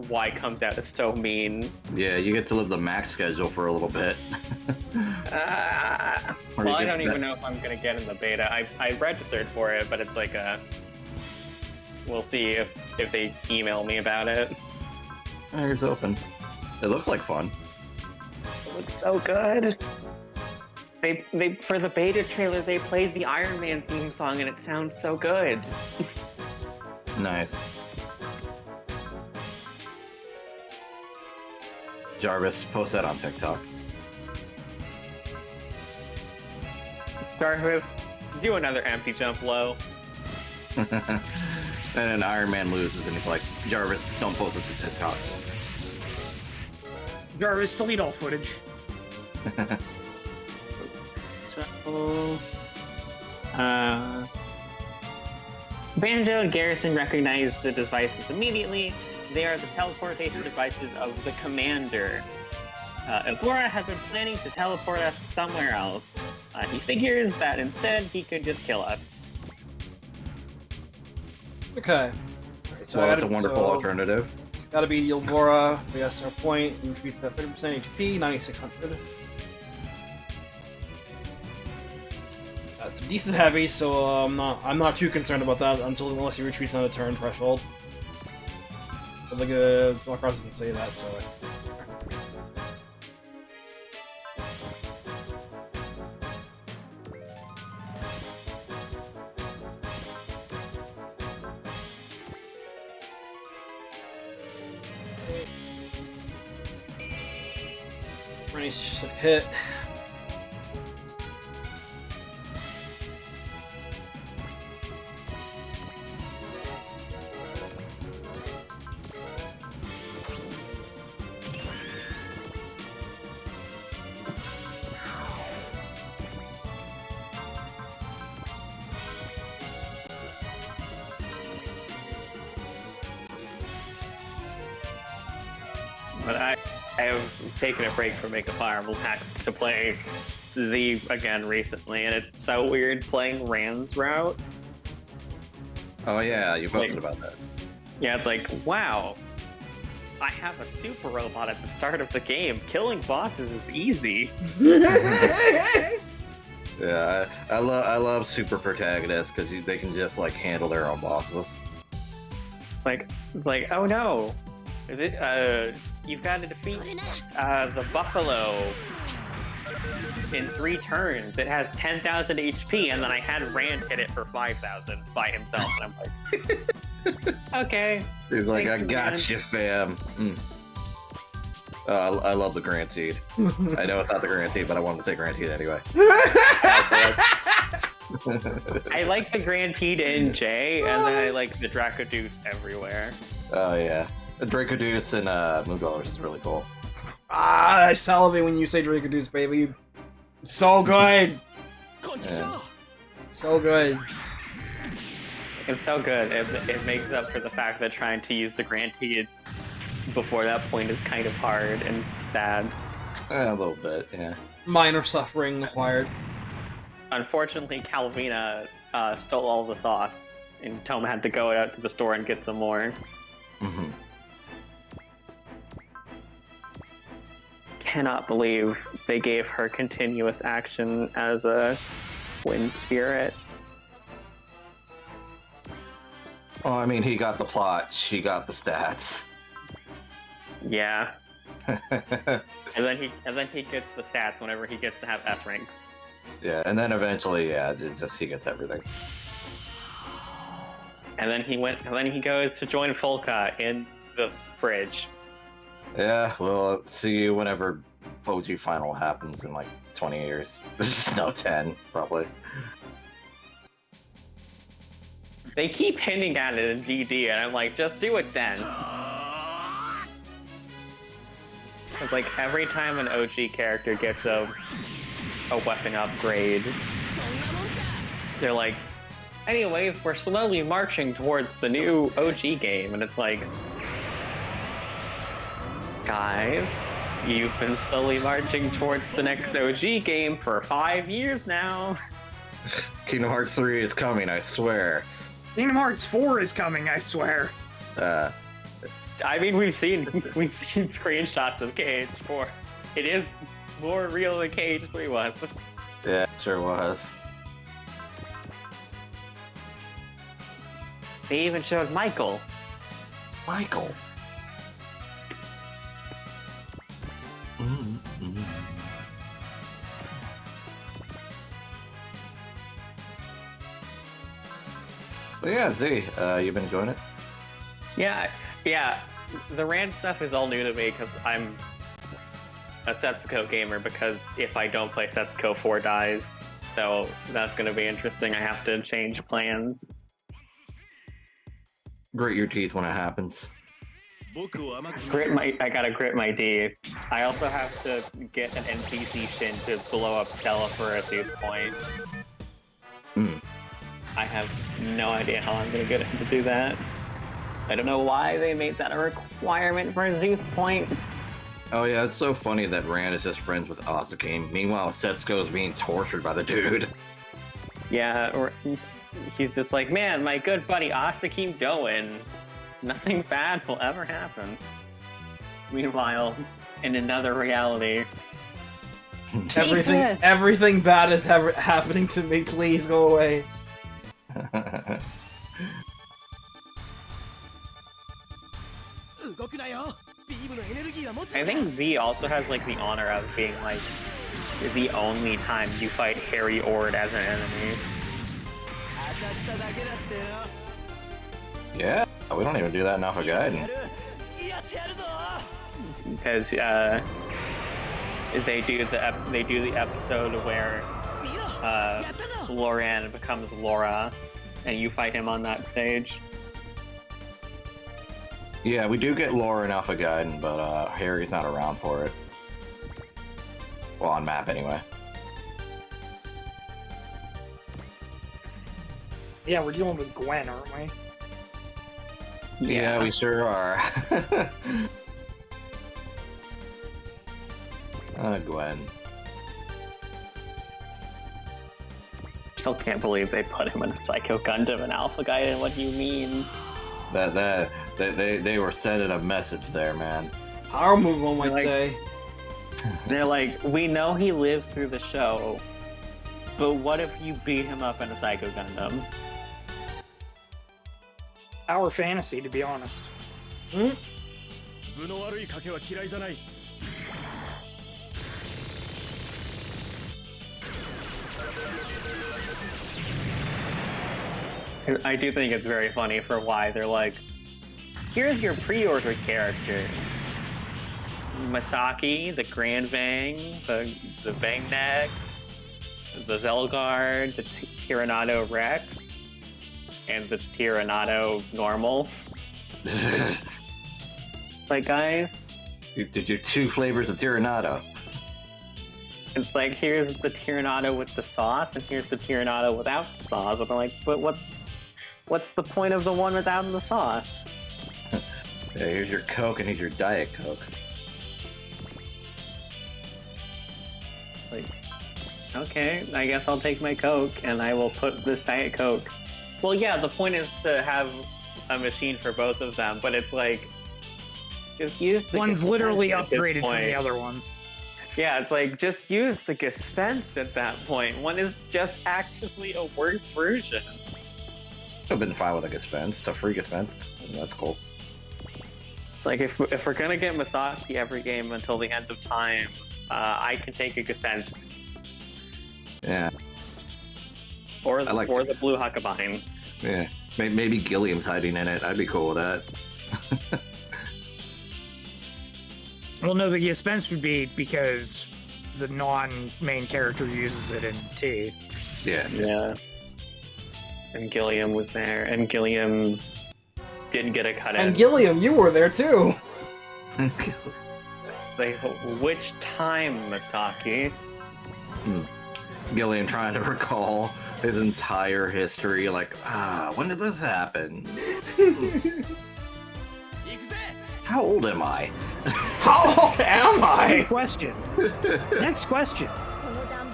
Y comes out is so mean. Yeah, you get to live the max schedule for a little bit. Well, I don't even know if I'm gonna get in the beta. I registered for it, but it's like we'll see if they email me about it. Here's open. It looks like fun. It looks so good. They for the beta trailer they played the Iron Man theme song and it sounds so good. Nice. Jarvis, post that on TikTok. Jarvis, do another empty jump low. And then Iron Man loses, and he's like, Jarvis, don't post it to TikTok. Jarvis, delete all footage. So, Banjo and Garrison recognize the devices immediately. They are the teleportation devices of the commander. Yllbora has been planning to teleport us somewhere else. He figures that instead he could just kill us. Okay. Alright, so Well, that's a wonderful alternative. Gotta be Yllbora. We got our point. And retreats at 30% HP, 9600. That's decent heavy, so I'm not too concerned about that unless he retreats on a turn threshold. But like Macross doesn't say that, so. Rennie's just a hit. But I have taken a break from Make a Fireable Tactics to play Z again recently, and it's so weird playing Rand's route. Oh yeah, you posted about that. Yeah, it's like, wow, I have a super robot at the start of the game. Killing bosses is easy. Yeah, I love super protagonists because they can just like handle their own bosses. Like, oh no, is it, you've got to defeat the buffalo in 3 turns. It has 10,000 HP, and then I had Rand hit it for 5,000 by himself, and I'm like, okay. He's like, I Thank you, got man. you, fam. I love the Grantede. I know it's not the Grantede, but I wanted to say Grantede anyway. I like the Grantede in J, and then I like the Dracoduce everywhere. Oh yeah, the Dracoduce and Moonglow is really cool. Ah, I salivate when you say Dracoduce, baby. It's so good. Yeah. So good. It's so good. It makes up for the fact that trying to use the Grantede before that point is kind of hard and sad. A little bit, yeah. Minor suffering acquired. Unfortunately, Calvina stole all the sauce, and Tom had to go out to the store and get some more. Mm-hmm. Cannot believe they gave her continuous action as a wind spirit. Well, I mean, he got the plot, she got the stats. Yeah. And then he gets the stats whenever he gets to have S ranks. Yeah, and then eventually, yeah, he gets everything. And then he goes to join Folka in the fridge. Yeah, well, see you whenever OG Final happens in like 20 years. No, 10, probably. They keep hinting at it in GD, and I'm like, just do it then. It's like every time an OG character gets a weapon upgrade, they're like, anyways, we're slowly marching towards the new OG game, and it's like, guys, you've been slowly marching towards the next OG game for 5 years now. Kingdom Hearts 3 is coming, I swear. Kingdom Hearts 4 is coming, I swear. I mean, we've seen screenshots of KH4. It is more real than KH3 was. Yeah, it sure was. They even showed Michael. Michael. But yeah, Z, you've been enjoying it? Yeah. The Rand stuff is all new to me because I'm a Setsuko gamer, because if I don't play Setsuko, 4 dies. so that's gonna be interesting. I have to change plans. Grit your teeth when it happens. I gotta grit my D. I also have to get an NPC shin to blow up Stella for a Zeus point. I have no idea how I'm gonna get him to do that. I don't know why they made that a requirement for a Zeus point. Oh yeah, it's so funny that Rand is just friends with Asuke. Meanwhile, Setsuko is being tortured by the dude. Yeah, or he's just like, man, my good buddy Asuke going. Nothing bad will ever happen. Meanwhile, in another reality, everything bad is happening to me. Please go away. I think Z also has like the honor of being like the only time you fight Harry Ord as an enemy. Yeah, we don't even do that enough of Gaiden. Because they do the episode where Loran becomes Laura, and you fight him on that stage. Yeah, we do get lore in Alpha Gaiden, but Harry's not around for it. Well, on map anyway. Yeah, we're dealing with Gwen, aren't we? Yeah, we sure are. Gwen. Still can't believe they put him in a Psycho Gundam and Alpha Gaiden. What do you mean? They were sending a message there, man. Power move, one might say. They're like, we know he lives through the show, but what if you beat him up in a Psycho Gundam? Our fantasy, to be honest. I do think it's very funny for why they're like, here's your pre-order character. Masaki, the Grand Vang, the Vang Neck, the Zelgard, the Tyrannado Rex, and the Tyrannado Normal. Like, guys, Did your 2 flavors of Tyrannado? it's like, here's the Tyrannado with the sauce, and here's the Tyrannado without the sauce. And I'm like, but what's the point of the one without the sauce? Yeah, here's your Coke and here's your Diet Coke. Like, okay, I guess I'll take my Coke and I will put this Diet Coke. Well, yeah, the point is to have a machine for both of them, but it's like, just use the One's dispense literally at this upgraded from point. the other one. Yeah, it's like, just use the dispense at that point. One is just actively a worse version. I've been fine with a dispense. It's a free dispense. That's cool. Like, if we're gonna get Masaki every game until the end of time, I can take a dispense. Yeah. Or the blue Huckabine. Yeah. Maybe Gilliam's hiding in it. I'd be cool with that. Well, no, the dispense would be because the non-main character uses it in T. Yeah. Yeah. And Gilliam was there, and Gilliam didn't get a cut in. And Gilliam, you were there too. Like, which time, Masaki? Gilliam trying to recall his entire history, like, when did this happen? How old am I? How old am I? Good question. Next question.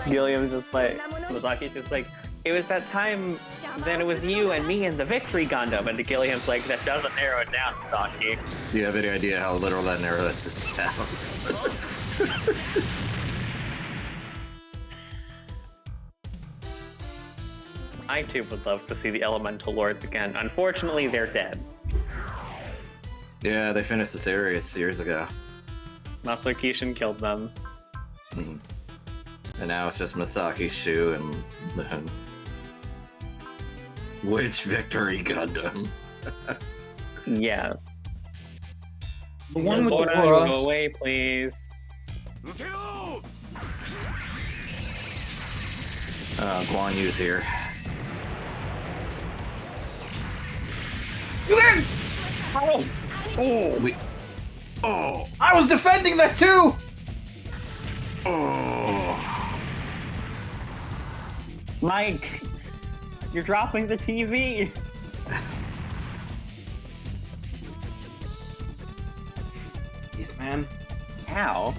Gilliam's just like, Masaki's just like, it was that time, then it was you and me and the Victory Gundam, and Gilliam's like, that doesn't narrow it down, Masaki. Do you have any idea how literal that narrows it down? I too would love to see the Elemental Lords again. Unfortunately, they're dead. Yeah, they finished the series years ago. Master Kishin killed them. And now it's just Masaki, Shu, and then... Which Victory Gundam? Yeah. The one with the Yllbora, cross. go away, please. Guan Yu's here. You in? I was defending that too! Mike, you're dropping the TV. Jeez, man. How?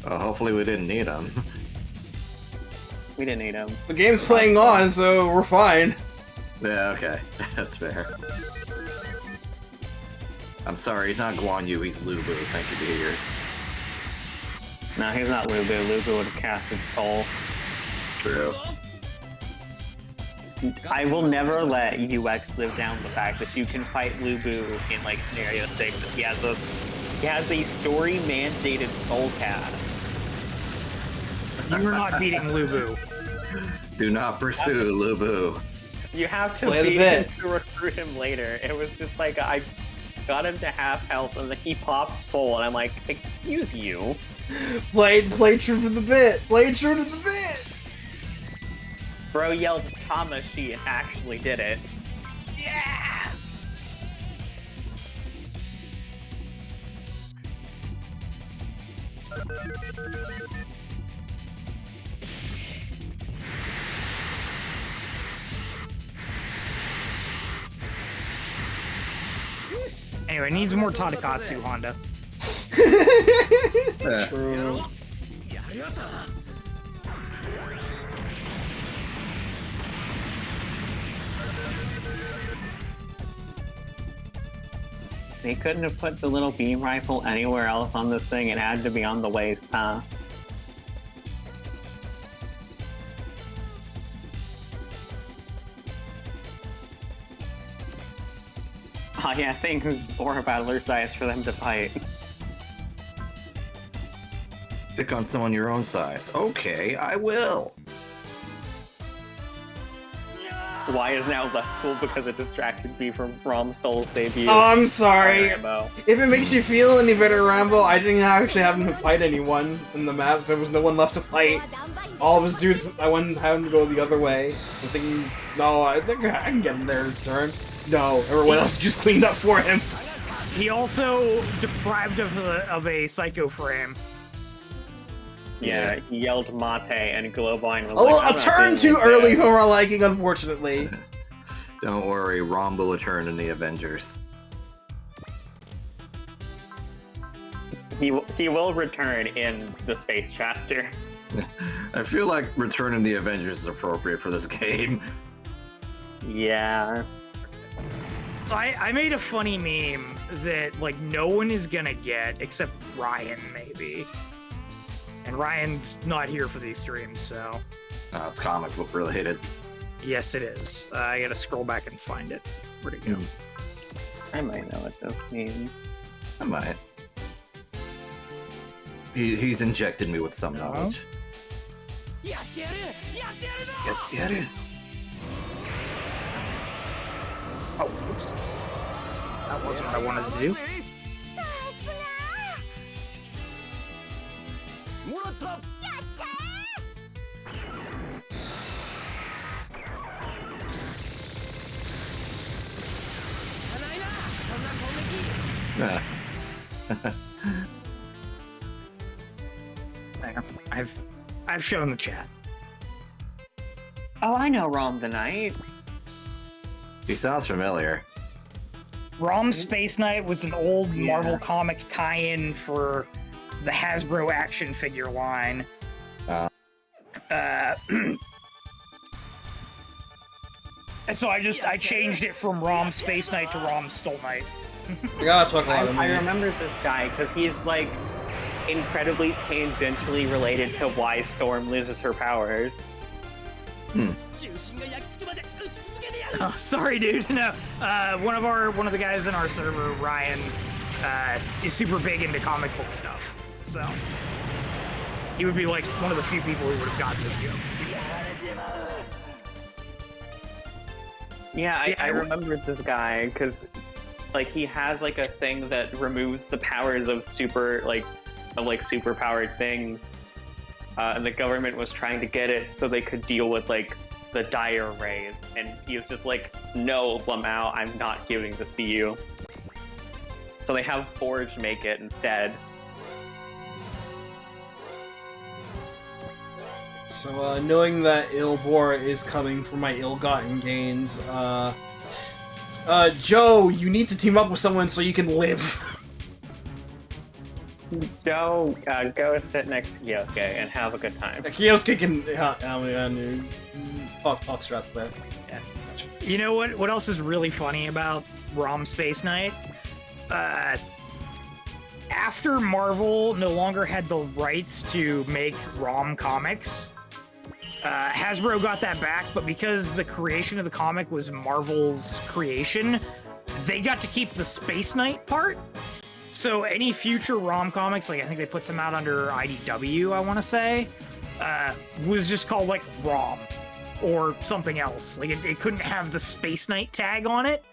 Hopefully we didn't need him. We didn't need him. The game's playing on, so we're fine. Yeah, okay. That's fair. I'm sorry, he's not Guan Yu, he's Lu Bu. Thank you, dear. No, he's not Lu Bu. Lu Bu would have casted Soul. True. I will never let UX live down the fact that you can fight Lu Bu in like scenario 6. He has a story mandated soul cast. You are not beating Lubu. Do not pursue Lu Bu. You have to Play the beat bit. him to recruit him later. It was just like I got him to half health and then he popped soul and I'm like, excuse you. Play true to the bit. Play true to the bit. Bro yelled Tamashi and actually did it. Yeah. Anyway, needs more Tadakatsu, Honda. True. They couldn't have put the little beam rifle anywhere else on this thing. It had to be on the waist, huh? Oh yeah, things Aura Battler size for them to fight. Pick on someone your own size. Okay, I will. Why is now less cool because it distracted me from Romstoll's debut? Oh, I'm sorry. Rambo. If it makes you feel any better, Rambo, I didn't actually have him to fight anyone in the map. There was no one left to fight. All of his dudes, I went having to go the other way. I'm thinking, no, I think I can get him there in turn. No, everyone else just cleaned up for him. He also deprived of a psycho frame. Yeah, he yelled Mate and Glowbine was like, A turn too early for our liking, unfortunately. Don't worry, Rom will return in the Avengers. He will return in the space chapter. I feel like Return in the Avengers is appropriate for this game. Yeah. I made a funny meme that like no one is gonna get except Ryan maybe. And Ryan's not here for these streams, so... It's comic book related. Yes, it is. I gotta scroll back and find it. Where'd it go? I might know what this means. I might. He's injected me with some knowledge. Get it. Oh, oops. That wasn't what I wanted to do. I've shown the chat. Oh, I know Rom the Knight. He sounds familiar. Rom Space Knight was an old Marvel comic tie-in for the Hasbro action figure line. And so I changed it from Rom Space Knight to Rom Stole Knight. I gotta talk about him. I remember this guy because he's like incredibly tangentially related to why Storm loses her powers. Oh, sorry, dude. No, one of the guys in our server, Ryan, is super big into comic book stuff. So he would be like one of the few people who would have gotten this joke. Yeah, I remember this guy because like he has like a thing that removes the powers of super powered things. and the government was trying to get it so they could deal with like the dire rays, and he was just like, "No, Lamau, I'm not giving this to you." So they have Forge make it instead. So, knowing that Yllbora is coming for my ill-gotten gains, Joe, you need to team up with someone so you can live. Joe, go sit next to Kyosuke and have a good time. Kyosuke can... Fuck straps there. Yeah. You know what else is really funny about ROM Space Knight? After Marvel no longer had the rights to make ROM comics, Hasbro got that back, but because the creation of the comic was Marvel's creation, they got to keep the Space Knight part. So any future ROM comics, like I think they put some out under IDW, I want to say, was just called like ROM or something else. Like it couldn't have the Space Knight tag on it.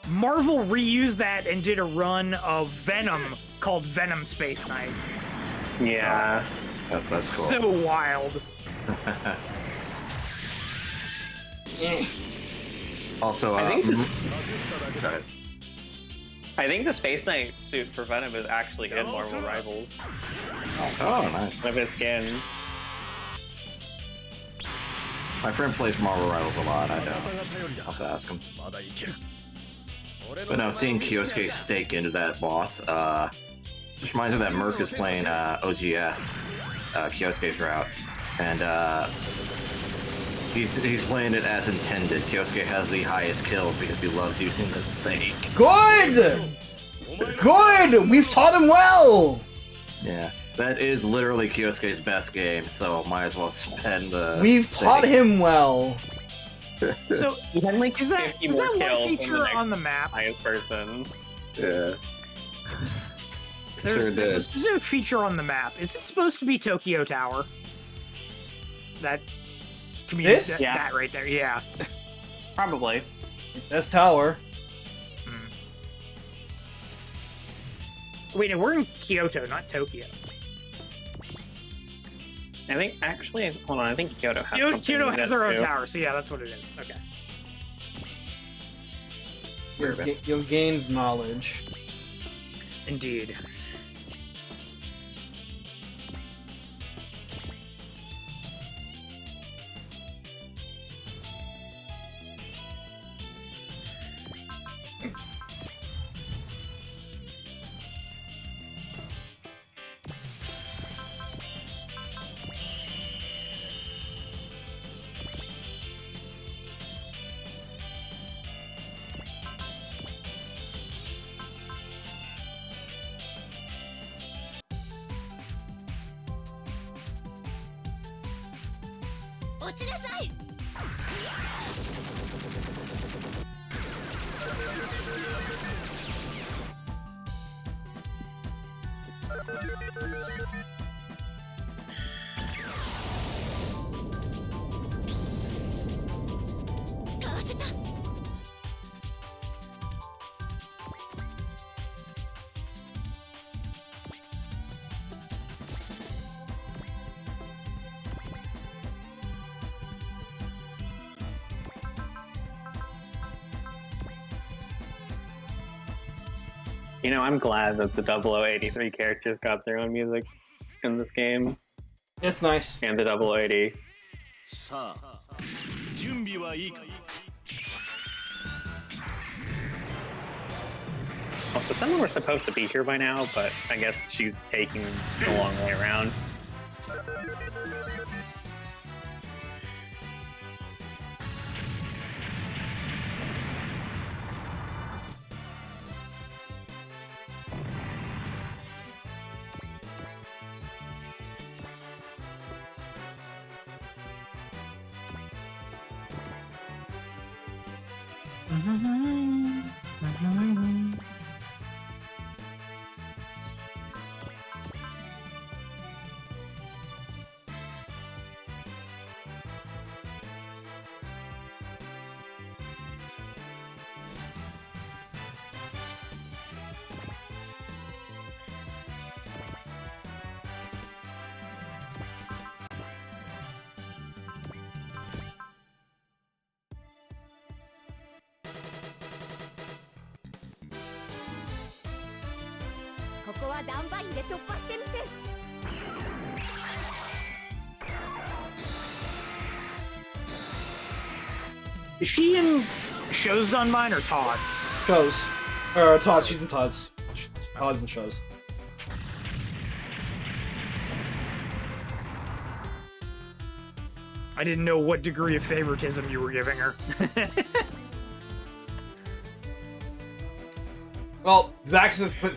Marvel reused that and did a run of Venom called Venom Space Knight. Yeah. That's cool. So wild. Also, I think go ahead. I think the Space Knight suit for Venom is actually in Marvel Rivals. Oh, nice. One of his skins. My friend plays Marvel Rivals a lot. I don't. I'll have to ask him. But no, seeing Kyosuke stake into that boss, just reminds me that Merc is playing OGS, Kyosuke's route, and he's playing it as intended. Kyosuke has the highest kills because he loves using the stake. Good! Good! We've taught him well! Yeah, that is literally Kyosuke's best game, so might as well spend the... We've taught him well! So, You can like is that 50 is more that one kills than feature the next on the map? highest person. Yeah. There's did. a specific feature on the map. Is it supposed to be Tokyo Tower? That community, This? Yeah. that right there, yeah. Probably. Best tower. Wait, no, we're in Kyoto, not Tokyo. I think actually, hold on. I think Kyoto has something Kyoto like has that their own too. tower, so yeah, that's what it is. Okay. You've gained knowledge. Indeed. You know, I'm glad that the 0083 characters got their own music in this game, It's nice. and the 0080. さあ準備はいいか Also, someone was supposed to be here by now, but I guess she's taking the long way around. こはダンバインで突破してみせる。 Is she in shows done mine or Todd's? Shows. Or Todd, she's in Todd's. Todd's and shows. I didn't know what degree of favoritism you were giving her. Well, Zax has put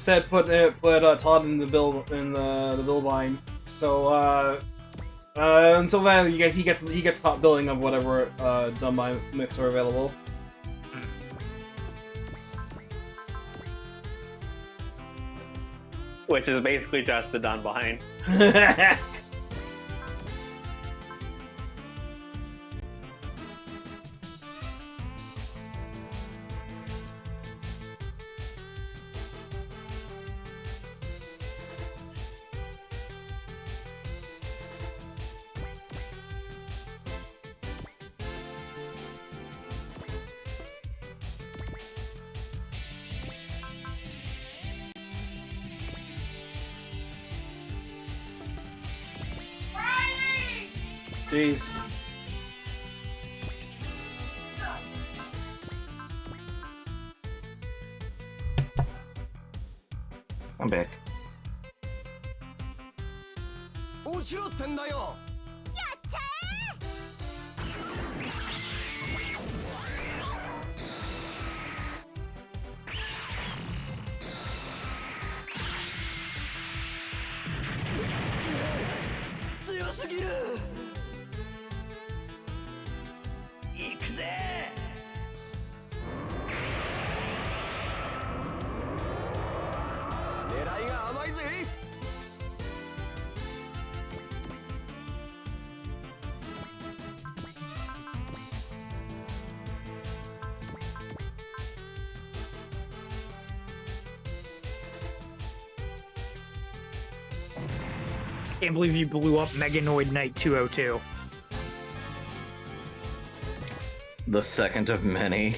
Todd in the Glowbine. So until then he gets top billing of whatever done by mix are available. Which is basically just the done behind. Jeez. I'm back. 面白ってんだよ。やっちゃ強すぎる。行くぜ。狙いが甘いぜ。 Can't believe you blew up Meganoid Knight 202. The second of many.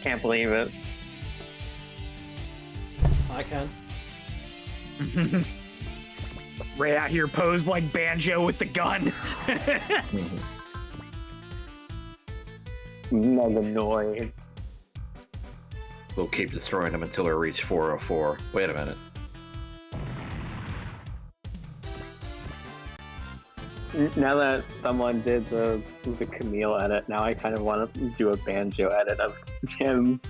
Can't believe it. I can. Right out here posed like Banjo with the gun. Meganoid. We'll keep destroying them until we reach 404. Wait a minute. Now that someone did the Camille edit, now I kind of want to do a Banjo edit of him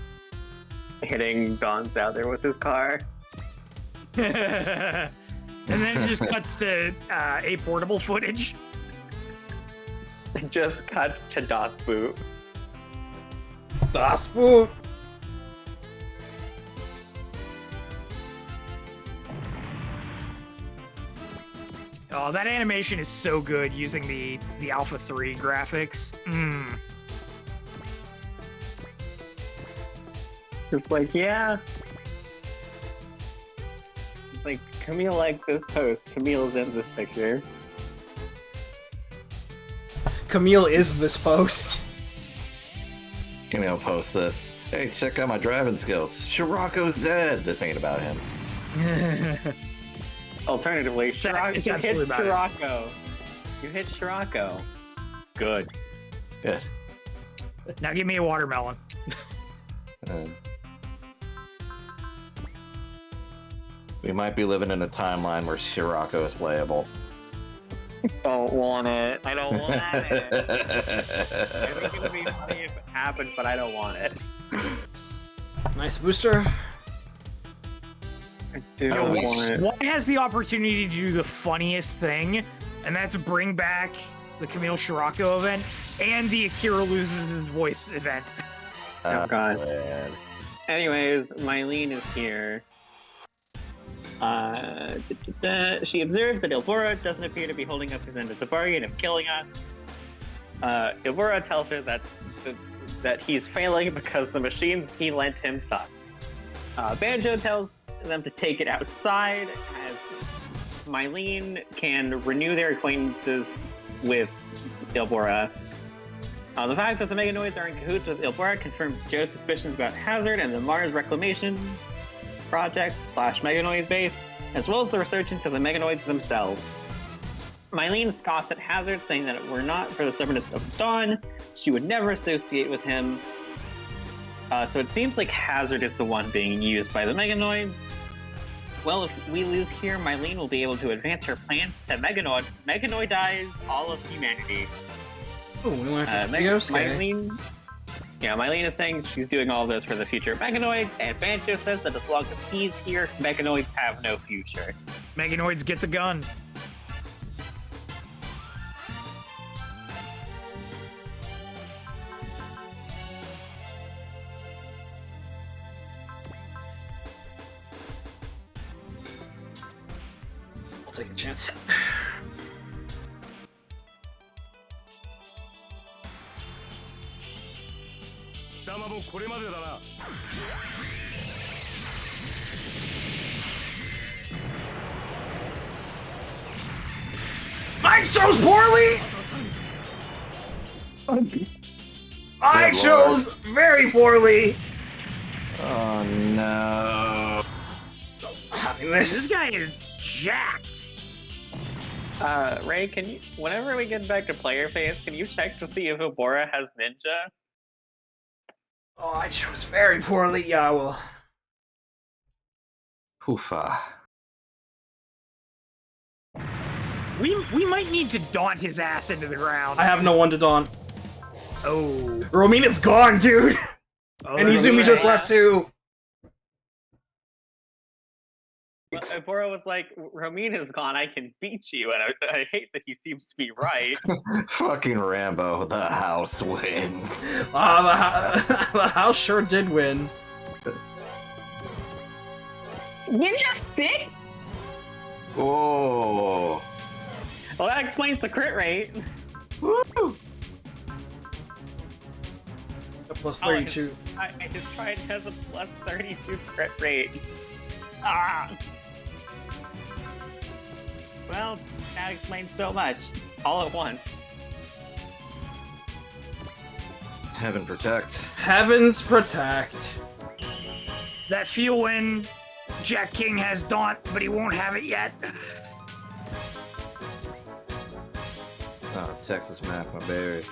hitting Dawn's out there with his car. And then it just cuts to a portable footage. It just cuts to Das Boot. Das Boot! Oh, that animation is so good using the Alpha 3 graphics. It's like, yeah. It's like, Camille liked this post. Camille's in this picture. Camille is this post. Camille posts this. Hey, check out my driving skills. Shirako's dead. This ain't about him. Alternatively, It's you hit absolutely about it. Shirako. You hit Shirako. Good. Good. Now give me a watermelon. We might be living in a timeline where Shirako is playable. Don't want it. I don't want it. I think it would be funny if it happened, but I don't want it. Nice booster. I do Yo, want it. one has the opportunity to do the funniest thing, and that's bring back the Camille Shirako event and the Akira loses his voice event. Oh, God. Man. Anyways, Mylene is here. She observes that Yllbora doesn't appear to be holding up his end of the bargain of killing us. Yllbora tells her that he's failing because the machines he lent him suck. Banjo tells them to take it outside as Mylene can renew their acquaintances with Yllbora. The fact that the Meganoids are in cahoots with Yllbora confirms Joe's suspicions about Hazard and the Mars reclamation. project / Meganoid base, as well as the research into the Meganoids themselves. Mylene scoffs at Hazard, saying that if it were not for the stubbornness of Dawn, she would never associate with him. So it seems like Hazard is the one being used by the Meganoids. Well, if we lose here, Mylene will be able to advance her plans to Meganoidize all of humanity. Oh, we went to Kyosuke. Mylene is saying she's doing all this for the future of Meganoids, and Banjo says that as long as he's here, Meganoids have no future. Meganoids get the gun. I'll take a chance. I chose poorly! I chose very poorly! Oh no. Having This this. guy is jacked. Ray, can you, whenever we get back to player phase, can you check to see if Yllbora has ninja? Oh, I chose very poorly. Yeah, I will. Poofa. We might need to daunt his ass into the ground. I have no one to daunt. Oh. Romina's gone, dude! Oh, And Izumi just left too. Well, Yllbora was like, Romina's gone, I can beat you, and I hate that he seems to be right. Fucking Rambo, the house wins. The house sure did win. Ninja 6? Oh. Well, that explains the crit rate. Woo! Plus 32. I just tried has a plus 32 crit rate. Ah! Well, that explains so much. All at once. Heaven protect. Heavens protect. That feel when Jack King has daunt, but he won't have it yet. Oh, Texas map, my berry.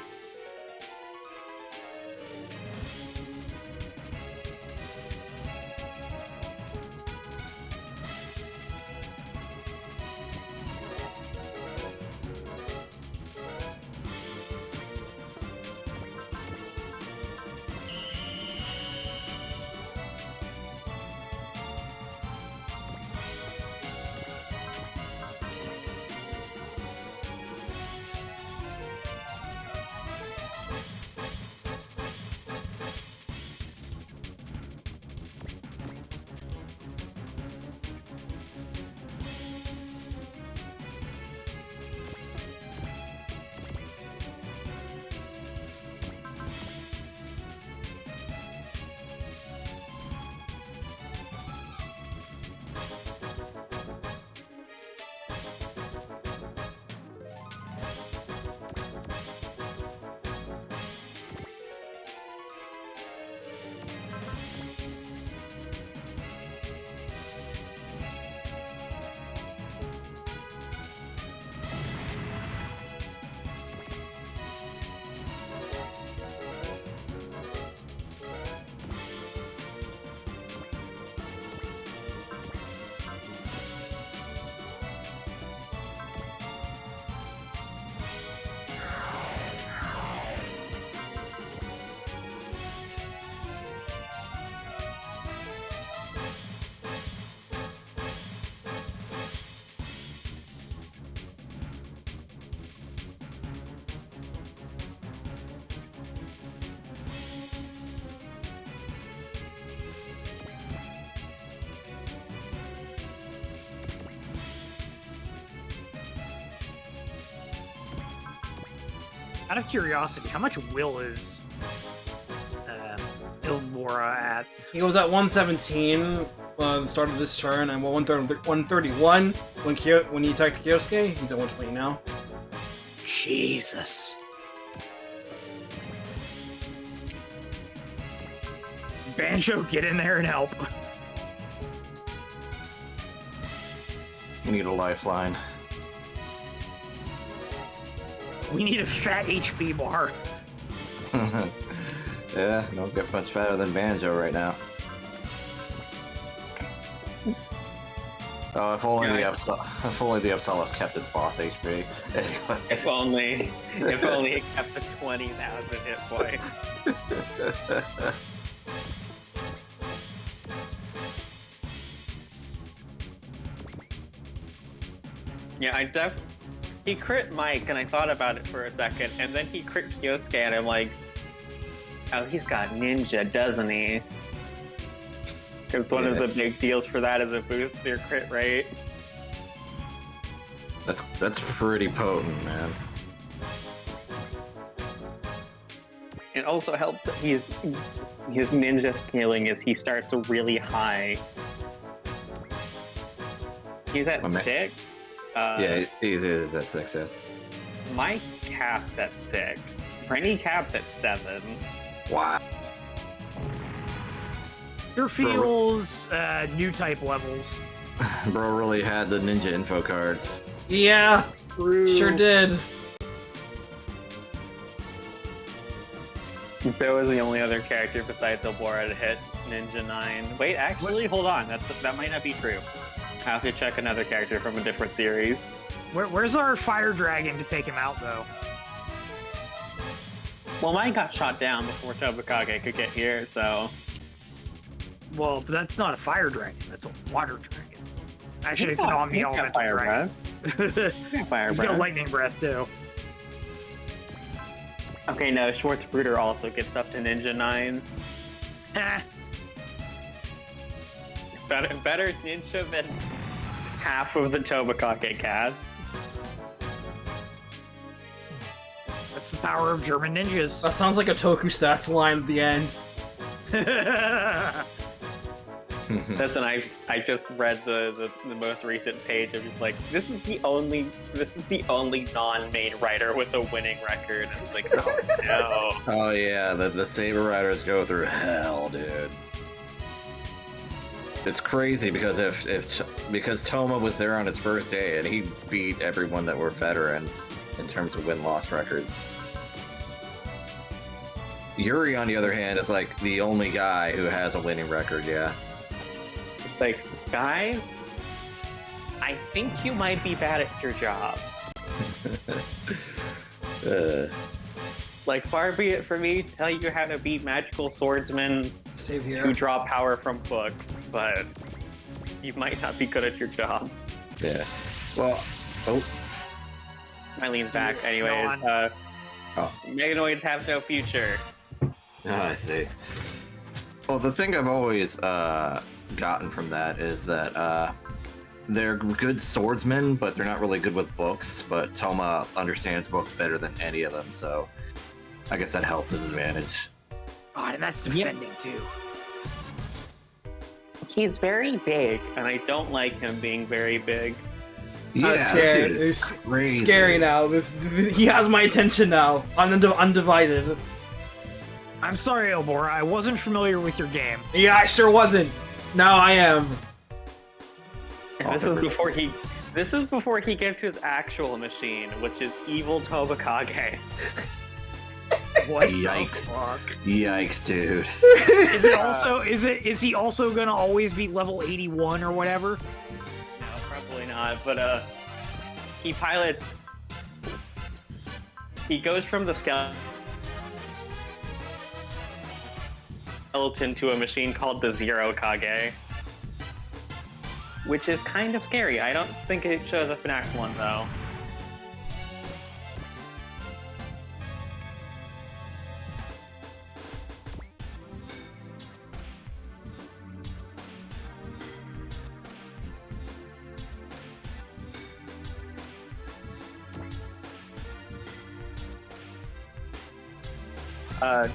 Out of curiosity, how much will is Yllbora at? He was at 117 the start of this turn, and 131 when he attacked Kyosuke. He's at 120 now. Jesus. Banjo, get in there and help. You need a lifeline. We need a fat HP bar. Yeah, don't get much fatter than Banjo right now. Oh, if only the Upsalis kept its boss HP. Anyway. If only it kept the 20,000 hit point. Yeah, he crit Mike, and I thought about it for a second, and then he crit Kyosuke, and I'm like, oh, he's got ninja, doesn't he? Because one of the big deals for that is a boost to your crit rate. That's pretty potent, man. It also helps that his ninja scaling is he starts really high. He's at 6. Yeah, he's at 6, yes. Mike capped at 6. Rennie capped at 7. Wow. Your feels new type levels. Bro really had the ninja info cards. Yeah, sure did. That was the only other character besides Yllbora to hit Ninja 9. Wait, actually, hold on. That might not be true. I have to check another character from a different series. Where's our fire dragon to take him out, though? Well, mine got shot down before Tobakage could get here, so... Well, that's not a fire dragon. That's a water dragon. Actually, it's an omni-elemental dragon. Fire He's breath. got lightning breath, too. Okay, no, Schwarzbrüder also gets up to Ninja 9. Better ninja than half of the Tobakage cast. That's the power of German ninjas. That sounds like a Toku stats line at the end. Listen, I just read the most recent page of just like this is the only non-main writer with a winning record, and it's like, oh no. Oh yeah, the Saber Riders go through hell, dude. It's crazy because Toma was there on his first day and he beat everyone that were veterans in terms of win-loss records. Yuri, on the other hand, is like the only guy who has a winning record, yeah. It's like, guys, I think you might be bad at your job. Like, far be it for me to tell you how to beat magical swordsmen who draw power from books, but you might not be good at your job. Yeah. Well, Eileen's back. Anyways, Meganoids have no future. Oh, I see. Well, the thing I've always gotten from that is that they're good swordsmen, but they're not really good with books. But Toma understands books better than any of them, so I guess that helps his advantage. God, and that's defending too. He's very big, and I don't like him being very big. Yeah, I'm scared. it's crazy. Scary now. He has my attention now, undivided. I'm sorry, Yllbora. I wasn't familiar with your game. Yeah, I sure wasn't. Now I am. And this is before he gets his actual machine, which is evil Tobakage. What? Yikes! Yikes, dude. Is it also? Is he also gonna always be level 81 or whatever? No, probably not. But he pilots. He goes from the skeleton to a machine called the Zero Kage, which is kind of scary. I don't think it shows up in Act 1 though.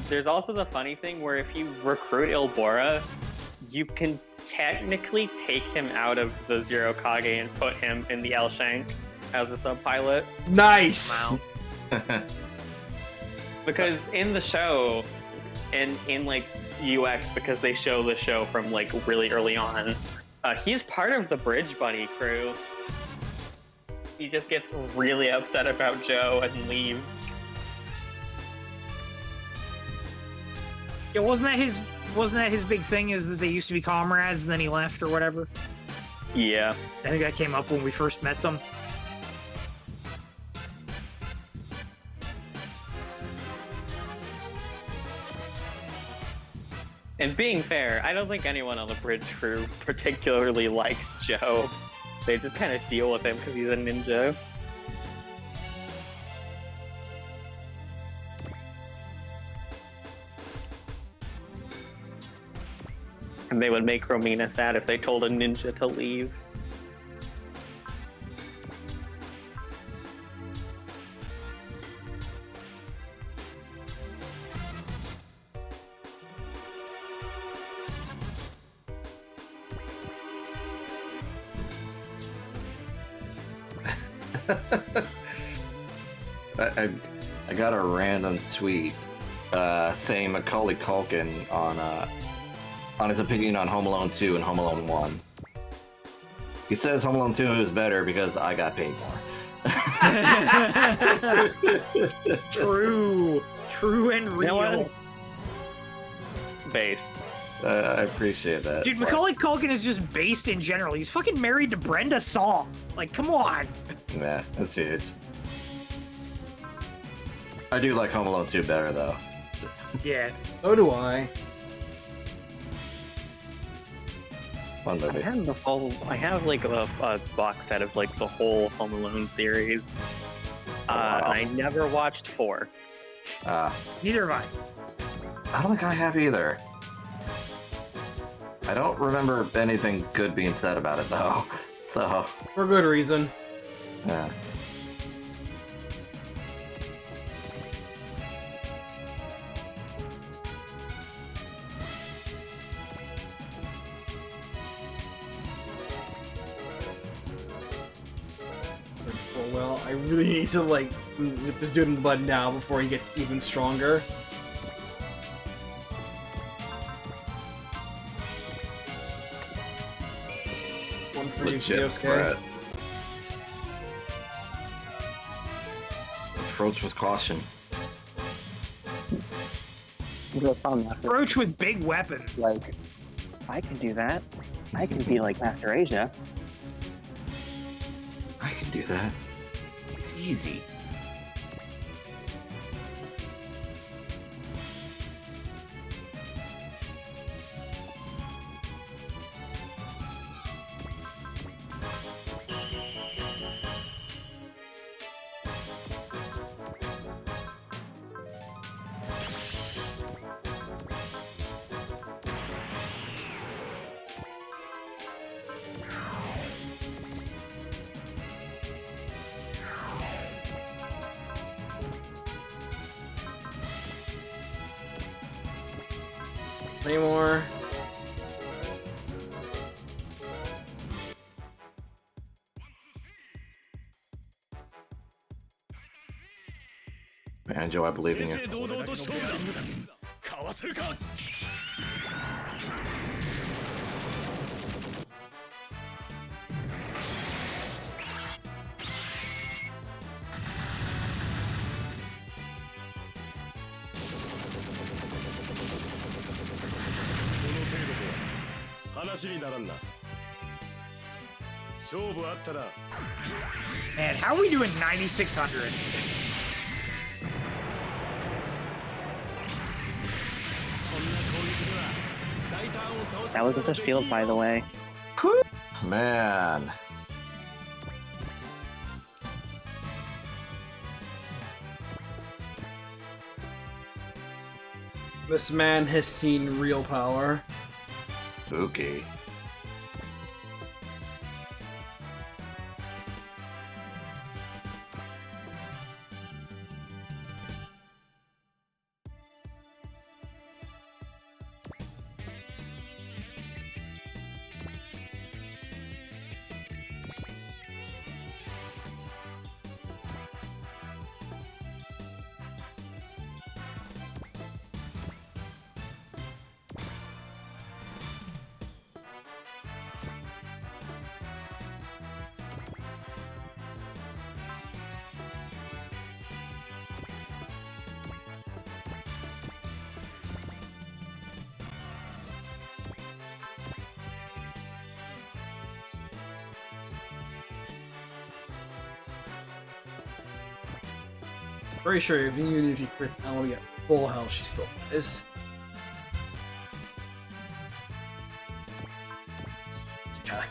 There's also the funny thing where if you recruit Yllbora, you can technically take him out of the Zero Kage and put him in the L Shank as a sub-pilot. Nice! Wow. Because in the show, and in like UX, because they show the show from like really early on, he's part of the Bridge Bunny crew. he just gets really upset about Joe and leaves. Yeah, wasn't that his big thing? Is that they used to be comrades and then he left or whatever? Yeah. I think that came up when we first met them. And being fair, I don't think anyone on the bridge crew particularly likes Joe. They just kind of deal with him because he's a ninja. And they would make Romina sad if they told a ninja to leave. I got a random tweet saying Macaulay Culkin on his opinion on Home Alone 2 and Home Alone 1. He says Home Alone 2 is better because I got paid more. True and real. You know what? Based. I appreciate that. Dude, Macaulay Culkin is just based in general. He's fucking married to Brenda Song. Like, come on. Nah, that's huge. I do like Home Alone 2 better, though. Yeah. So do I. Fun movie. I have like a box set of like the whole Home Alone series. Wow. And I never watched 4. Neither have I don't think I have either. I don't remember anything good being said about it, though. So, For good reason. yeah. Oh, well, I really need to, like, nip this dude in the bud now before he gets even stronger. One for you, Legit Kyosuke. threat. Approach with caution. Approach with big weapons. Like, I can do that. I can be like Master Asia. I can do that. It's easy. Any more? Banjo, I believe in you. 正々堂々と勝負だかわせるか その程度で話にならんな勝負あったら Man, how are we doing 9,600? That was at the field, by the way. Man. This man has seen real power. Spooky. Pretty sure even if he crits Ellie at full health, she still is. Let's check.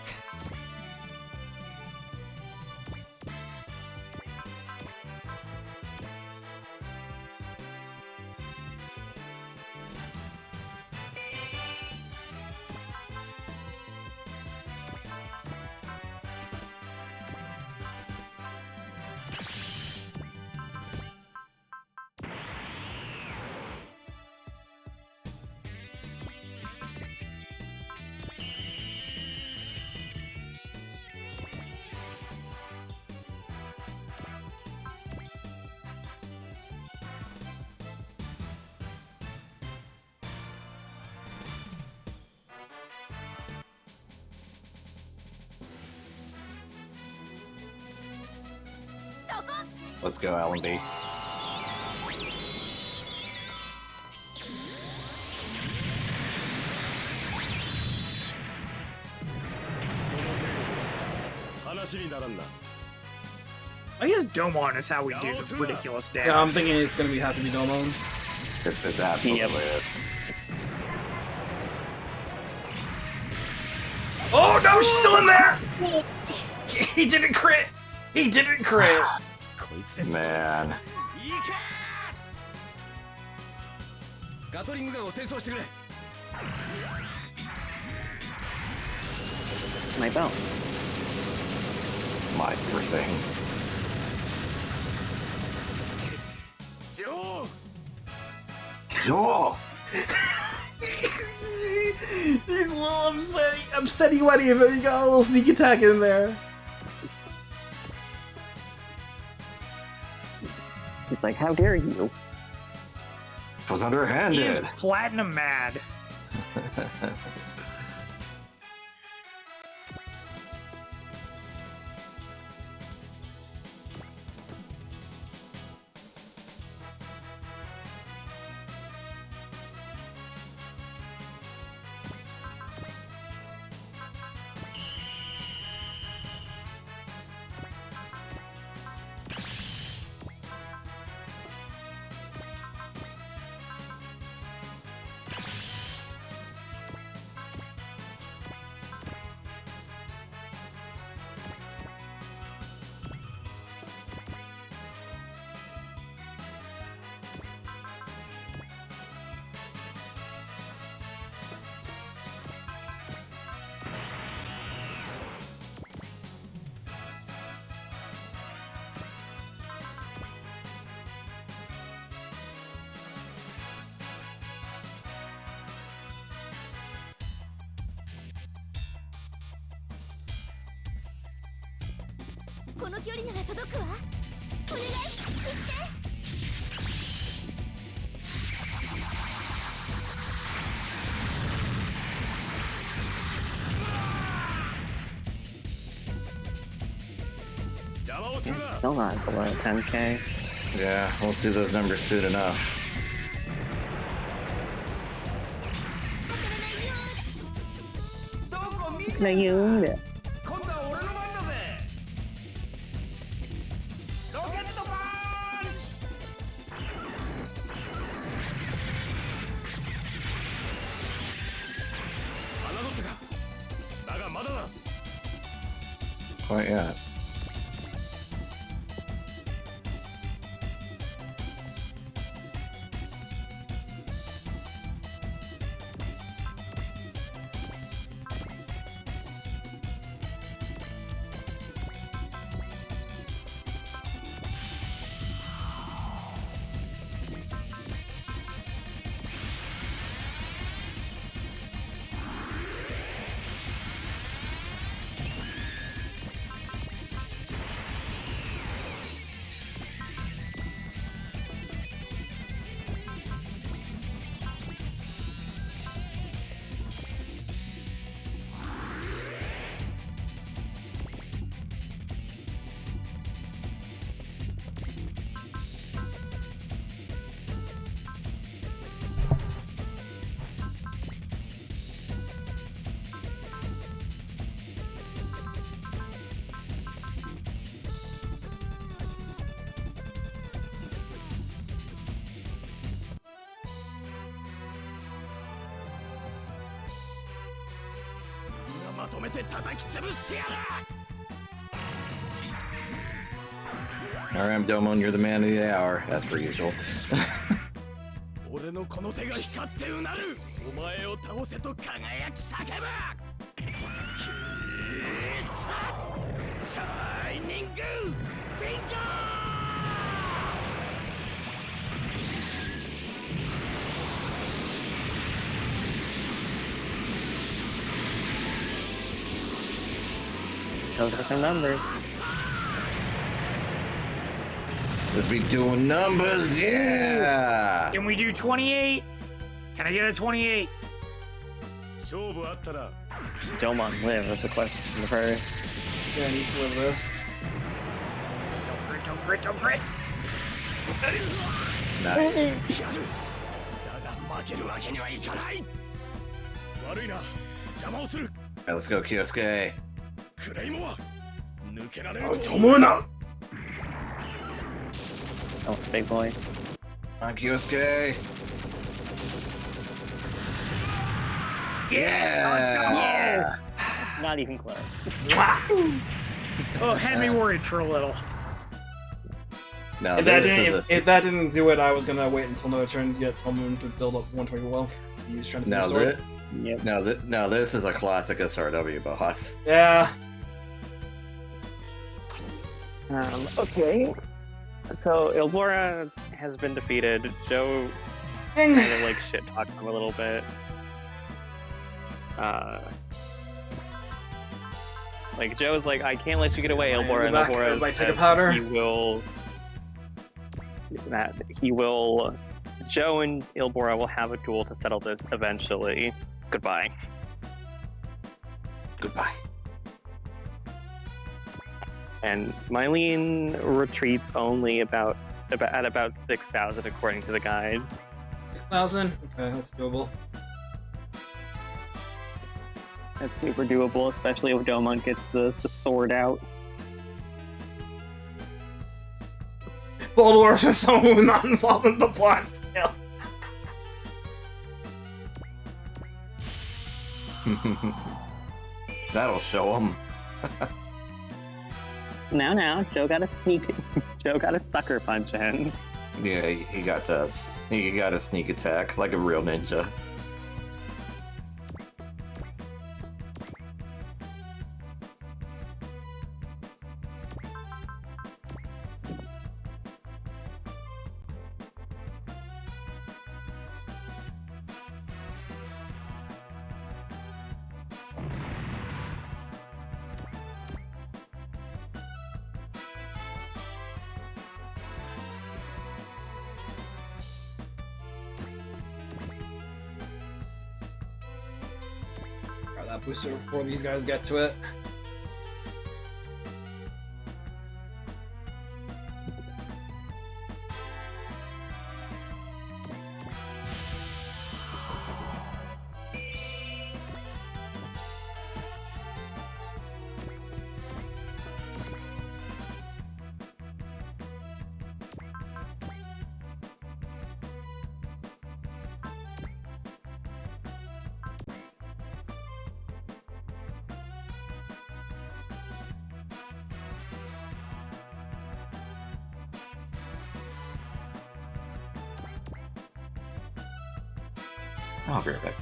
Let's go, L&B. I guess Domon is how we do this ridiculous damage. Yeah, I'm thinking it's gonna be have to be Domon. It's absolutely it's. Oh no, she's still in there! He didn't crit! He didn't crit! Man. ガトリングガンを転送してくれ。 My belt. My everything. ジョー Joel! He's a little upsetty Weddy, but he got a little sneak attack in there. He's like, how dare you? It was He underhanded. is platinum mad. Still not below 10k. Yeah, we'll see those numbers soon enough. No, you. 今度は俺の番だぜ。ロケットパンチ。侮ったか。だがまだだ。 Quite yet. とめて叩き潰してやる。 Alright, Domon, you're the man of the hour, as per usual. 俺のこの手が光ってうなる。お前を倒せと輝き叫ぶ。必殺シャイニングフィンガー。 Those are some numbers. Let's be doing numbers, yeah! Can we do 28? Can I get a 28? 勝負あったら Domon live is the question first. Yeah, he needs to live this. Don't crit, don't crit, don't crit. Nice. やる。だが負けるわけにはいかない。悪いな。邪魔をする。 Alright, let's go, Kyosuke. クレイモア抜けられると Tomona! Oh, big boy. Come on, Kyosuke. Yeah, Not even close. Oh, had me worried for a little. No, If that, this didn't, is a... if that didn't do it, I was gonna wait until another turn to get Tomoon to build up 120 wealth. He was trying to No, sword. Yep. no, this is a classic SRW boss. Yeah. Okay. So Yllbora has been defeated. Joe Dang. kind of like shit talked him a little bit. Like Joe's like, I can't let you get away, Yllbora, and Back, Yllbora everybody take a says powder. he will. Joe and Yllbora will have a duel to settle this eventually. Goodbye. Goodbye. And Mylene retreats only at about 6,000 according to the guide. 6,000? Okay, that's doable. That's super doable, especially if Domon gets the sword out. Bold for someone who's not involved in the plot still. That'll show him. Now, Joe got a sucker punch in. Yeah, he got a sneak attack like a real ninja. Grab that booster before these guys get to it. I'll be right back.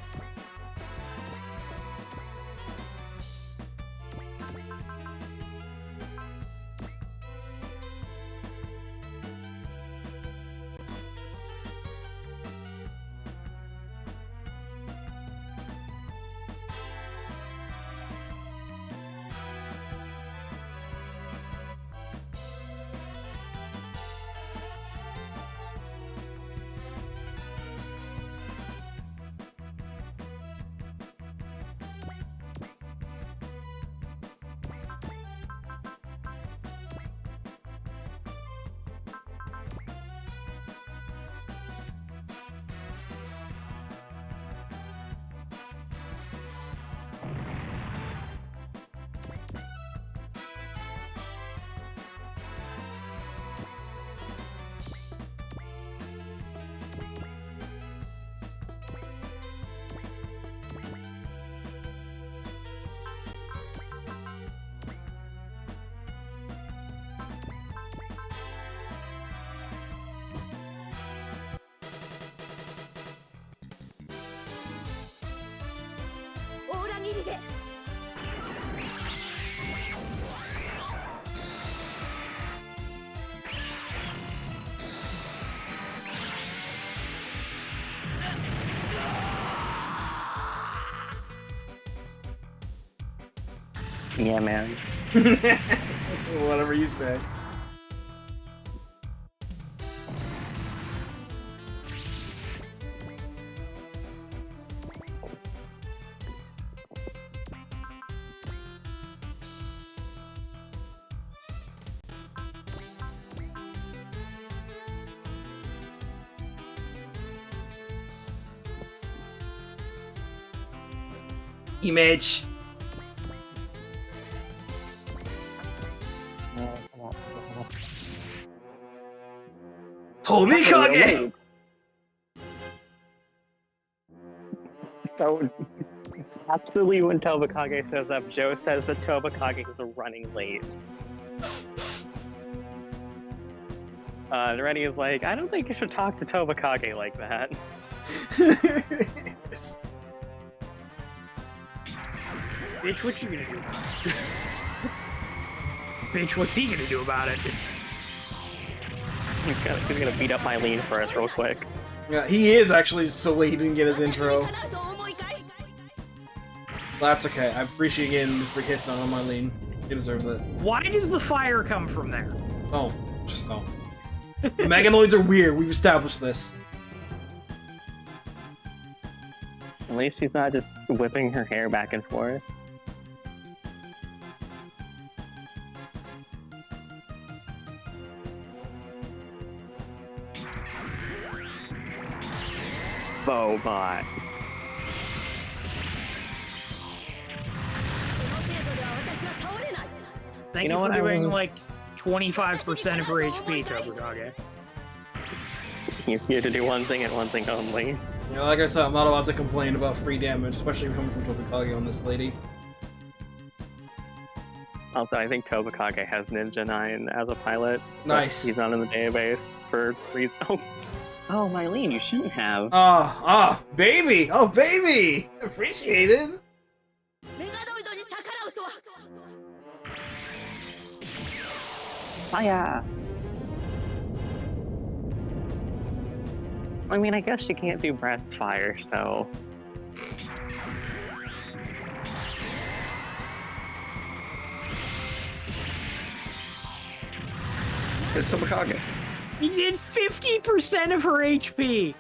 で Yeah, man. Whatever you say. Image. Tomikage! So, absolutely when Tobakage shows up, Joe says that Tobakage is running late. Rennie is like, I don't think you should talk to Tobakage like that. Bitch, what you gonna do about it? Bitch, what's he gonna do about it? He's gonna beat up Mylene for us real quick. Yeah, he is actually so late he didn't get his intro. That's okay. I appreciate getting the free hits on Mylene. He deserves it. Why does the fire come from there? Oh, just no. The Meganoids are weird. We've established this. At least she's not just whipping her hair back and forth. Bobot. Thank You you, know for what, I doing was- like 25% of her HP, Tobakage. You have to do one thing and one thing only. You know, like I said, I'm not allowed to complain about free damage, especially coming from Tobikage on this lady. Also, I think Tobakage has Ninja 9 as a pilot. but Nice. He's not in the database for reasons. Oh, Mylene, you shouldn't have. Baby! Oh, baby! Appreciated! メガノイドに逆らうとは Fire! I mean, I guess she can't do breath fire, so... It's Tobakage. You did 50% of her HP!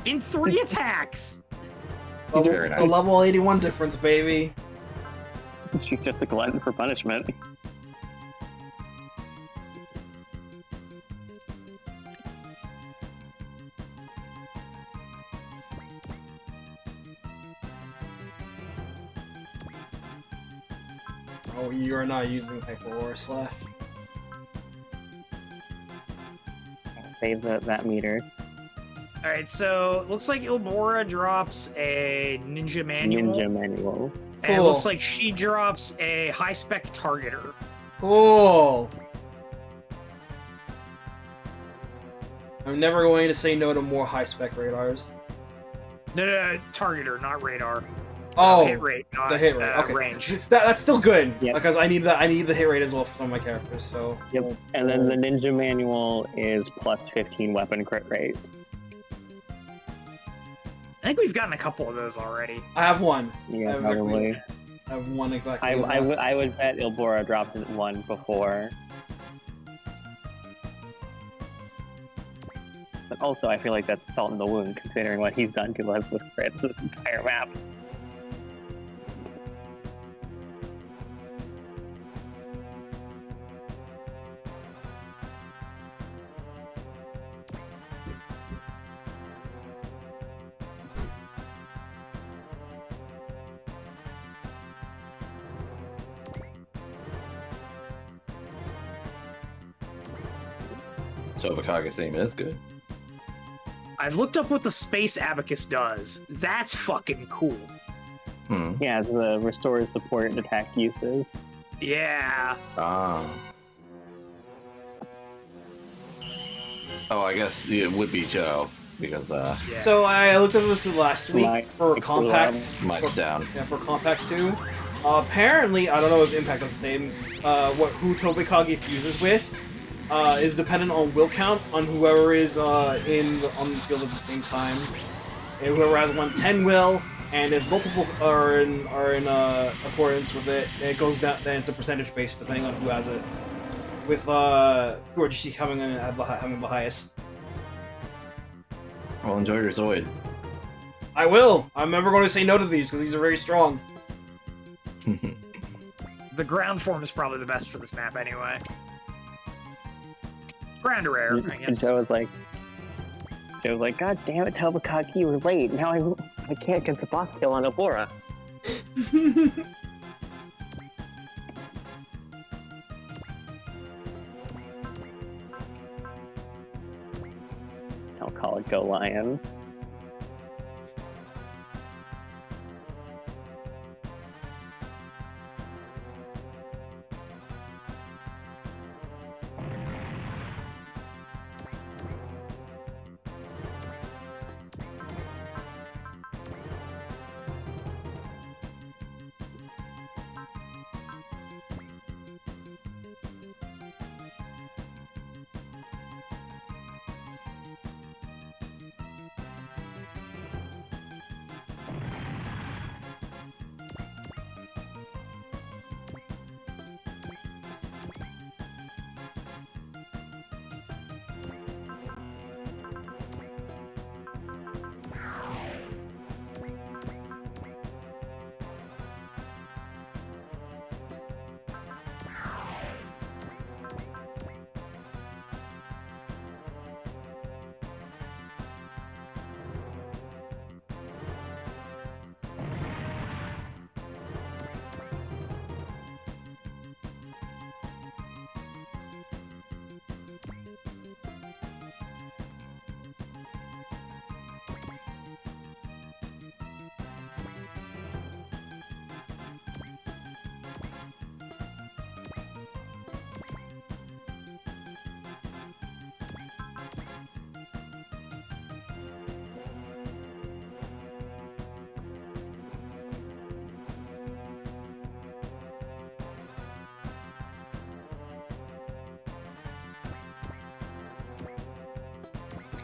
In 3 attacks! Very A nice. level 81 difference, baby. She's just a glutton for punishment. Oh, you are not using Hyper Slash. Save that meter. Alright, so looks like Yllbora drops a Ninja Manual. Ninja manual. And it Cool. looks like she drops a high-spec targeter. Cool! I'm never going to say no to more high-spec radars. No, targeter, not radar. Oh, hit rate, not the hit rate. Okay, range. That's still good Yep. because I need the hit rate as well for some of my characters. So Yep. And then the ninja manual is plus 15 weapon crit rate. I think we've gotten a couple of those already. I have one. Yeah, I have probably. I have one exactly. I would bet Yllbora dropped one before. But also, I feel like that's salt in the wound, considering what he's done to us with crits this entire map. Tobakage's theme is good. I've looked up what the Space Abacus does. That's fucking cool. Hmm. Yeah, it's the restore support and attack uses. Yeah. Ah. Oh, I guess it would be Joe. because So I looked at this last week for Mike Compact. Mike's down. Yeah, for Compact 2. Apparently, I don't know if Impact is the same. Who Tobikage fuses with is dependent on will count on whoever is on the field at the same time. And whoever has 110 will, and if multiple are in accordance with it, it goes down. Then it's a percentage based depending on who has it. With Gorgie having the highest. Well, enjoy your Zoid. I will. I'm never going to say no to these because these are very strong. The ground form is probably the best for this map anyway. Ground rare, I guess. Joe was like, God damn it, Tobikage, you were late. Now I can't get the boss kill on Yllbora. Don't call it Go Lion.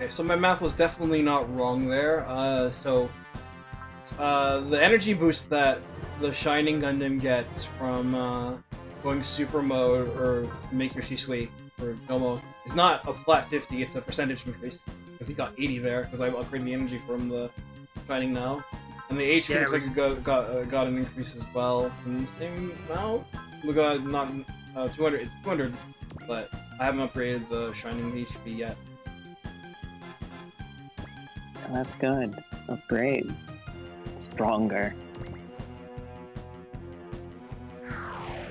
Okay, so my math was definitely not wrong there. The energy boost that the Shining Gundam gets from going Super Mode or Make Your Shisui or Domo is not a flat 50, it's a percentage increase. Because he got 80 there, because I upgraded the energy from the Shining now. And the HP looks like it got an increase as well. And the same amount? Look, not 200, it's 200, but I haven't upgraded the Shining HP yet. Oh, that's good. That's great. Stronger.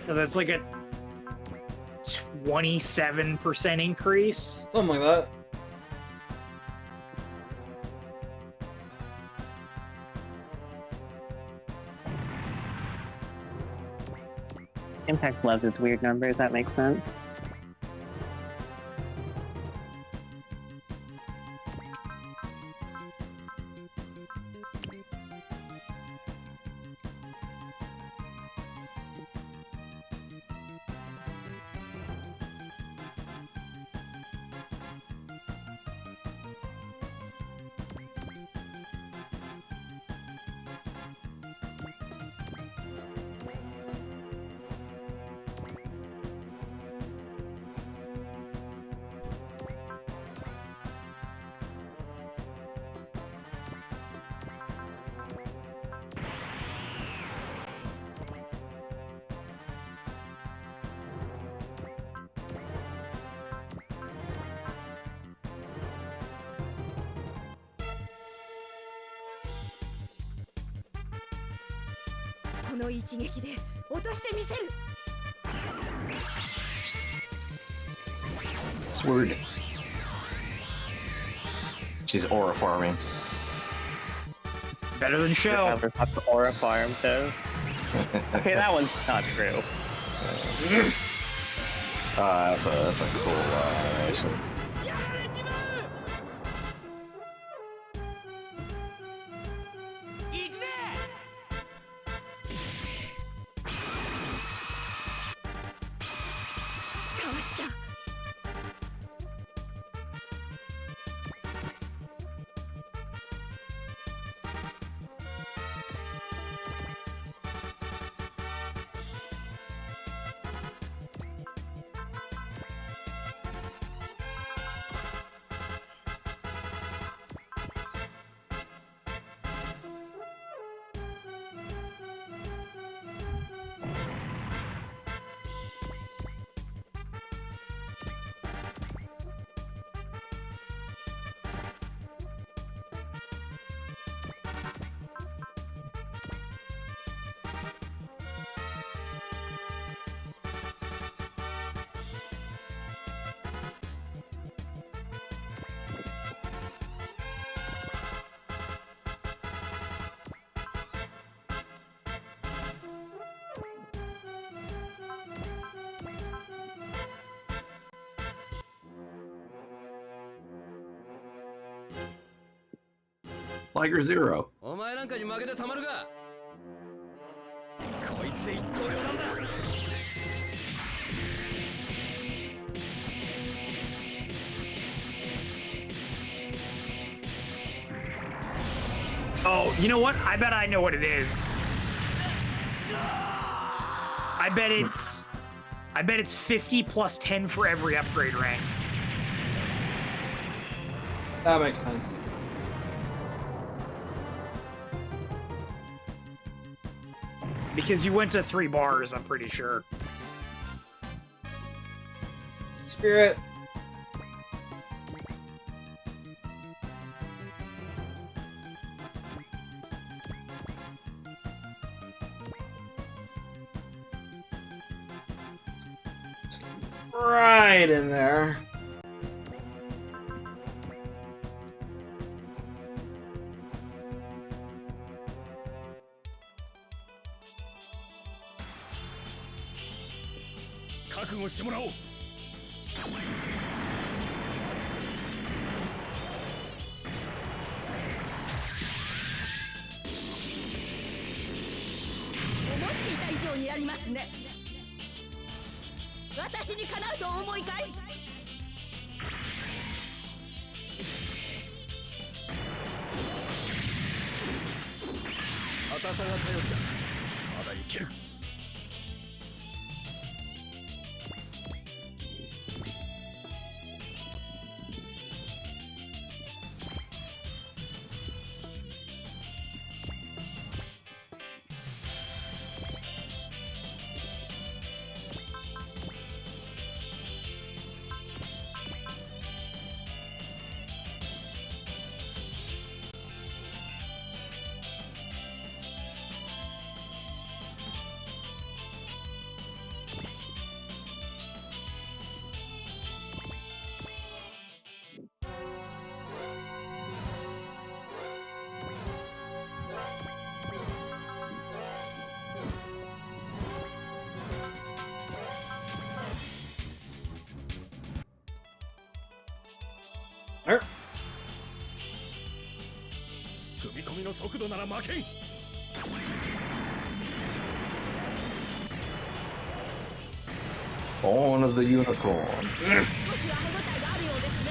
So that's like a 27% increase. Something like that. Impact loves its weird numbers, that makes sense. Word. She's aura farming. Better than Shell. Never thought the aura farm too. Okay, that one's not true. That's a cool animation. Tiger Zero. お前なんかに負けてたまるか。こいつで一刀両断だ。Oh, you know what? I bet I know what it is. I bet it's 50 plus 10 for every upgrade rank. That makes sense. Because you went to 3 bars, I'm pretty sure. Spirit. Right in there. There. 踏み込みの速度なら負けん。Born of the Unicorn. 少しは歯ごたえがあるようですね。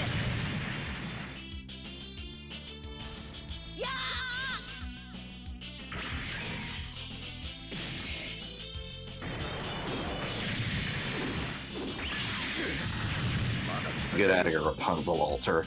いや Get out of here, Rapunzel Alter.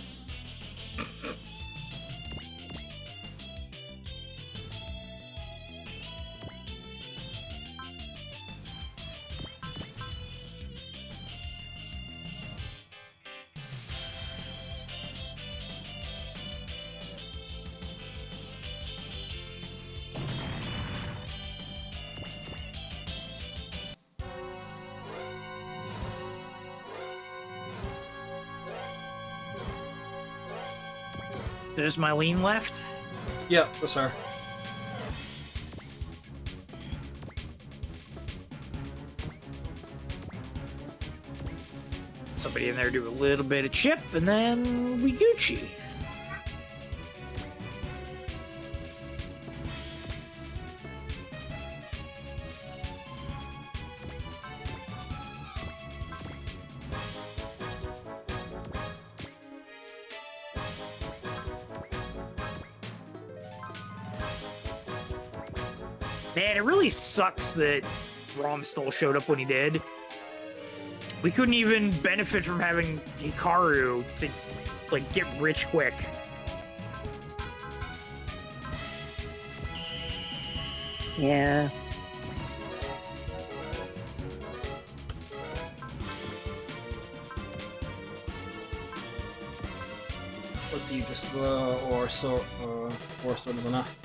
There's my lean left. Yep, yes, sir. Somebody in there do a little bit of chip, and then we Gucci. Man, it really sucks that Romstall showed up when he did. We couldn't even benefit from having Hikaru to, like, get rich quick. Yeah. Let's see, just or sword is enough.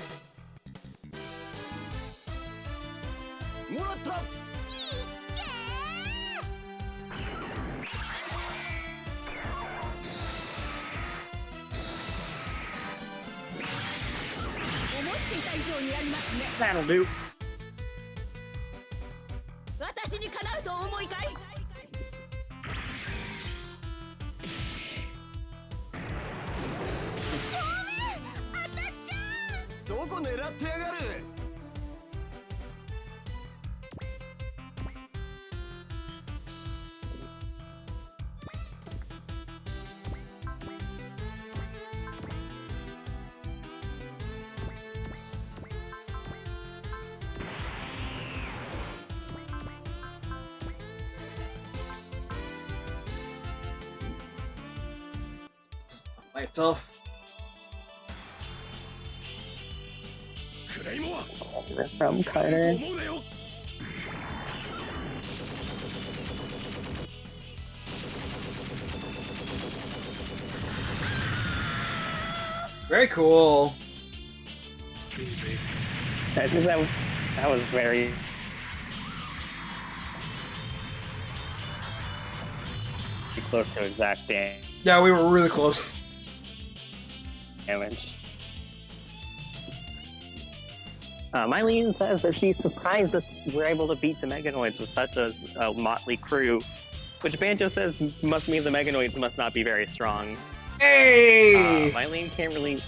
もらった。思っていた以上にやりますね。 That'll do. 私にかなうとお思いかい？正面当たっちゃう。こ狙ってやがる。By itself. クレイモア From Carter. 思うなよ。 Very cool. Easy. I think that was very close to exact Yeah, we were really close. damage. Mylene says that she's surprised that we're able to beat the Meganoids with such a motley crew, which Banjo says must mean the Meganoids must not be very strong. Hey! Mylene can't really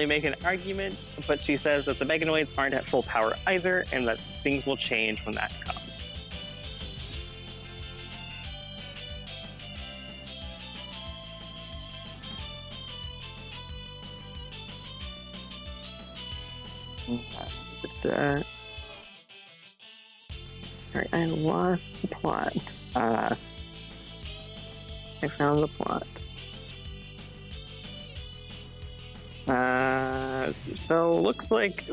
make an argument, but she says that the Meganoids aren't at full power either, and that things will change when that comes. Alright, I lost the plot. I found the plot. So looks like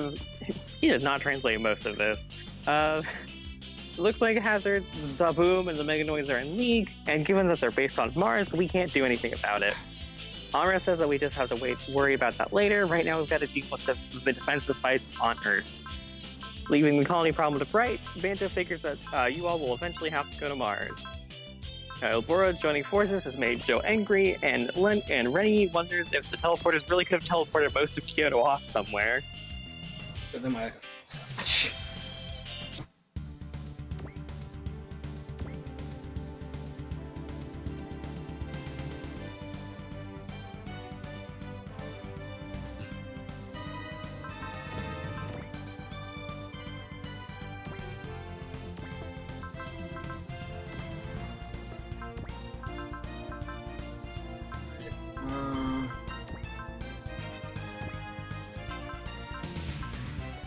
he did not translate most of this. Looks like Hazard, Zaboom, and the Meganoids are in league, and given that they're based on Mars, we can't do anything about it. Amra says that we just have to worry about that later. Right now, we've got to deal with the defensive fights on Earth. Leaving the colony problem to right, Banjo figures that you all will eventually have to go to Mars. Yllbora joining forces has made Joe angry, and Rennie wonders if the teleporters really could have teleported most of Kyoto off somewhere. But then my...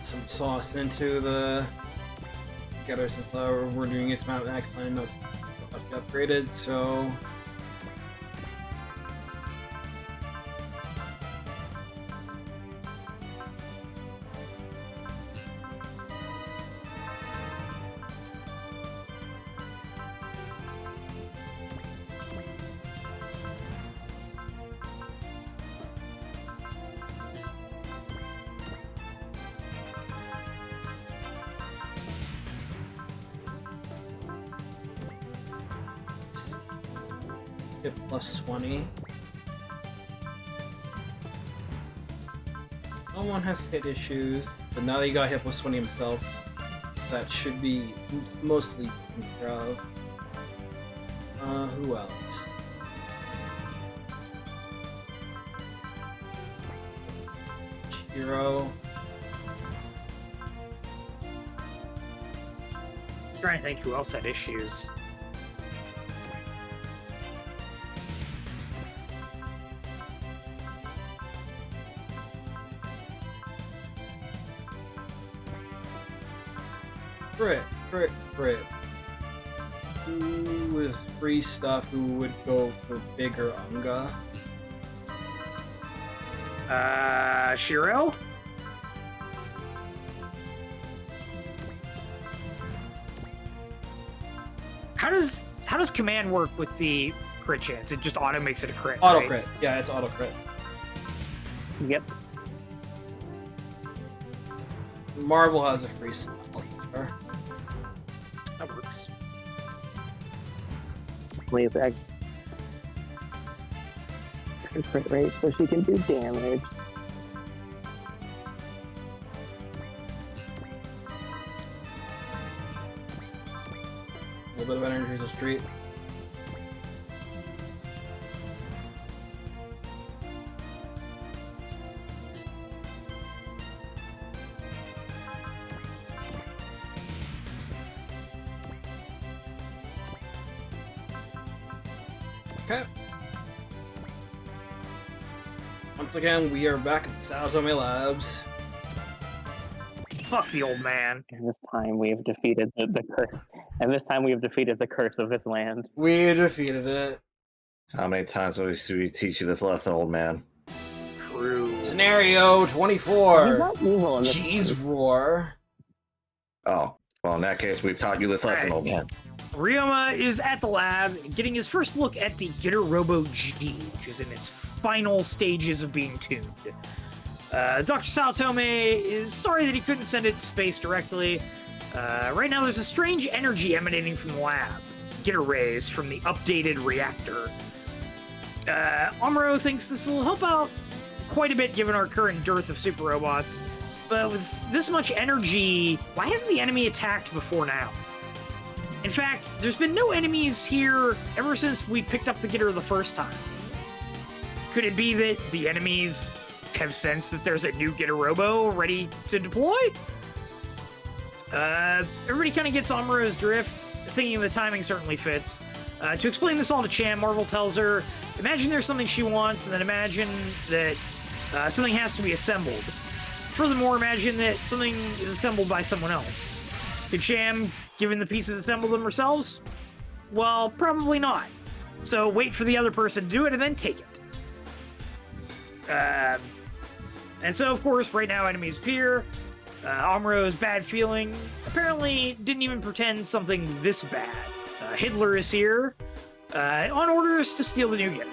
some sauce into the together since we're doing its mount next time not upgraded, so hit plus 20. No one has hit issues, but now that he got hit plus 20 himself, that should be mostly taken care of. Who else? Hero. Trying to think who else had issues. Crit. Who is free stuff who would go for bigger Unga? Shiro? How does command work with the crit chance? It just auto makes it a crit. Auto right? crit. Yeah, it's auto crit. Yep. Marvel has a free stuff. That works. Please, crit rate so she can do damage. A little bit of energy to street. Okay. Once again, we are back at the Sao Tome Labs. Fuck the old man. And this time we have defeated the curse. And this time we have defeated the curse of this land. We defeated it. How many times will we teach you this lesson, old man? True. Scenario He's 24. not evil in this. Cheese Roar. Oh, well, in that case, we've taught you this lesson, Right. old man. Ryoma is at the lab, getting his first look at the Getter Robo G, which is in its final stages of being tuned. Dr. Saotome is sorry that he couldn't send it to space directly. Right now there's a strange energy emanating from the lab. Getter rays from the updated reactor. Amuro thinks this will help out quite a bit given our current dearth of super robots. But with this much energy, why hasn't the enemy attacked before now? In fact, there's been no enemies here ever since we picked up the Getter the first time. Could it be that the enemies have sensed that there's a new Getter Robo ready to deploy? Everybody kind of gets Amuro's drift, thinking the timing certainly fits. To explain this all to Cham, Marvel tells her, imagine there's something she wants, and then imagine that something has to be assembled. Furthermore, imagine that something is assembled by someone else. Could Cham, given the pieces, assemble them herself? Well, probably not. So wait for the other person to do it and then take it. And so, of course, right now enemies appear. Amuro's bad feeling apparently didn't even pretend something this bad. Hitler is here on orders to steal the new Getter.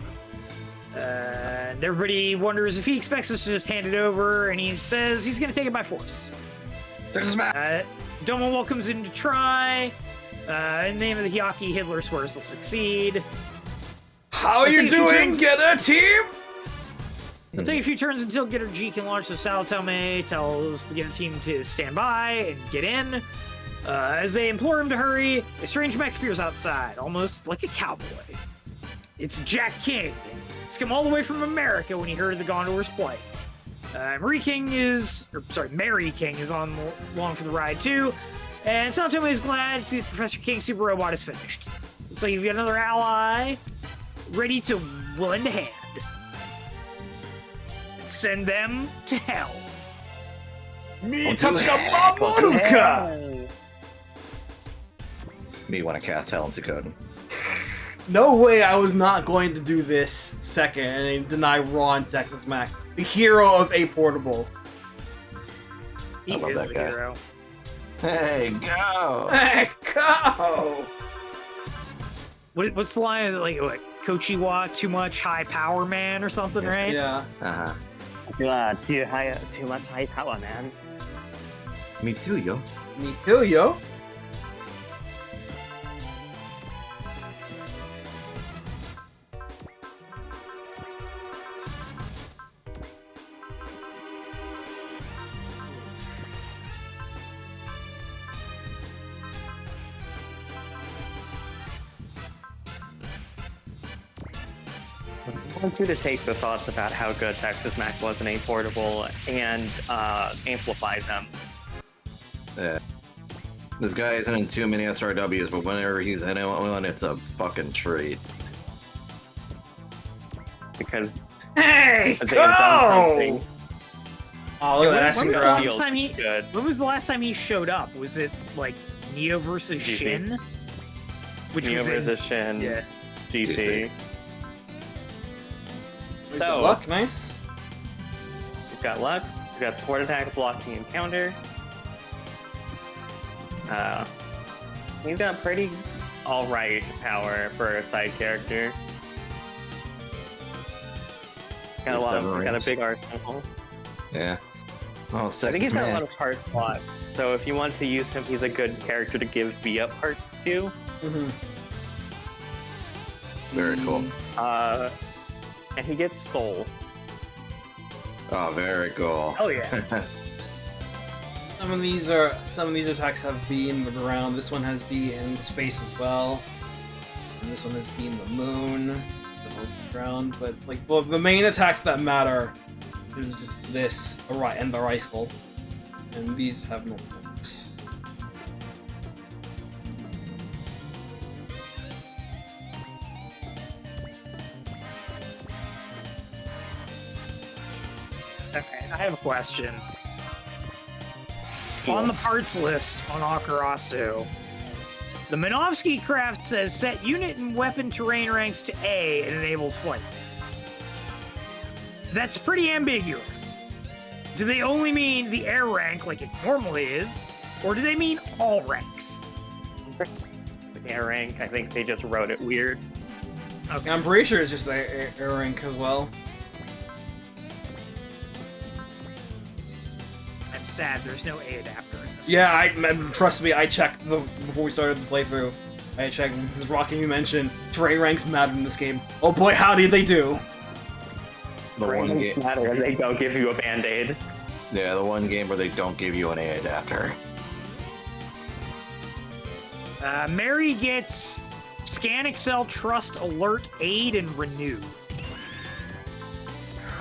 And everybody wonders if he expects us to just hand it over, and he says he's going to take it by force. Texas Mac! Domo welcomes him to try. In the name of the Hyaki, Hitler swears he'll succeed. How you doing, Getter team? It'll take a few turns until Getter G can launch, so Saotome tells the Getter team to stand by and get in. As they implore him to hurry, a strange mech appears outside, almost like a cowboy. It's Jack King. He's come all the way from America when he heard of the Gondor's plight. Mary King is on along for the ride too, and Saotome is glad to see that Professor King's super robot is finished. Looks like you've got another ally ready to lend a hand. Send them to hell. Me Tatsuka Mamoruka! Me want to cast Hell in Suikoden. No way I was not going to do this second and deny Ron Texas Mac, the hero of A Portable. He love is that the guy. hero. Hey, go! Hey, go! What's the line? Like what? Kochiwa, too much high power man or something, right? Yeah. Uh-huh. Too much high power, man. Me too, yo. Me too, yo. I want you to take the thoughts about how good Texas Mac was in A Portable and amplify them. Yeah. This guy isn't in too many SRWs, but whenever he's in one, it's a fucking treat. Because Hey, they have done something. go! Oh, look at that When was the ground. last time he? Good. When was the last time he showed up? Was it like Neo versus GC. Shin? Which Neo was in- versus Shin, Yeah. GC. Where's the So- luck? Nice. We've got luck. We've got support attack, blocking, and counter. He's got pretty alright power for a side character. Got a big arsenal. Yeah. Oh, I think he's Texas got a man. lot of heart slots. So if you want to use him, he's a good character to give V up parts to. Mm-hmm. Very cool. And he gets soul. Oh, very cool. Oh yeah. Some of these attacks have B in the ground. This one has B in space as well. And this one has B in the moon, the ground. But like, well, the main attacks that matter is just this, and the rifle. And these have no attacks. I have a question. On the parts list on Akarasu, the Minovsky craft says set unit and weapon terrain ranks to A and enables flight. That's pretty ambiguous. Do they only mean the air rank like it normally is, or do they mean all ranks? The air rank, I think they just wrote it weird. Okay. I'm pretty sure it's just the air rank as well. I'm sad there's no A adapter in this. Yeah, trust me, I checked before we started the playthrough. I checked, this is Rocky, you mentioned, terrain ranks matter in this game. Oh boy, how did they do? The one game. Matter, they don't give you a band-aid. Yeah, the one game where they don't give you an A adapter. Mary gets Scan, Excel, Trust, Alert, Aid, and Renew.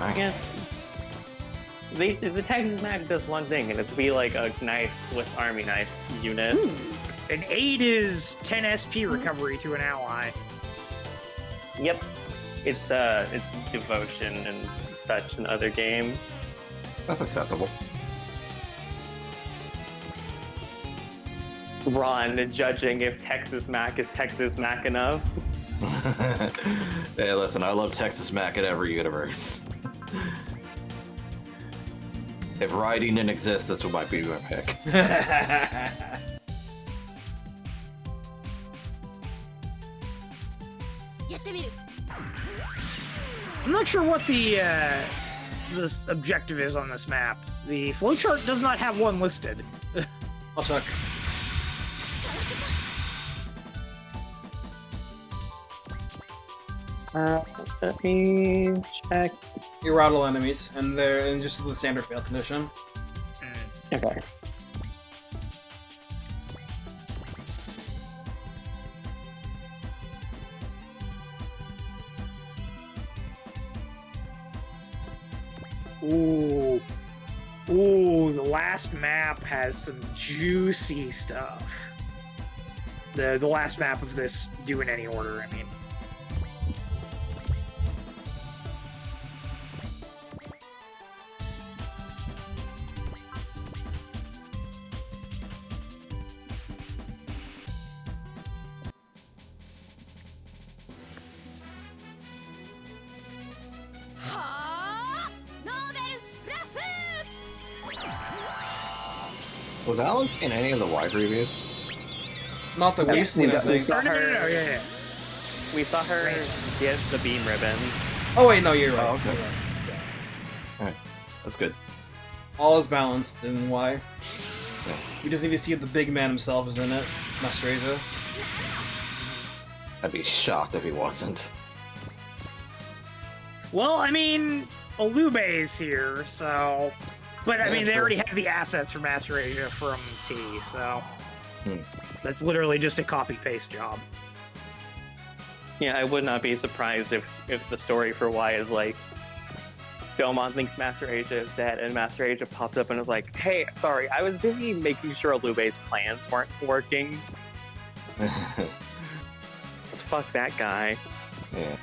I guess the Texas Mac does one thing, and it's to be like a nice Swiss Army knife unit. An Aid is 10 SP recovery to an ally. Yep, it's devotion and such in other games. That's acceptable. Ron judging if Texas Mac is Texas Mac enough. Hey, listen, I love Texas Mac in every universe. If riding didn't exist, this might be my pick. I'm not sure what this objective is on this map. The flowchart does not have one listed. I'll check. Let me check. You rattle enemies, and they're in just the standard fail condition. Okay. Ooh. Ooh, the last map has some juicy stuff. The last map of this, do in any order, I mean. Was Alan in any of the wide reviews? Not that we've seen, I think. No, yeah. We saw her get the beam ribbon. Oh wait, no, you're right. Oh, okay. You're right. Alright, that's good. All is balanced in why. Yeah. We just need to see if the big man himself is in it. Master Asia. I'd be shocked if he wasn't. Well, I mean, Alube is here, so... But, I mean, they already have the assets for Master Asia from T, so... That's literally just a copy-paste job. Yeah, I would not be surprised if the story for Y is like, Domon thinks Master Asia is dead, and Master Asia pops up and is like, hey, sorry, I was busy making sure Alube's plans weren't working. Let's fuck that guy. Yeah.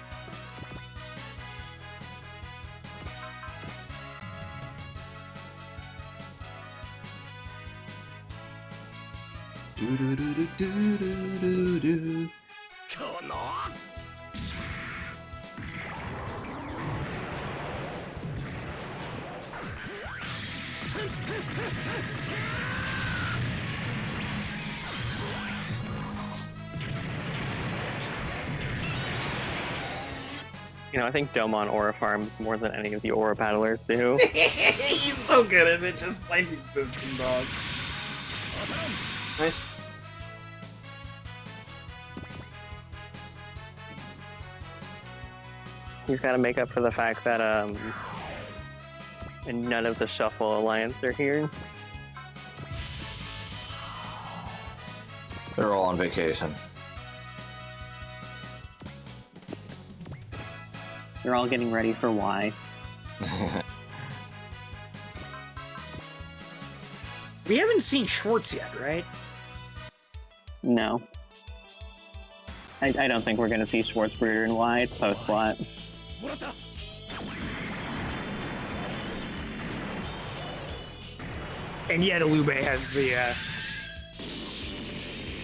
You know, I think Domon aura farms more than any of the aura battlers do. He's so good at it, just like existing dog. Nice. He's got to make up for the fact that none of the Shuffle Alliance are here. They're all on vacation. They're all getting ready for Y. We haven't seen Schwartz yet, right? No. I don't think we're going to see Schwarzbrüder in Y. It's post-plot. And yet Yllbora has the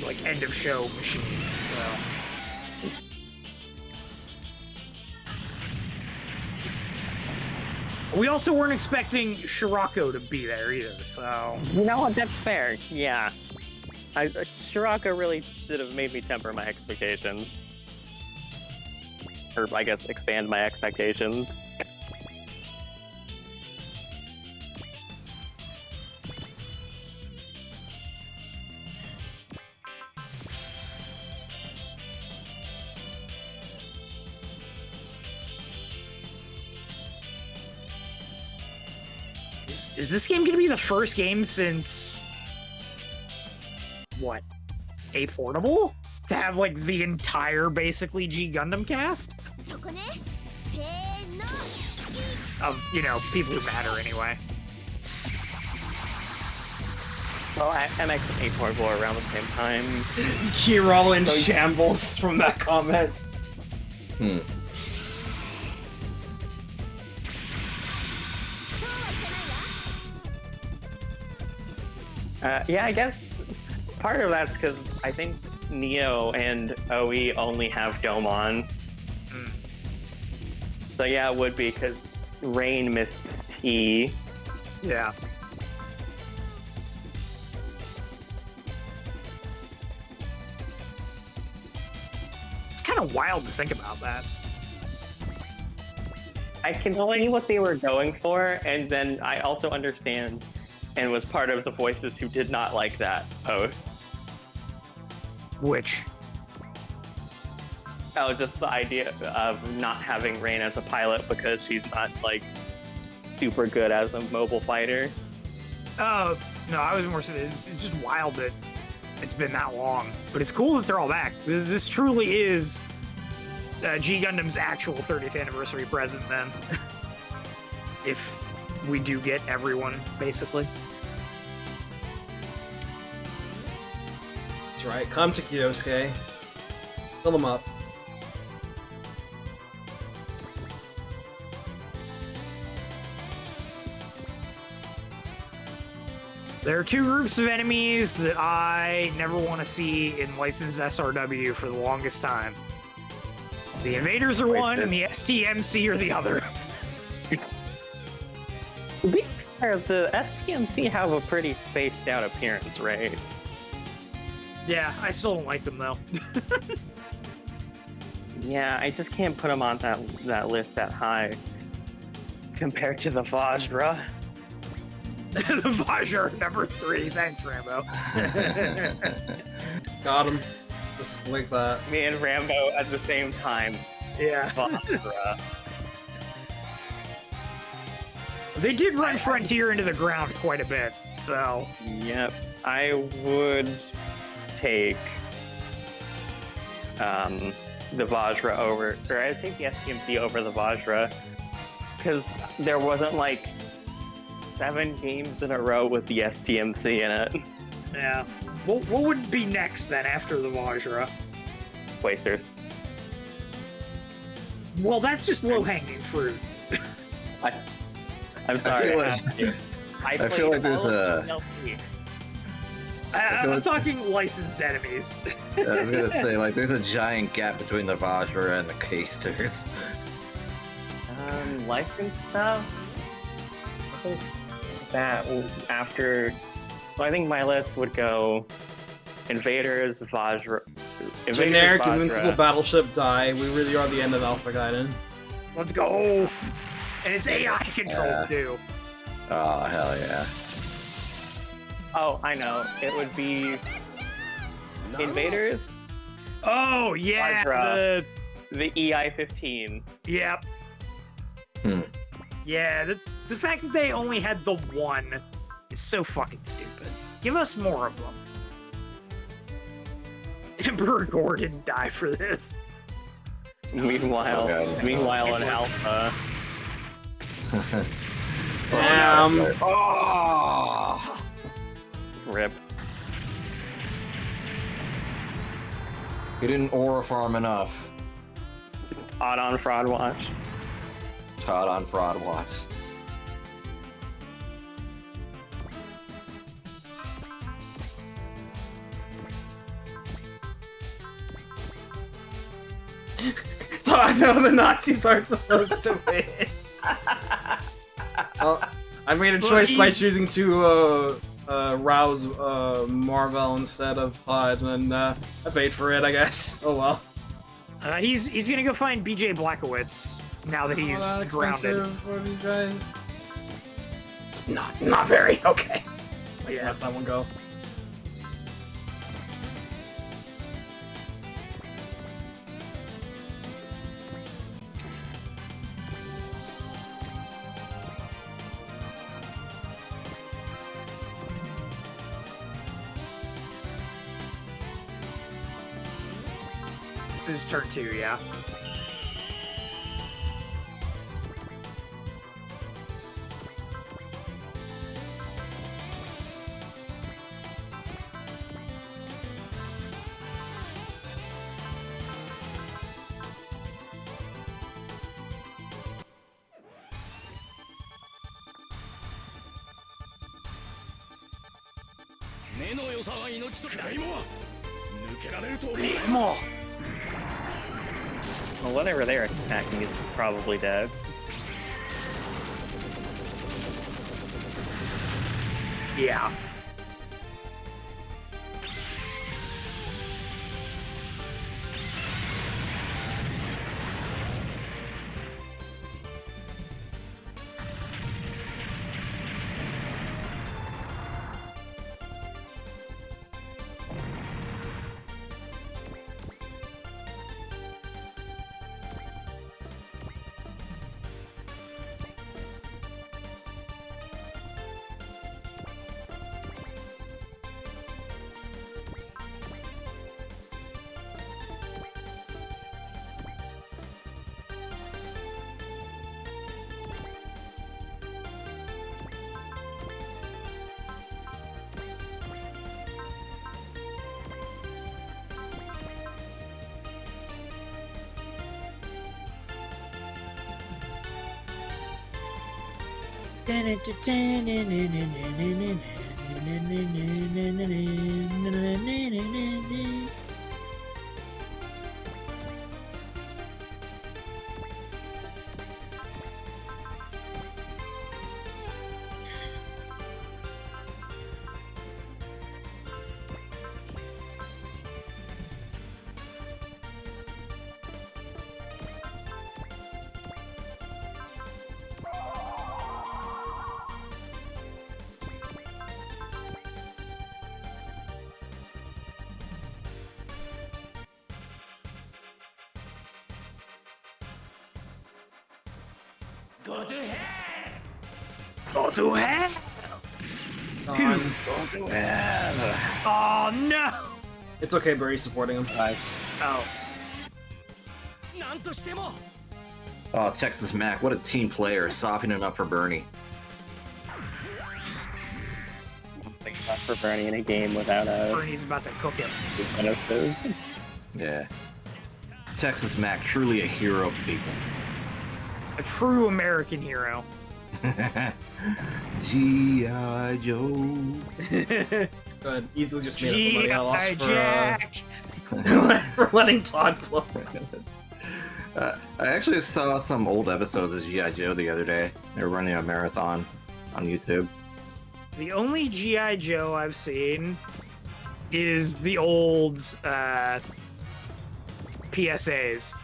like end of show machine, so we also weren't expecting Shirako to be there either, so You know what? That's fair. Yeah. Shiraka really should have made me temper my expectations. Or, I guess, expand my expectations. is this game gonna be the first game since what? A Portable? To have like the entire basically G Gundam cast? そこねせーの Of, you know, people who matter anyway. Well, MX8 were around the same time. Kirall in shambles from that comment. Hmm. そうはいかないわ Yeah, I guess part of that's because I think Neo and OE only have Domon. So yeah, it would be because Rain missed T. Yeah. It's kind of wild to think about that. I can see what they were going for, and then I also understand and was part of the voices who did not like that post. Which? Oh, just the idea of not having Rain as a pilot because she's not, like, super good as a mobile fighter. Oh, no, I was more saying it's just wild that it's been that long. But it's cool that they're all back. This truly is G Gundam's actual 30th anniversary present then. If we do get everyone, basically. That's right. Come to Kyosuke. Fill them up. There are two groups of enemies that I never want to see in licensed SRW for the longest time. The invaders are one, and the STMC are the other. To be fair, the STMC have a pretty spaced out appearance, right? Yeah, I still don't like them though. Yeah, I just can't put them on that list that high compared to the Vajra. The Vajra number 3. Thanks, Rambo. Got him. Just like that. Me and Rambo at the same time. Yeah. Vajra. They did run Frontier into the ground quite a bit, so... Yep. I would take the Vajra over, or I'd take the STMC over the Vajra, because there wasn't like 7 games in a row with the STMC in it. Yeah. What would be next then after the Vajra? Wasters. Well, that's just low-hanging fruit. I'm sorry. I feel like there's a... I'm talking licensed enemies. I was gonna say, like, there's a giant gap between the Vajra and the Casters. Licensed stuff? I think that after... So I think my list would go Invaders, Vajra... Generic Invincible Battleship die. We really are the end of Alpha Gaiden. Let's go! And it's AI controlled too. Oh, hell yeah. Oh, I know. It would be Invaders, Oh, yeah! Vajra. the EI-15. Yep. Hmm. Yeah, the fact that they only had the one is so fucking stupid. Give us more of them. Emperor Gore didn't die for this. Meanwhile, in Alpha. Damn. Oh! Rip. You didn't aura farm enough. Odd on Fraud Watch. Todd on Fraud Watch. So I know the Nazis aren't supposed to win. Well, I made a choice by choosing to rouse Marvel instead of HUD, and I paid for it, I guess. Oh well. He's gonna go find BJ Blackowitz now that he's grounded. For these guys. Not very. Okay. Yeah. Let that one go. This is turn 2, yeah. Come on. Well, whatever they're attacking is probably dead. Yeah. Go to hell! Go to hell! Oh no! It's okay, Barry's supporting him. Oh. Oh, Texas Mac, what a team player, softening up for Bernie. Not for Bernie in a game without a... Bernie's about to cook him. Yeah. Texas Mac, truly a hero of people. A true American hero. G.I. Joe. Good. Easily just made up the money I lost Jack. For letting Todd blow. I actually saw some old episodes of G.I. Joe the other day. They were running a marathon on YouTube. The only G.I. Joe I've seen is the old PSAs.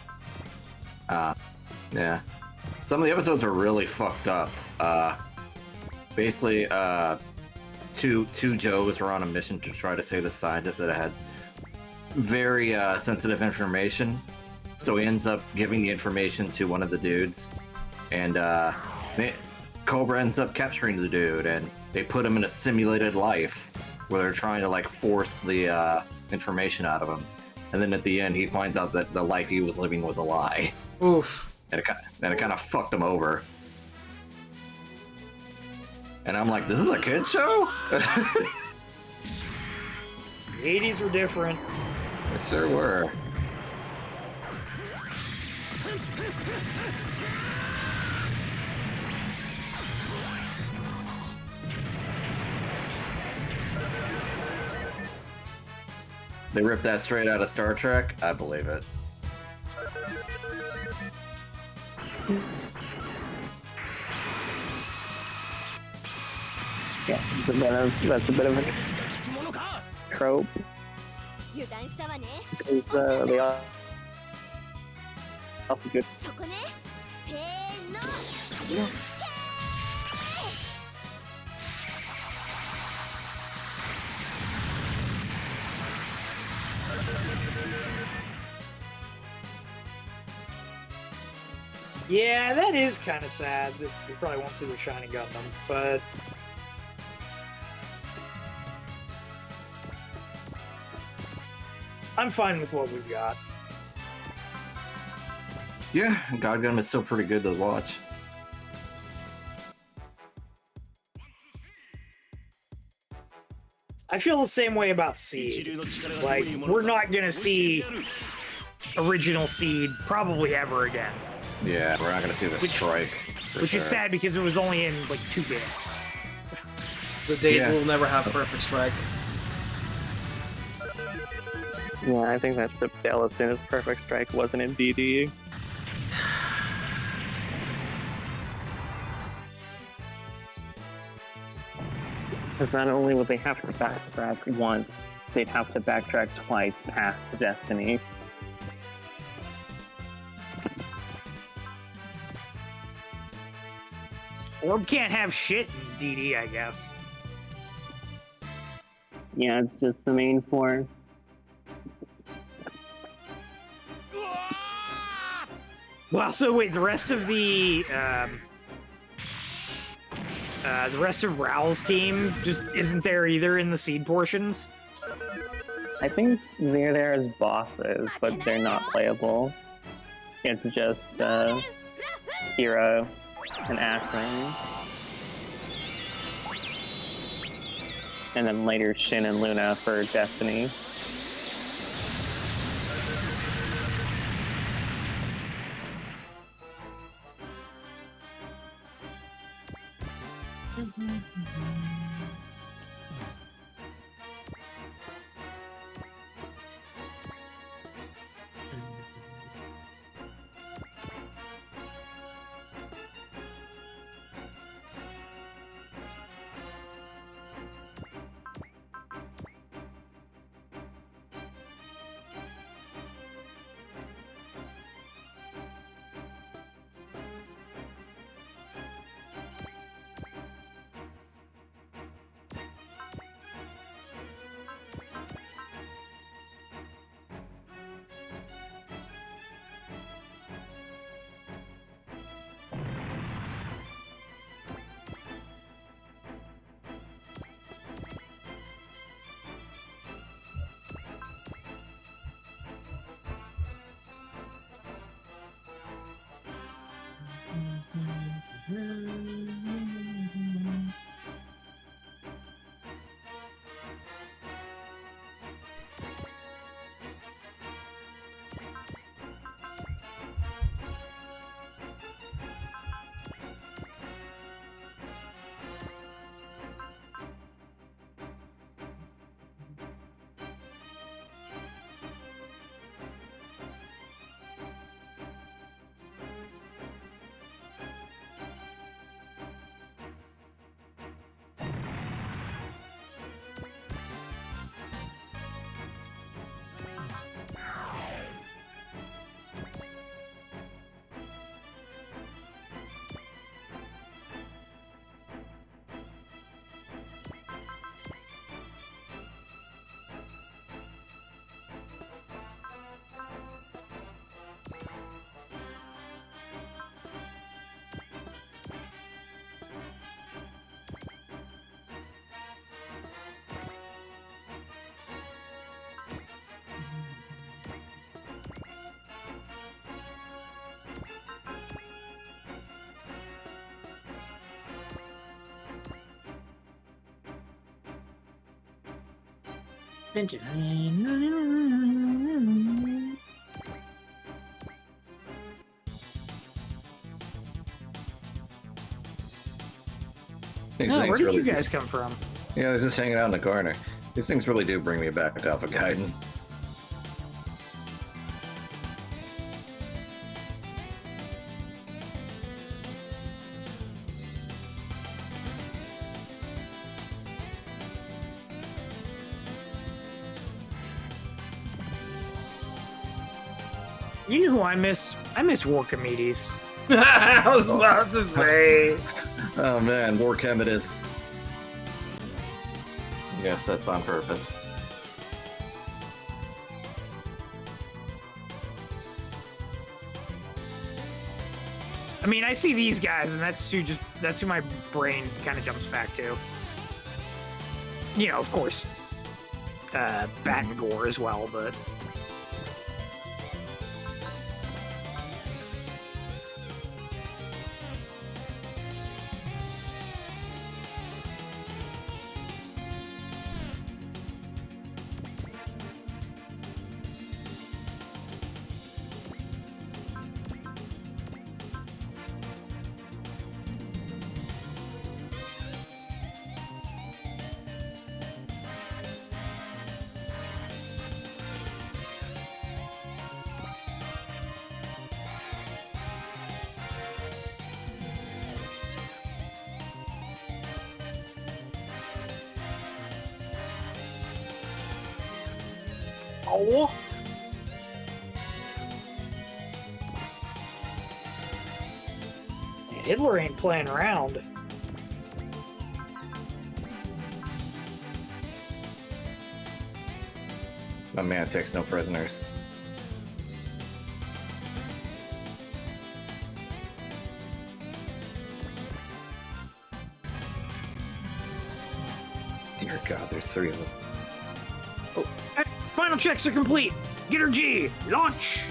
Yeah. Some of the episodes are really fucked up. Basically, two Joes were on a mission to try to save the scientist that had very sensitive information. So he ends up giving the information to one of the dudes, and Cobra ends up capturing the dude, and they put him in a simulated life where they're trying to like force the information out of him. And then at the end, he finds out that the life he was living was a lie. Oof. And it kind of fucked him over. And I'm like, this is a kid's show? The 80s were different. They sure were. They ripped that straight out of Star Trek? I believe it. Yeah, that's a bit of a trope. 油断したわね Because they all also good. そこねせーの Yeah, that is kind of sad that we probably won't see the Shining Gundam, but I'm fine with what we've got. Yeah, God Gun is still pretty good to watch. I feel the same way about Seed. Like, we're not gonna see original Seed probably ever again. Yeah, we're not gonna see the strike. Which is sad because it was only in like 2 games. The days Yeah. will never have perfect strike. Yeah, I think that ship sailed as soon as Perfect Strike wasn't in BD. Because not only would they have to backtrack once, they'd have to backtrack twice past Destiny. Orb can't have shit in DD, I guess. Yeah, it's just the main force. Well, so wait, the rest of the rest of Raul's team just isn't there either in the Seed portions? I think they're there as bosses, but they're not playable. It's just Hero and Ashen. And then later Shin and Luna for Destiny. These No, things where did really you guys come from? Yeah, they're just hanging out in the corner. These things really do bring me back to Alpha Gaiden. You know who I miss? I miss Warcomedes. I was about to say. Oh man, War Chem it is. Yes, that's on purpose. I mean, I see these guys, and that's who my brain kind of jumps back to. You know, of course, Banjo as well, but. Oh. Hitler ain't playing around. My man takes no prisoners. Dear God, there's 3 of them. Final checks are complete. Get her G. Launch.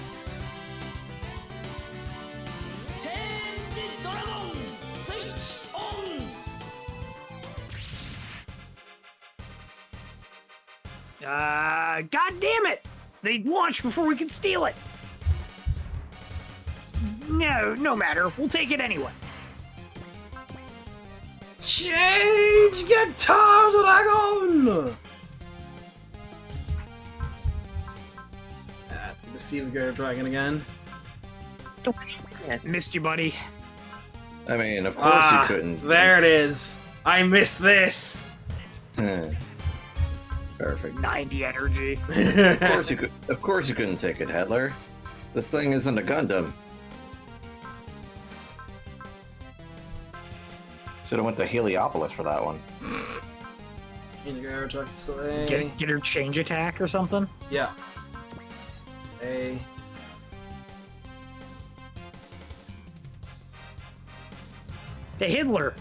God damn it! They launched before we could steal it. No matter. We'll take it anyway. Change Guitar Dragon! It's good to see the Guitar Dragon again. Missed you, buddy. I mean, of course you couldn't. There it is. I missed this. Perfect. 90 energy. Of course you couldn't take it, Hitler. This thing isn't a Gundam. Should have went to Heliopolis for that one. Get her change attack or something? Yeah. A. Hey, Hitler!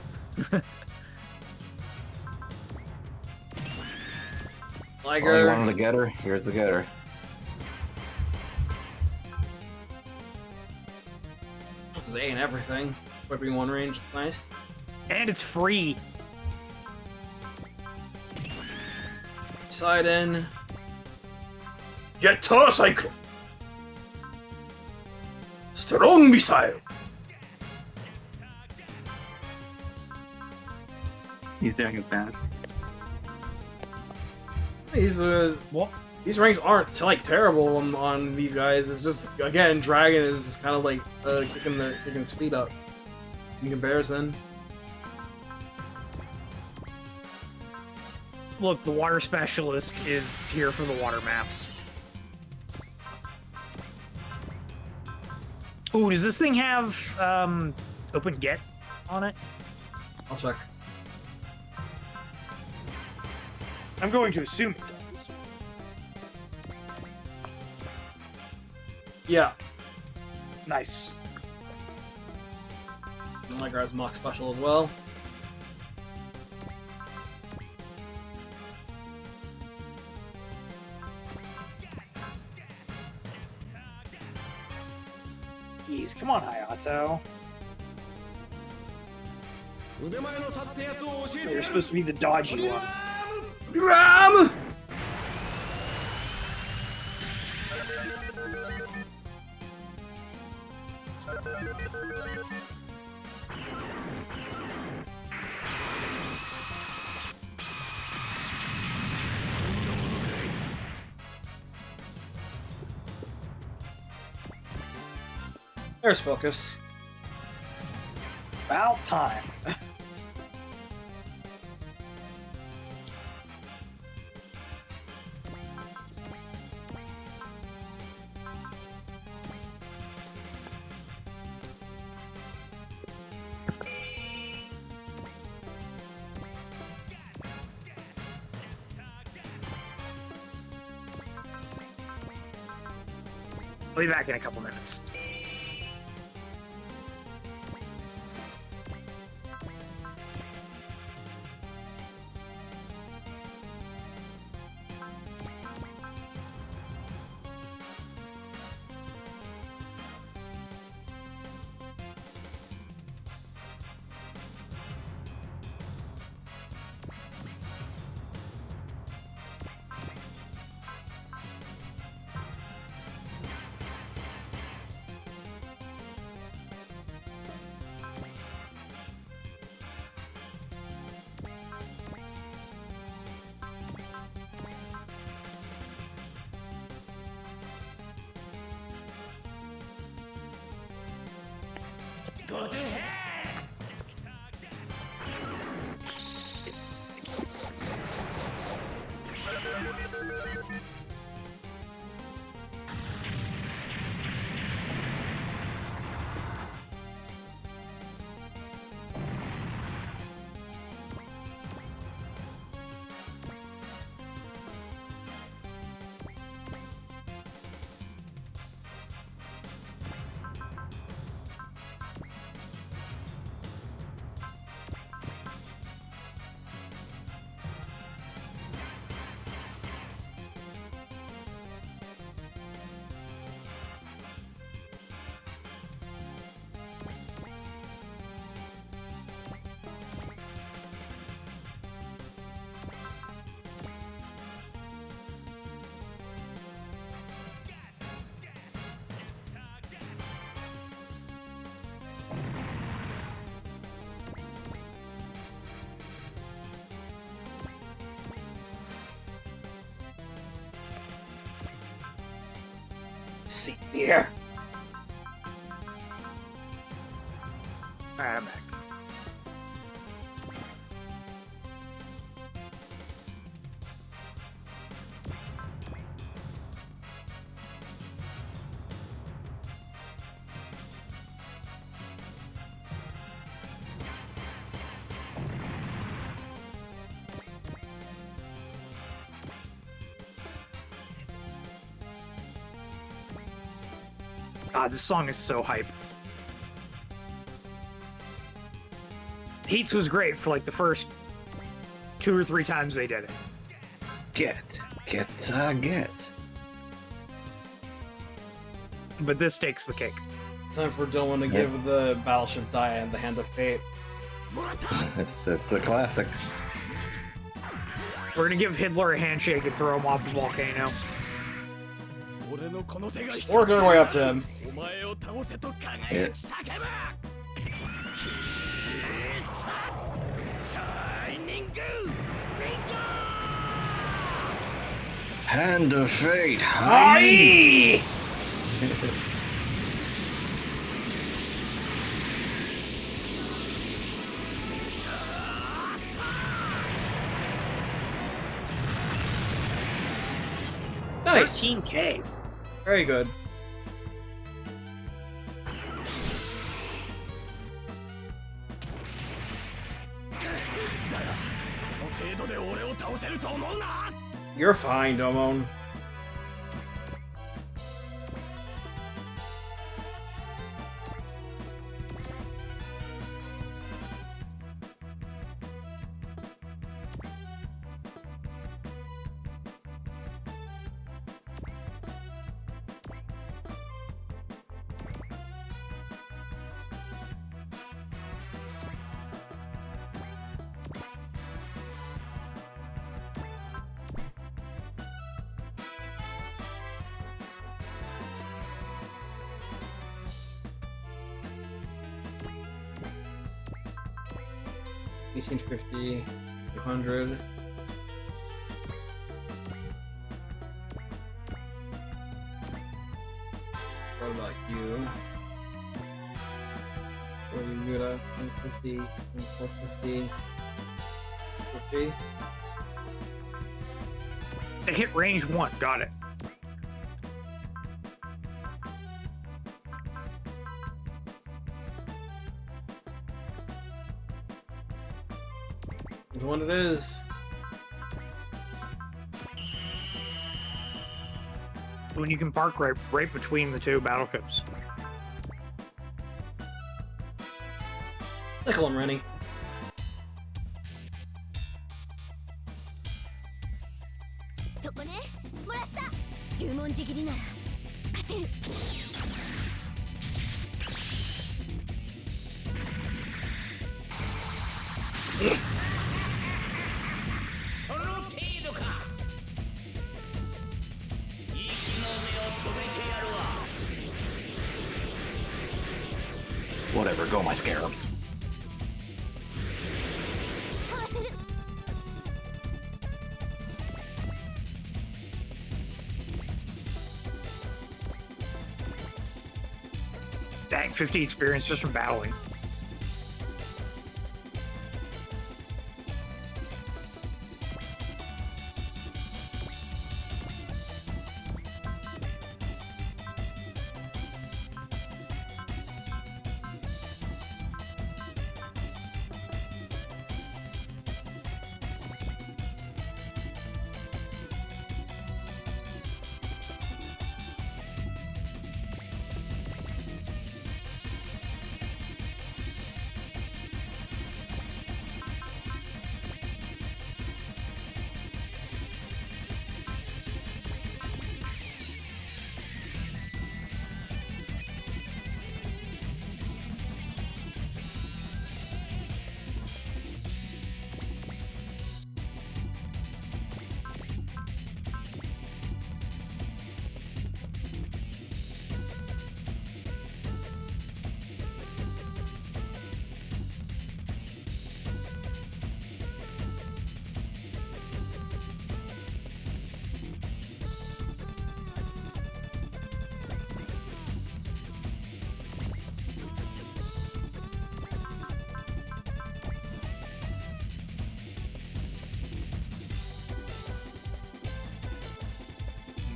Like you wanted to get her? Here's the getter. This is A and everything. Whipping one range, nice. And it's free. Side in. Guitar Cycle! Strong Missile! He's doing it fast. These ranks aren't like terrible on these guys. It's just again, Dragon is just kind of like kicking his feet up in comparison. Look, the water specialist is here for the water maps. Ooh, does this thing have open get on it? I'll check. I'm going to assume it does. Yeah. Nice. And like ours Mach Special as well. Jeez, come on, Hayato. So you're supposed to be the dodgy one. Ram! There's focus. About time. I'll be back in a couple minutes. Go to hell! See here. Alright, I'm back. God, this song is so hype. Heats was great for like the first 2 or 3 times they did it. Get. But this takes the cake. Time for Dylan to give the Battleship Diane the Hand of Fate. It's a classic. We're gonna give Hitler a handshake and throw him off a volcano. Or going way up to him. Yeah. Hand of Fate. Aye! Nice. 13K. Very good. You're fine, Domon. $18.50, 200. What about you? What are you good at? 150, 450, 50. They hit range 1, got it. Which one it is? when you can park right between the two battle cubs. Tickle him, Rennie. そこね、もらった。十文字切りなら勝てる。その程度か。息の根を止めてやるわ。 Whatever, go my scarabs. かわせる。 Dang, 50 experience just from battling.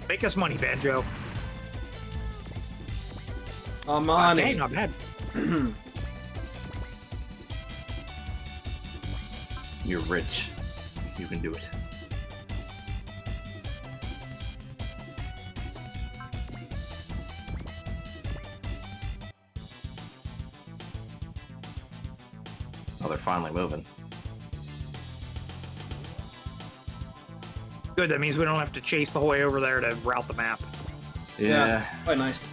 Make us money, Banjo. Money. Okay, not bad. You're rich. You can do it. Oh, they're finally moving. Good, that means we don't have to chase the whole way over there to route the map. Yeah. Quite nice.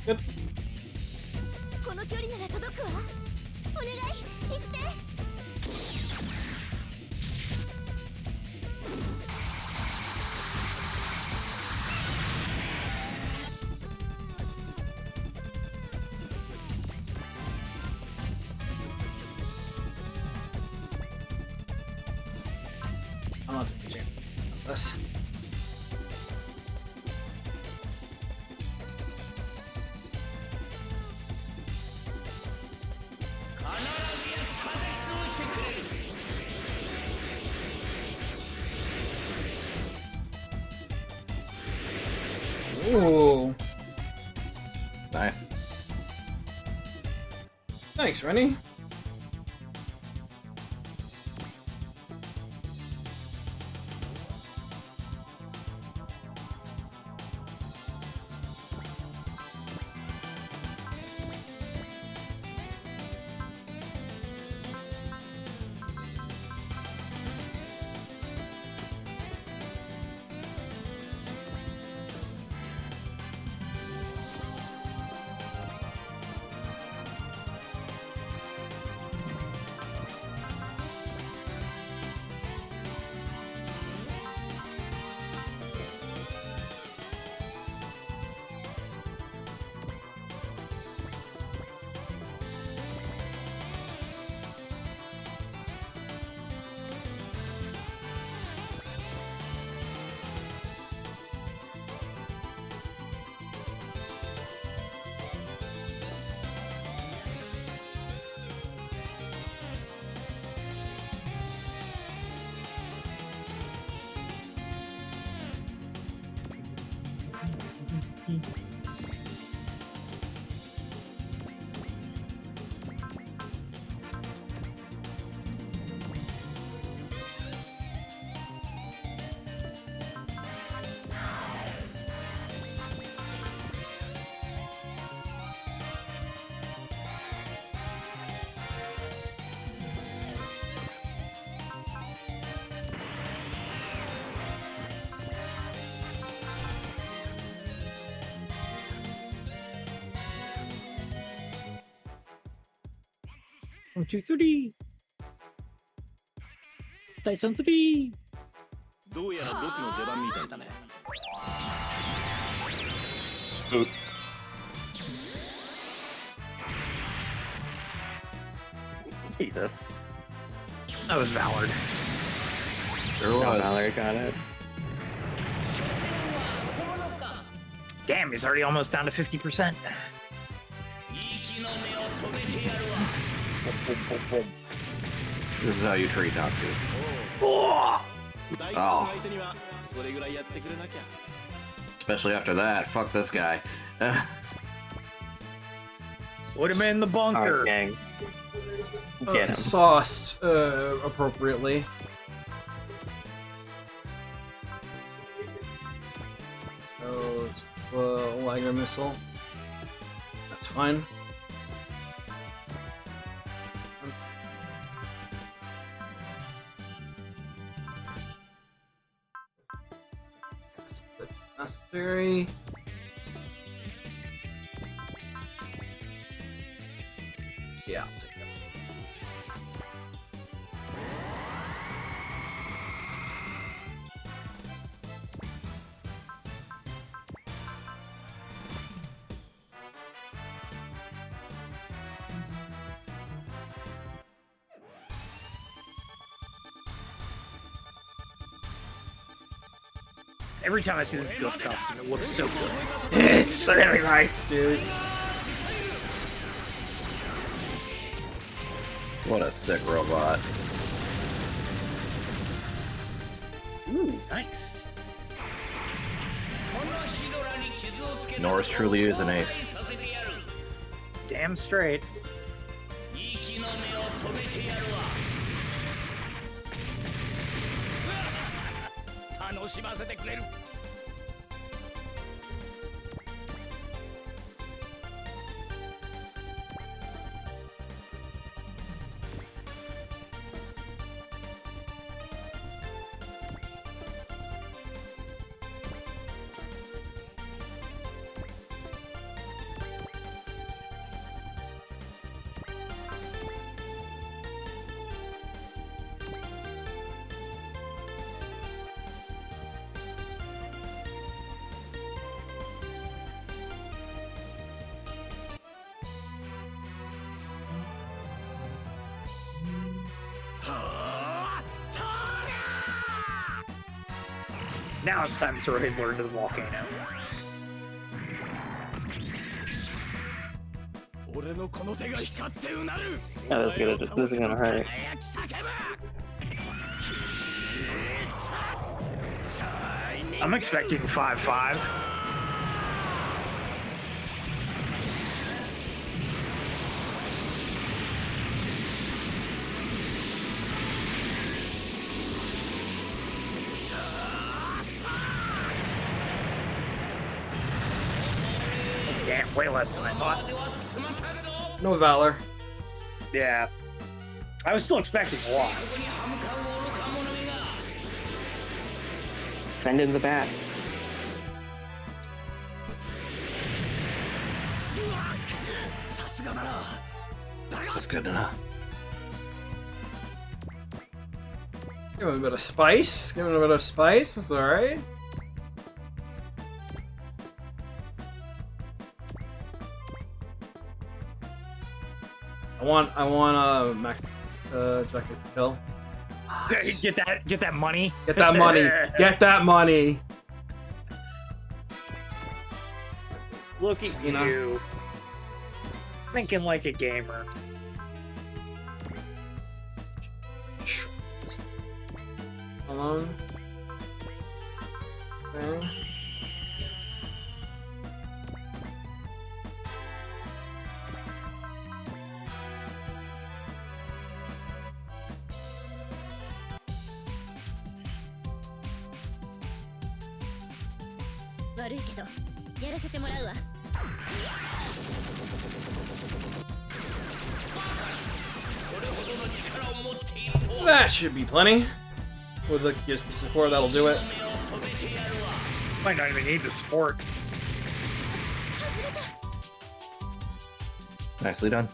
Good. この距離なら届くわ。お願い、行って。 I'm not taking a chance. This. Ooh. Nice. Thanks, Rennie. One, two, three. Station 3. どうやら僕の出番みたいだね。Jesus. That was Valor. Sure No, was. Valor got it. Damn, he's already almost down to 50%. This is how you treat Nazis. Oh! Especially after that. Fuck this guy. Put him in the bunker. Alright, gang. Get him. Sauced appropriately. Oh, Liger missile. That's fine. That's necessary. Yeah, I'll take that. Every time I see this Goof costume, it looks so good. It's really nice, dude. What a sick robot. Ooh, nice. Norris truly is an ace. Damn straight. Now it's time to throw Yllbora into the volcano. Not as good as this is gonna hurt. I'm expecting 5-5. Damn, way less than I thought. No Valor. Yeah. I was still expecting a lot. Send in the bat. That's good enough. Give him a bit of spice. Give him a bit of spice. It's alright. I want Mac Jacket to kill. Get that money. Get that money. Get that money. Look at you. Thinking like a gamer. Hold on. Okay. 悪いけどやらせてもらうわ。 That should be plenty. With the just support, that'll do it. Might not even need the support. Nicely done.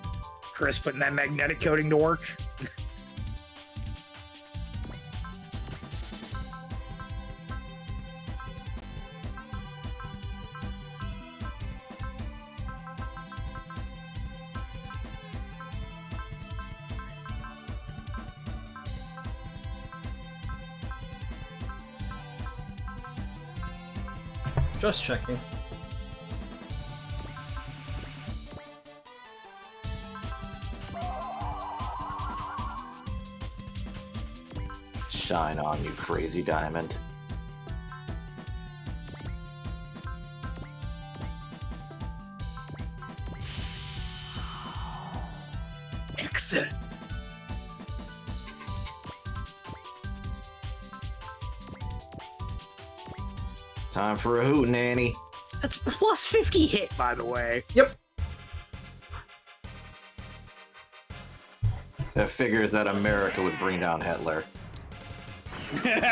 Chris putting that magnetic coating to work. Just checking. Shine on, you crazy diamond. Excellent. Time for a hootenanny. That's plus 50 hit, by the way. Yep. That figures that America would bring down Hitler. And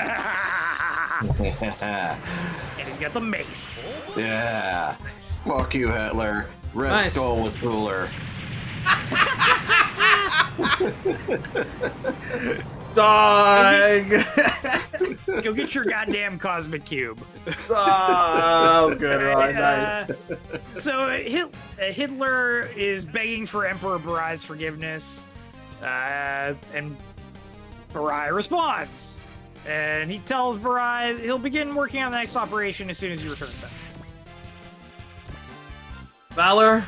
he's got the mace. Yeah. Fuck you, Hitler. Red Nice. Skull was cooler. Dog! Go get your goddamn cosmic cube. That was good, right? Nice. So Hitler is begging for Emperor Barai's forgiveness, and Barai responds. And he tells Barai he'll begin working on the next operation as soon as he returns home. Valor?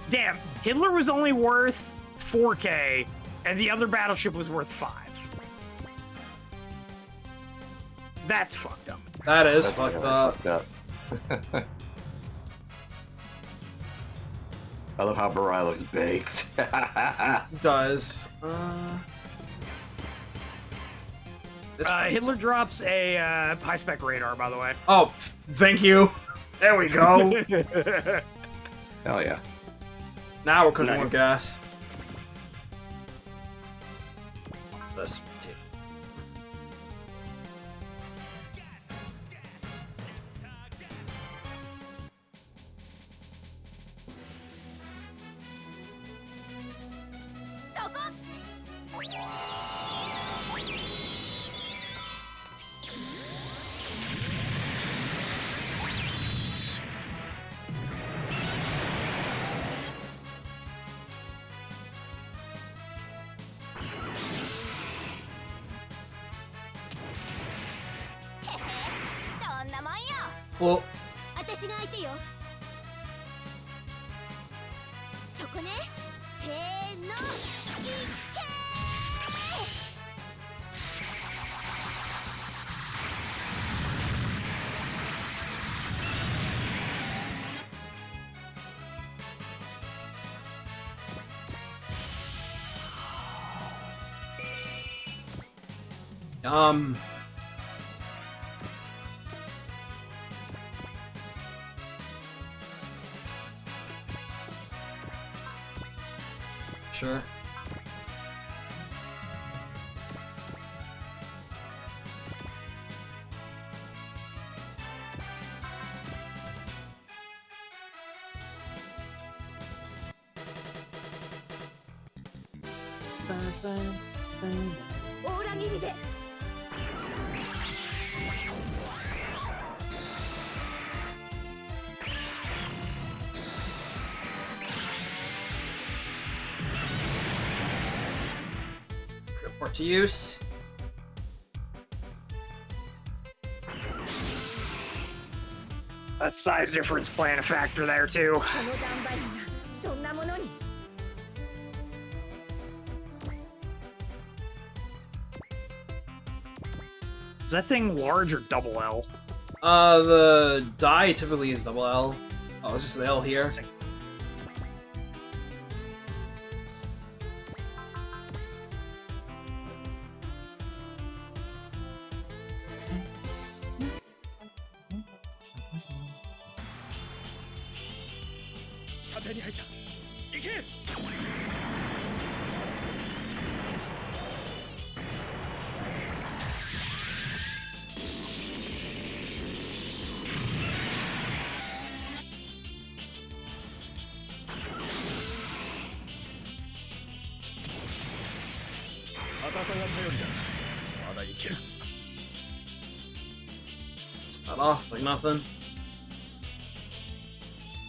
Damn, Hitler was only worth 4K, and the other battleship was worth 5. That's fucked up. That is That's fucked really up. fucked up. I love how Barai looks baked. It does. This one's- Hitler drops a high-spec radar, by the way. Oh, thank you. There we go. Hell yeah. Now we're cooking with gas. This. Well, 私が相手よ。そこね。せーの。いっけー。Sure. Port to use. That size difference playing a factor there too. この頑張りがそんなものに。 Is that thing large or double L? The die typically is double L. Oh, it's just the L here. 査定に入った。行け。硬さが頼りだ。まだいける。 Got off like nothing.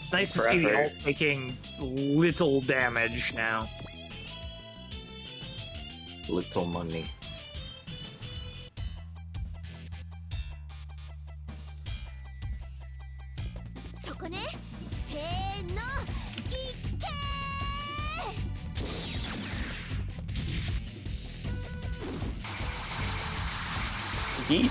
It's nice to see the ult taking little damage now. Little money. Yeet.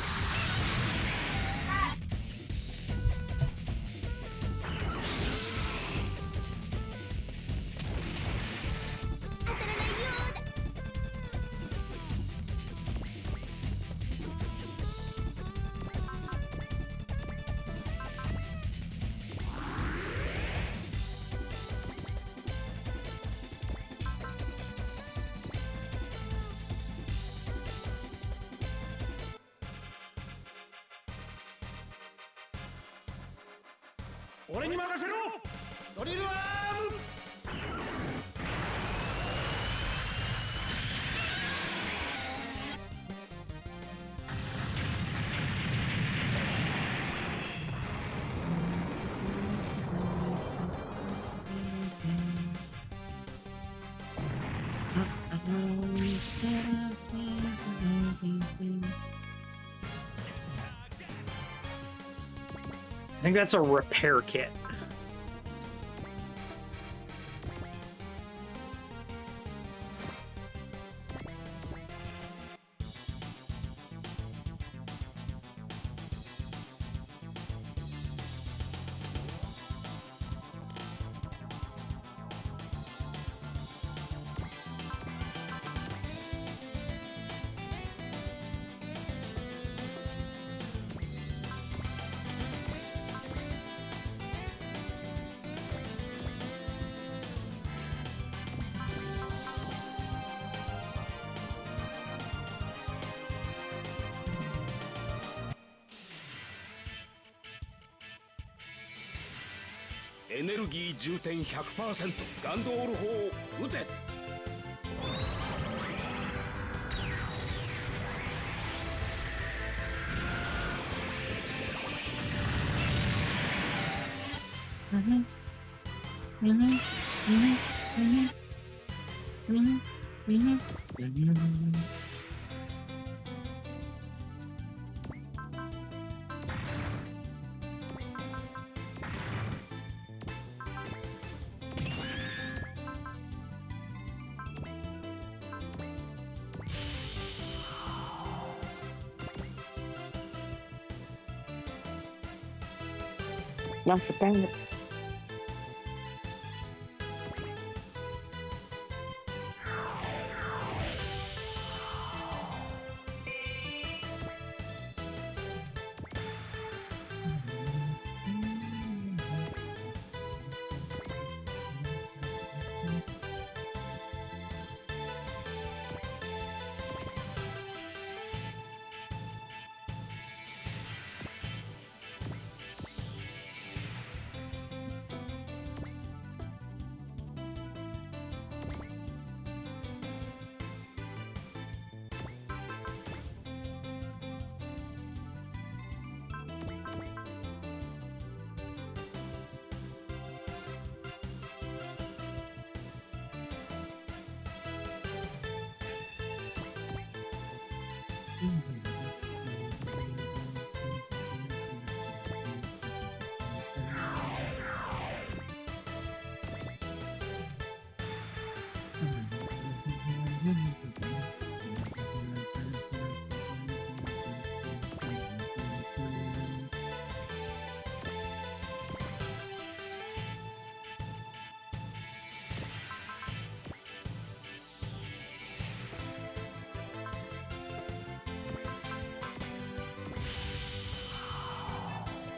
I think that's a repair kit.エネルギー充填 100%。 ガンドール砲撃て。Not the bang.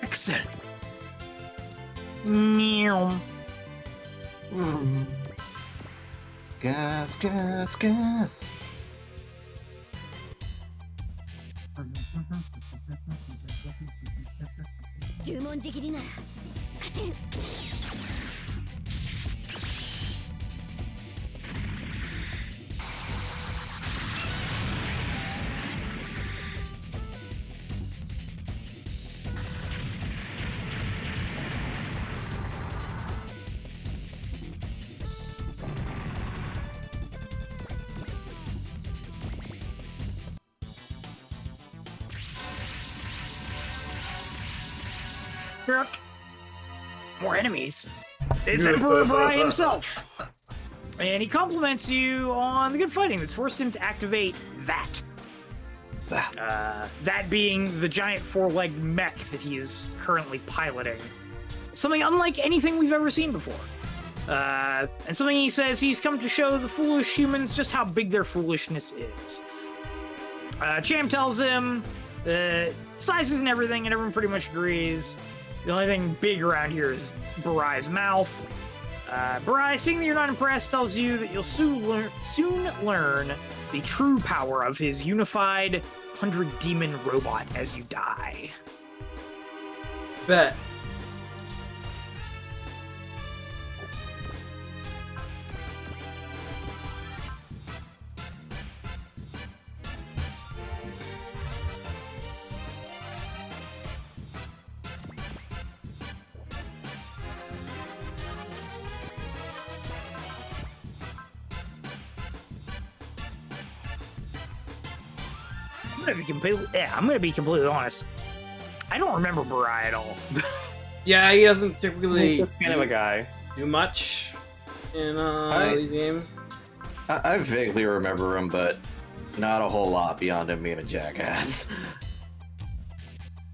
Excellent. Meow. Gas, gas, gas. 十文字切りなら勝てる。More enemies. It's Emperor Bry himself. And he compliments you on the good fighting that's forced him to activate that. That being the giant four-legged mech that he is currently piloting. Something unlike anything we've ever seen before. And something he says he's come to show the foolish humans just how big their foolishness is. Cham tells him sizes and everything, and everyone pretty much agrees. The only thing big around here is Barai's mouth. Barai, seeing that you're not impressed, tells you that you'll soon learn the true power of his unified 100-demon robot as you die. Bet. I'm gonna be completely honest. I don't remember Barai at all. Yeah, he doesn't typically He's kind of a guy. do much in these games. I vaguely remember him, but not a whole lot beyond him being a jackass.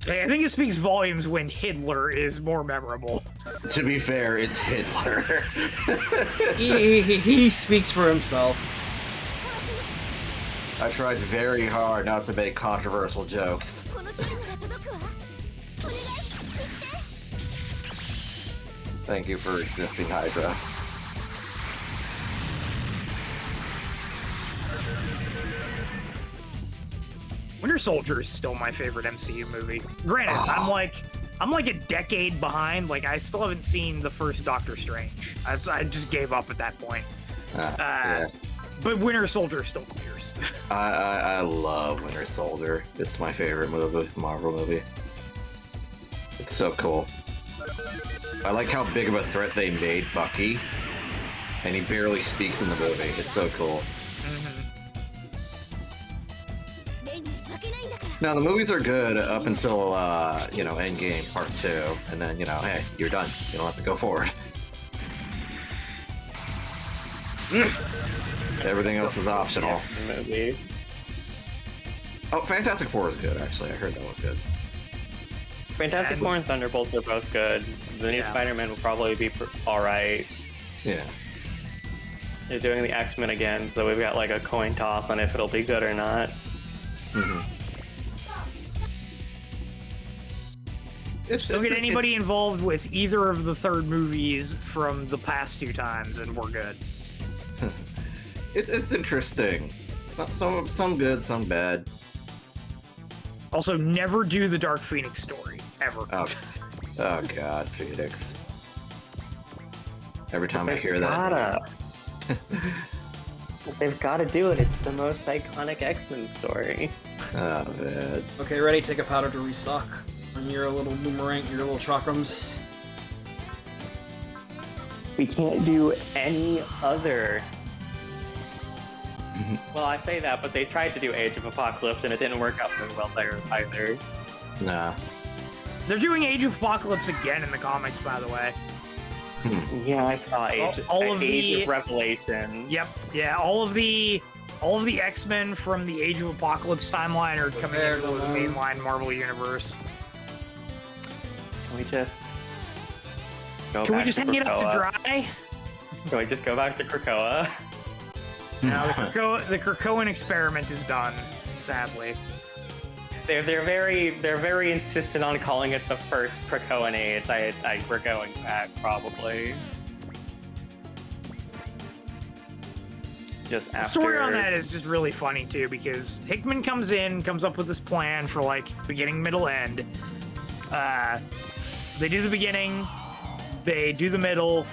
I think it speaks volumes when Hitler is more memorable. To be fair, it's Hitler. He speaks for himself. I tried very hard not to make controversial jokes. この距離なら届くわ。お願い、行って。 Thank you for existing, Hydra. Winter Soldier is still my favorite MCU movie. Granted, I'm like a decade behind. Like, I still haven't seen the first Doctor Strange. I just gave up at that point. Yeah. But Winter Soldier still clears. I love Winter Soldier. It's my favorite Marvel movie. It's so cool. I like how big of a threat they made Bucky, and he barely speaks in the movie. It's so cool. Now, the movies are good up until, you know, Endgame Part 2, and then, you know, hey, you're done. You don't have to go forward. Everything else is optional. Movie. Oh, Fantastic Four is good, actually. I heard that was good. Fantastic Four and Thunderbolts are both good. The new Spider-Man will probably be alright. Yeah. They're doing the X-Men again, so we've got like a coin toss on if it'll be good or not. Don't get anybody involved with either of the third movies from the past two times, and we're good. It's interesting. Some good, some bad. Also, never do the Dark Phoenix story, ever. Oh God, Phoenix. Every time I hear that. They've gotta do it. It's the most iconic X-Men story. Oh, man. Okay, ready? Take a powder to restock on your little boomerang, your little chakrams. We can't do any other. Well, I say that, but they tried to do Age of Apocalypse and it didn't work out very well there either. Nah. They're doing Age of Apocalypse again in the comics, by the way. Yeah, I saw Age of Revelation. Yep, yeah, all of the X-Men from the Age of Apocalypse timeline are coming into the mainline Marvel universe. Can we just go Can we back just to hang it up to Krakoa? dry? Can we just go back to Krakoa? No, the Krakoan experiment is done, sadly. They're very insistent on calling it the first Krakoan age. We're going back probably. just The after. story on that is just really funny too, because Hickman comes up with this plan for like beginning, middle, end. They do the beginning, they do the middle,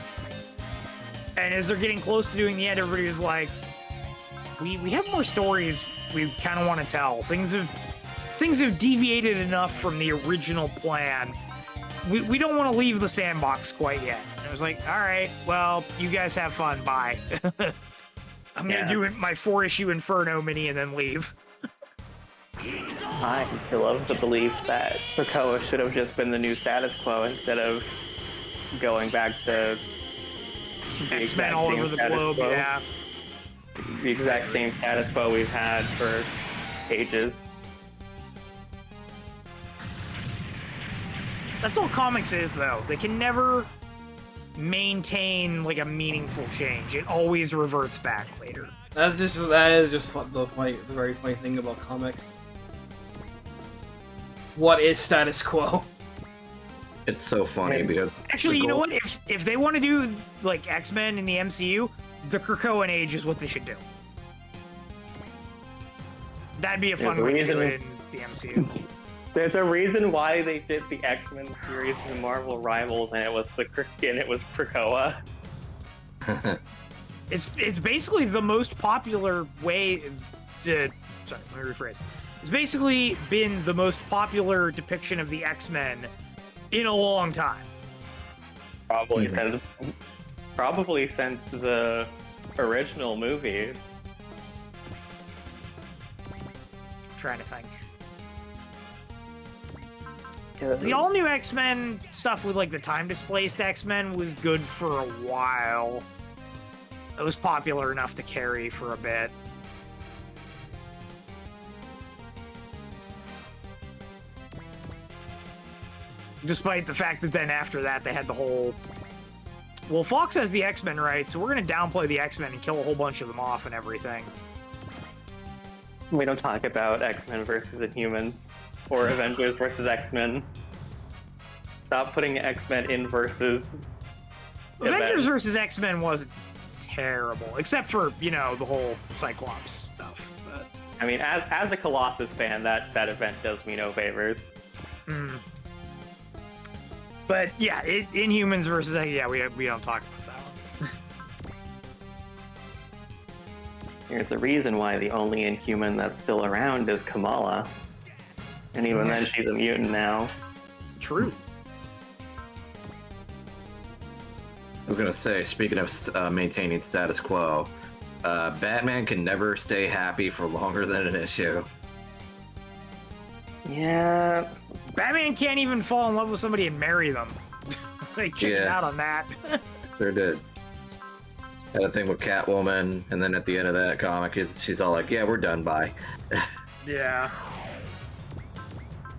and as they're getting close to doing the end, everybody's like, we have more stories we kind of want to tell. Things have deviated enough from the original plan. We don't want to leave the sandbox quite yet. And I was like, all right, well, you guys have fun. Bye. I'm going to do my 4-issue Inferno mini and then leave. I still love the belief that Krakoa should have just been the new status quo instead of going back to the X-Men all over the globe, yeah. The exact same status quo we've had for ages. That's all comics is, though. They can never maintain like a meaningful change. It always reverts back later. That is just the very funny thing about comics. What is status quo? It's so funny because Actually, you know what? If they want to do like X-Men in the MCU, the Krakoan Age is what they should do. That'd be a fun way to do it in the MCU. There's a reason why they did the X-Men series in Marvel Rivals, and it was Krakoa. It's basically the most popular way to. Sorry, let me rephrase. It's basically been the most popular depiction of the X-Men in a long time. Probably since the original movies. I'm trying to think. The all-new X-Men stuff with, like, the time-displaced X-Men was good for a while. It was popular enough to carry for a bit. Despite the fact that then after that they had the whole... Well, Fox has the X-Men right, so we're going to downplay the X-Men and kill a whole bunch of them off and everything. We don't talk about X-Men versus Inhumans. Or Avengers versus X-Men. Stop putting X-Men in versus... Avengers versus X-Men wasn't terrible, except for, you know, the whole Cyclops stuff. But... I mean, as a Colossus fan, that event does me no favors. But yeah, Inhumans versus... Yeah, we don't talk about that one. There's a reason why the only Inhuman that's still around is Kamala. And even then, she's a mutant now. True. I was gonna say, speaking of maintaining status quo, Batman can never stay happy for longer than an issue. Yeah. Batman can't even fall in love with somebody and marry them. They chickened out on that. Sure did. Had a thing with Catwoman, and then at the end of that comic, she's all like, yeah, we're done, bye. Yeah.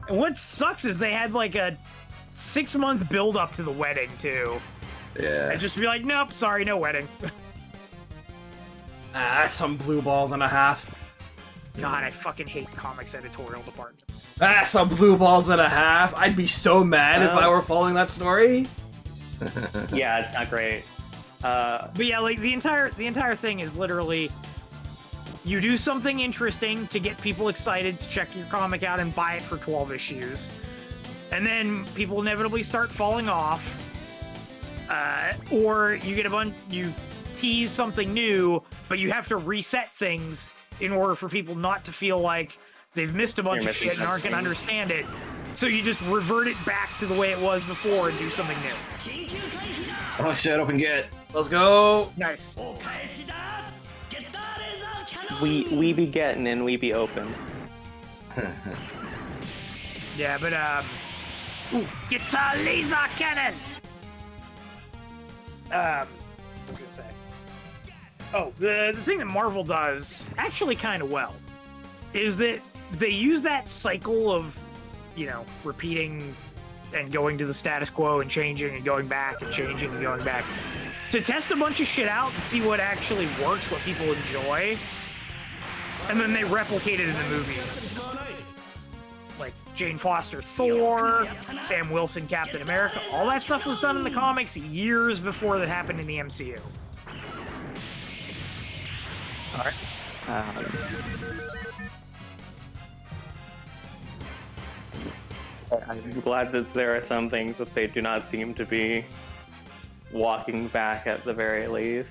And what sucks is they had like a 6-month build up to the wedding too. Yeah. And just be like, nope, sorry, no wedding. That's some blue balls and a half. God, I fucking hate comics editorial departments. That's some blue balls and a half. I'd be so mad if I were following that story. Yeah, it's not great. But yeah, like the entire thing is literally you do something interesting to get people excited to check your comic out and buy it for 12 issues. And then people inevitably start falling off. Or you get you tease something new, but you have to reset things in order for people not to feel like they've missed a bunch of shit and aren't going to understand it. So you just revert it back to the way it was before and do something new. Oh shit, open get. Let's go. Nice. We be getting and we be open. Yeah, but ooh, guitar laser cannon. What was I gonna say? Oh, the thing that Marvel does actually kind of well is that they use that cycle of, you know, repeating and going to the status quo and changing and going back and changing and going back to test a bunch of shit out and see what actually works, what people enjoy, and then they replicate it in the movies and stuff. Like Jane Foster Thor, Sam Wilson Captain America, all that stuff was done in the comics years before that happened in the MCU. Alright. I'm glad that there are some things that they do not seem to be walking back at the very least.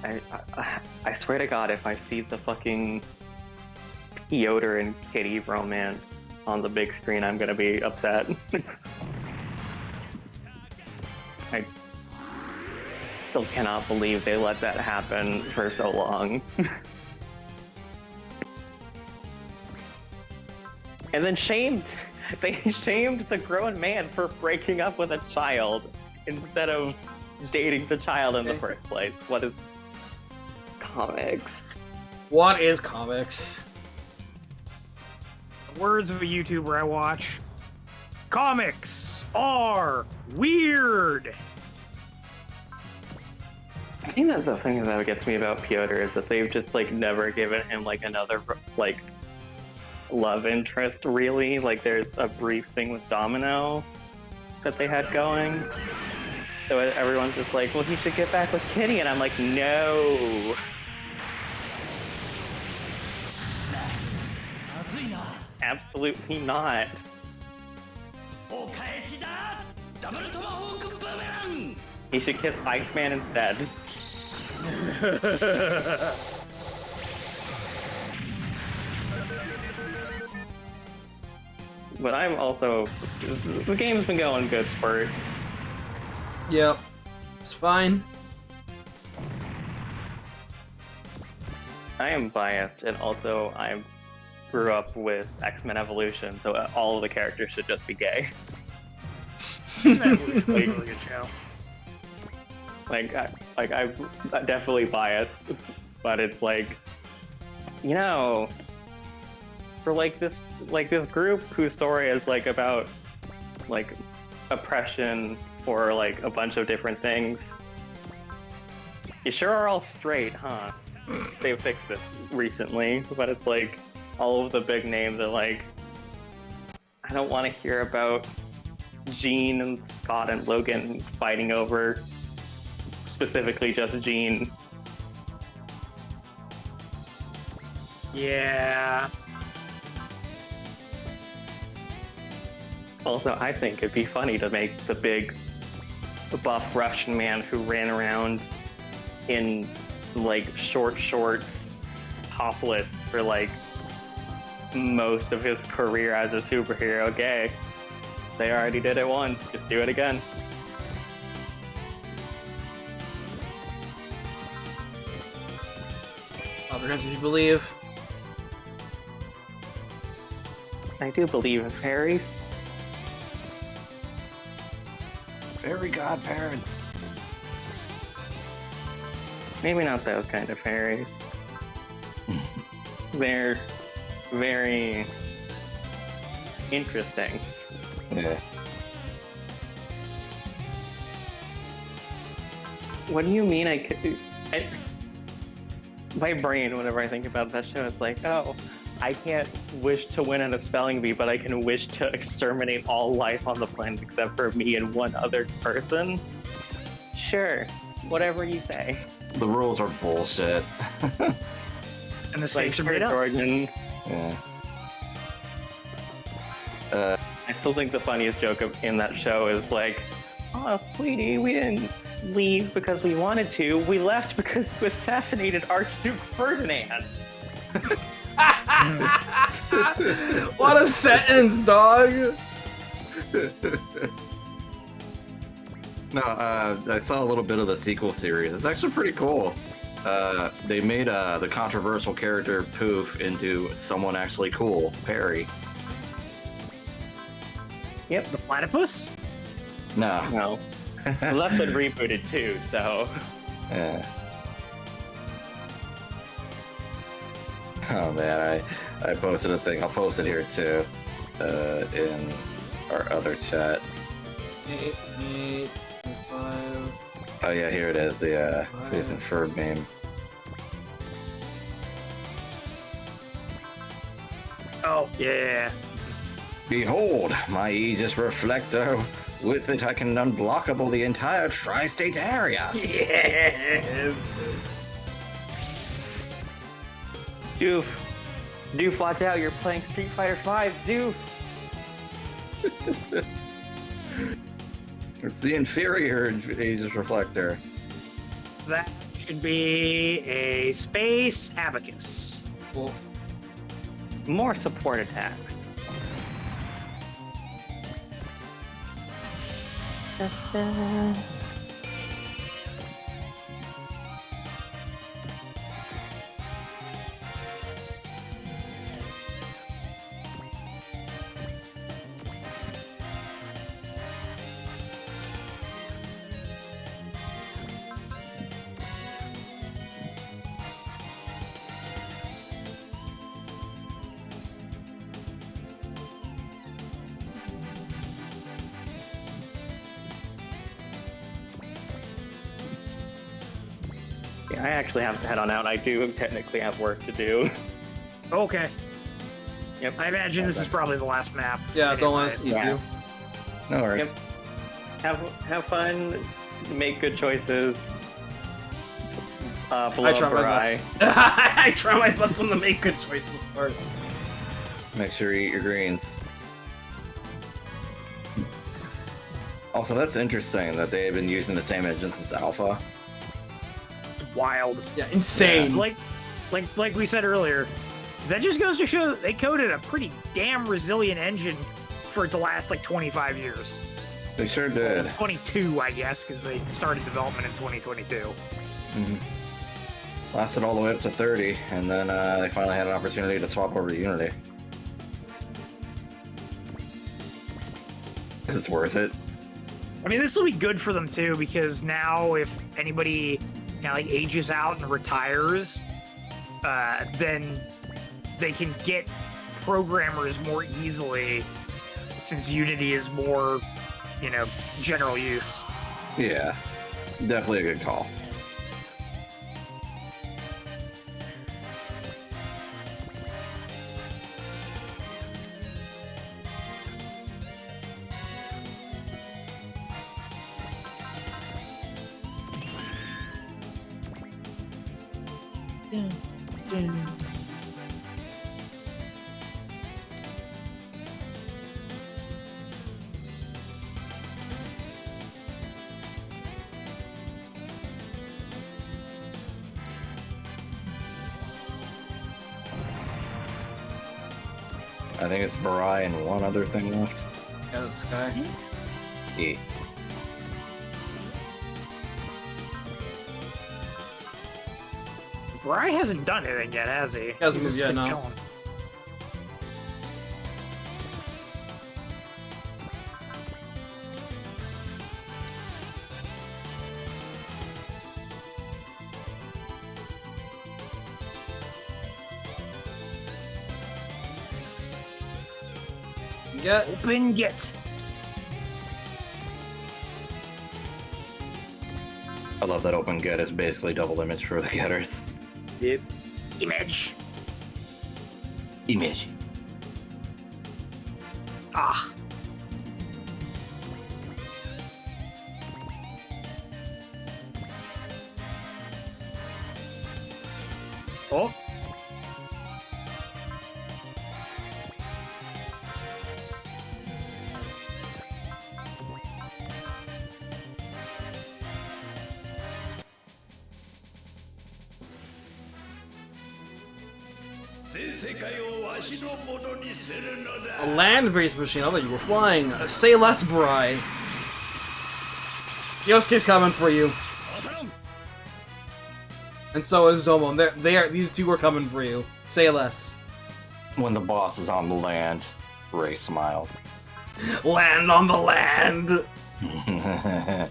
I swear to God, if I see the fucking Piotr and Kitty romance on the big screen, I'm gonna be upset. I still cannot believe they let that happen for so long. And then they shamed the grown man for breaking up with a child instead of dating the child in the first place. What is comics? What is comics? The words of a YouTuber I watch. Comics are weird. I think that's the thing that gets me about Piotr is that they've just like never given him like another like love interest really. Like there's a brief thing with Domino that they had going. So everyone's just like, well, he should get back with Kitty, and I'm like, no. Absolutely not. He should kiss Iceman instead. But I'm also... The game's been going good spurt. Yep. It's fine. I am biased, and also I grew up with X-Men Evolution, so all of the characters should just be gay. Really good show. I'm definitely biased, but it's like, you know, for like this group whose story is like about like oppression or like a bunch of different things. You sure are all straight, huh? They fixed this recently, but it's like all of the big names are like, I don't want to hear about Jean and Scott and Logan fighting over specifically just Jean. Yeah. Also, I think it'd be funny to make the big buff Russian man who ran around in like short shorts, topless for like most of his career as a superhero gay. They already did it once, just do it again. Comprehensive, you believe? I do believe in fairies. Fairy godparents. Maybe not those kind of fairies. They're very interesting. Yeah. What do you mean my brain, whenever I think about that show, it's like, oh, I can't wish to win at a spelling bee, but I can wish to exterminate all life on the planet except for me and one other person? Sure, whatever you say. The rules are bullshit. And the stakes are made up. Jordan. Yeah. I still think the funniest joke in that show is like, oh, sweetie, we didn't leave because we wanted to. We left because we assassinated Archduke Ferdinand. What a sentence, dog! No, I saw a little bit of the sequel series. It's actually pretty cool. They made the controversial character Poof into someone actually cool, Perry. Yep, the platypus? No. No. Well, that's been rebooted too, so... Yeah. Oh man, I posted a thing. I'll post it here too, in our other chat. 8, 5. Oh yeah, here it is, the Face and Fur meme. Oh, yeah. Behold, my Aegis reflector. With it, I can unblockable the entire tri-state area. Yes! Doof, watch out, you're playing Street Fighter V, Doof! It's the inferior Aegis Reflector. That should be a space abacus. Cool. More support attack. Yeah, I actually have to head on out. I do technically have work to do. Okay. Yep. I imagine this is probably the last map. Yeah, don't Anyway. ask me Yeah. to. No worries. Yep. Have fun. Make good choices. I Blow try up my her eye. best. I try my best on the make good choices part. Make sure you eat your greens. Also, that's interesting that they've been using the same engine since Alpha. Wild. Yeah, insane. Like we said earlier, that just goes to show that they coded a pretty damn resilient engine for it to last like 25 years. They sure did. 22, I guess, because they started development in 2022. Lasted all the way up to 30, and then they finally had an opportunity to swap over to Unity. Guess it's worth it. I mean, this will be good for them too, because now if anybody kind of like ages out and retires, then they can get programmers more easily, since Unity is more, you know, general use. Yeah, definitely a good call. I think it's Barai and one other thing left. Yeah, this guy. Yeah. Bry hasn't done anything yet, has he? Hasn't He's moved just yet, been no. chilling. Get. Open get. I love that open get is basically double image for the getters. Yep. Image. Image. Ah. Oh. A land-based machine. I thought you were flying. Say less, Bry. Kyosuke's coming for you. And so is Domo. These two are coming for you. Say less. When the boss is on the land, Ray smiles. Land on the land.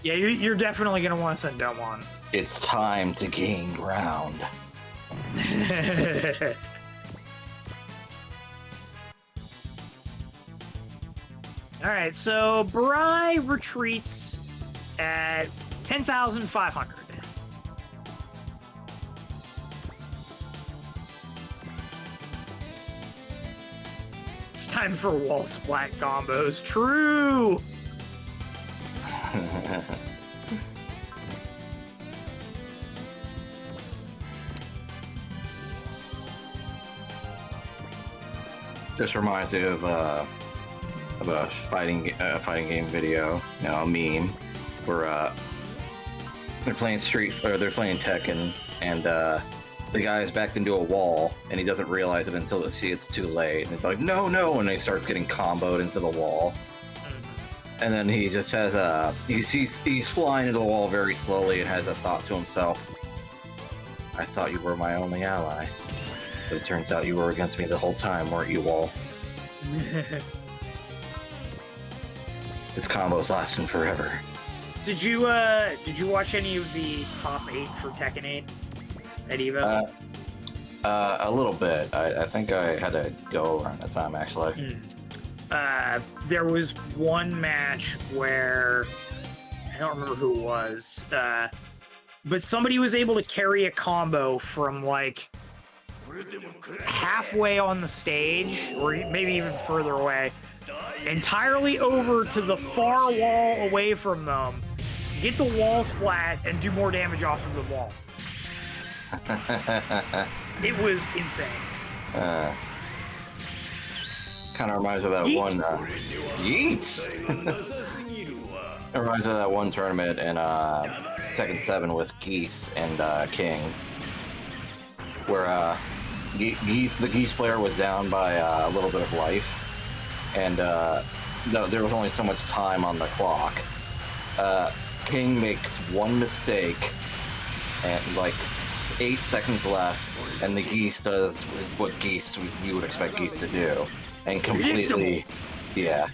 Yeah, you're definitely gonna want to send Domon. It's time to gain ground. Alright, so Bry retreats at 10,500. It's time for wall splat combos. True! Just reminds me of a fighting game video, you know, a meme, where they're playing they're playing Tekken, and the guy's backed into a wall, and he doesn't realize it until it's too late, and it's like, no, and he starts getting comboed into the wall. And then he just has he's flying into the wall very slowly and has a thought to himself, I thought you were my only ally. But it turns out you were against me the whole time, weren't you, Wall? This combo's lasting forever. Did you watch any of the top 8 for Tekken 8 at EVO? A little bit. I think I had to go around that time, actually. There was one match where I don't remember who it was, but somebody was able to carry a combo from like halfway on the stage, or maybe even further away, entirely over to the far wall away from them, get the wall splat, and do more damage off of the wall. It was insane. Kind of reminds me of that one. Yeet! It reminds me of that one tournament in Tekken 7 with Geese and King, where the Geese player was down by a little bit of life, and no, there was only so much time on the clock. King makes one mistake, and like 8 seconds left, and the Geese does what you would expect Geese to do. And completely, yeah,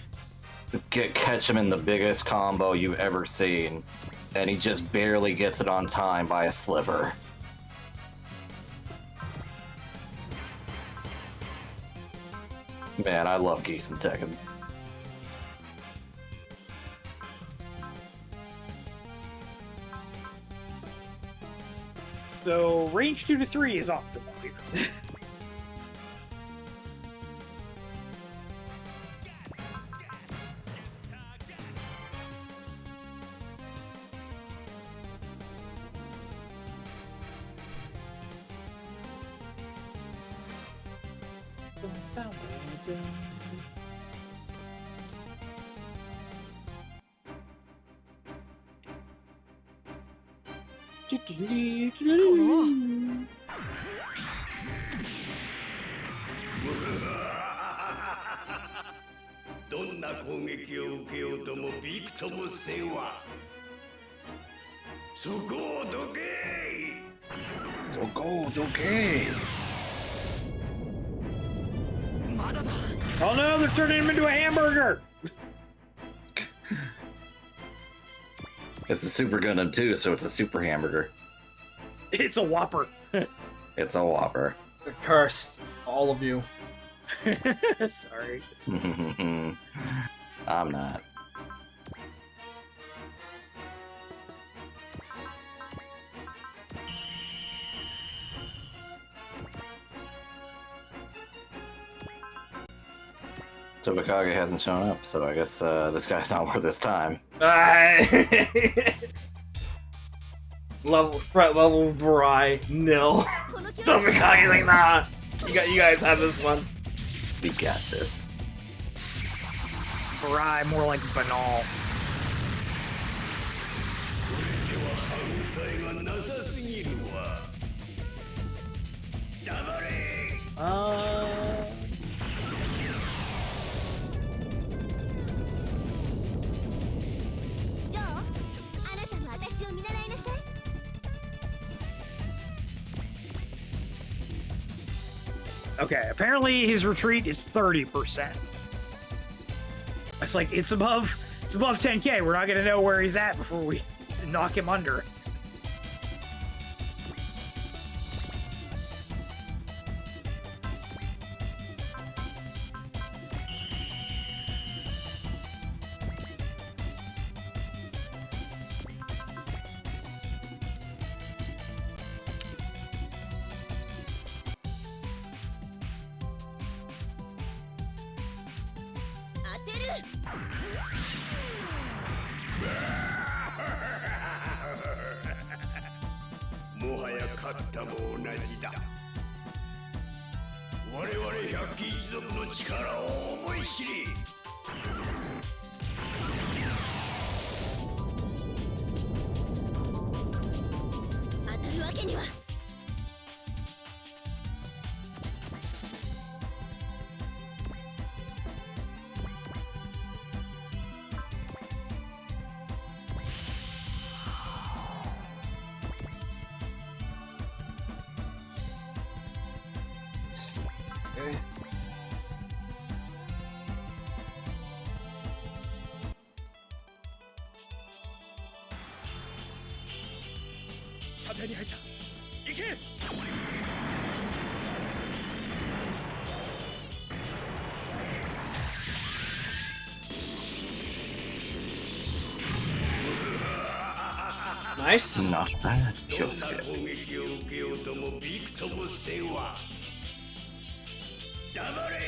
catch him in the biggest combo you've ever seen, and he just barely gets it on time by a sliver. Man, I love Geese and Tekken. So range 2 to 3 is optimal here. Oh no, they're turning him into a hamburger! It's a Super Gundam too, so it's a Super Hamburger. It's a Whopper. It's a Whopper. You're cursed, all of you. Sorry. I'm not. So Mikage hasn't shown up, so I guess this guy's not worth his time. Threat level of Barai, nil. So Mikage's like, nah, you guys have this one. We got this. Barai, more like banal. Okay, apparently his retreat is 30%. It's like, it's above 10k. We're not gonna know where he's at before we knock him under. 我々百鬼一族の力を思い知り。当たるわけには。Okay. 査定に入った。行け。Nice. Not bad, どんな Kyosuke. 攻撃を受けようともびくともせんわ。黙れ。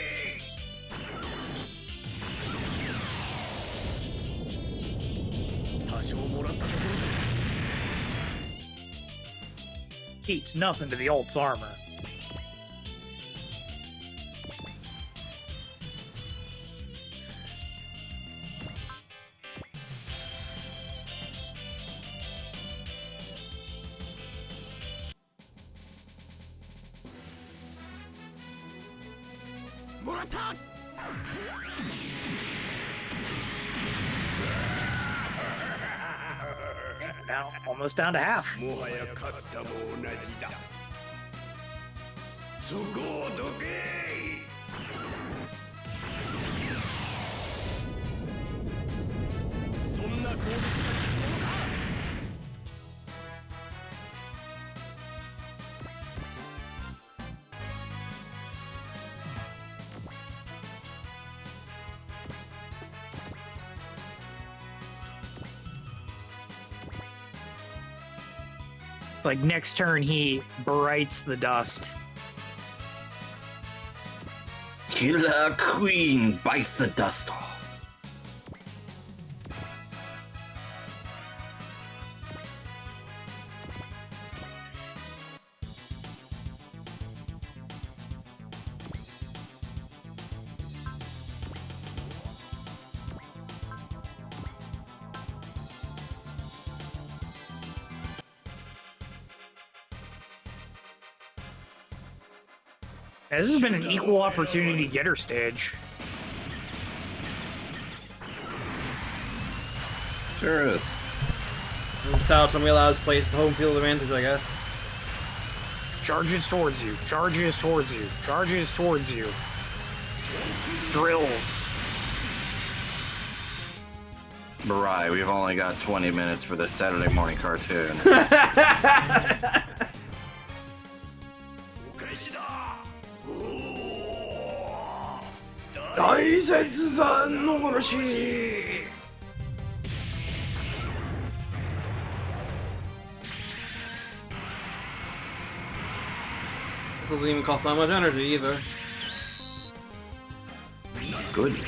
多少もらったところで。 Beats nothing to the Alt's armor. Now, almost down to half. もはや勝ったも同じだ。そこをどけ。そんな攻撃が必要か。 Like next turn, he brights the dust. Killer Queen bites the dust off. This has been an equal opportunity getter stage. Sure is. Sao Tomila's placed home field advantage, I guess. Charges towards you. Charges towards you. Charges towards you. Drills. Barai, we've only got 20 minutes for this Saturday morning cartoon. お返しだ。大雪山の殺し This doesn't even cost that much energy either. Good.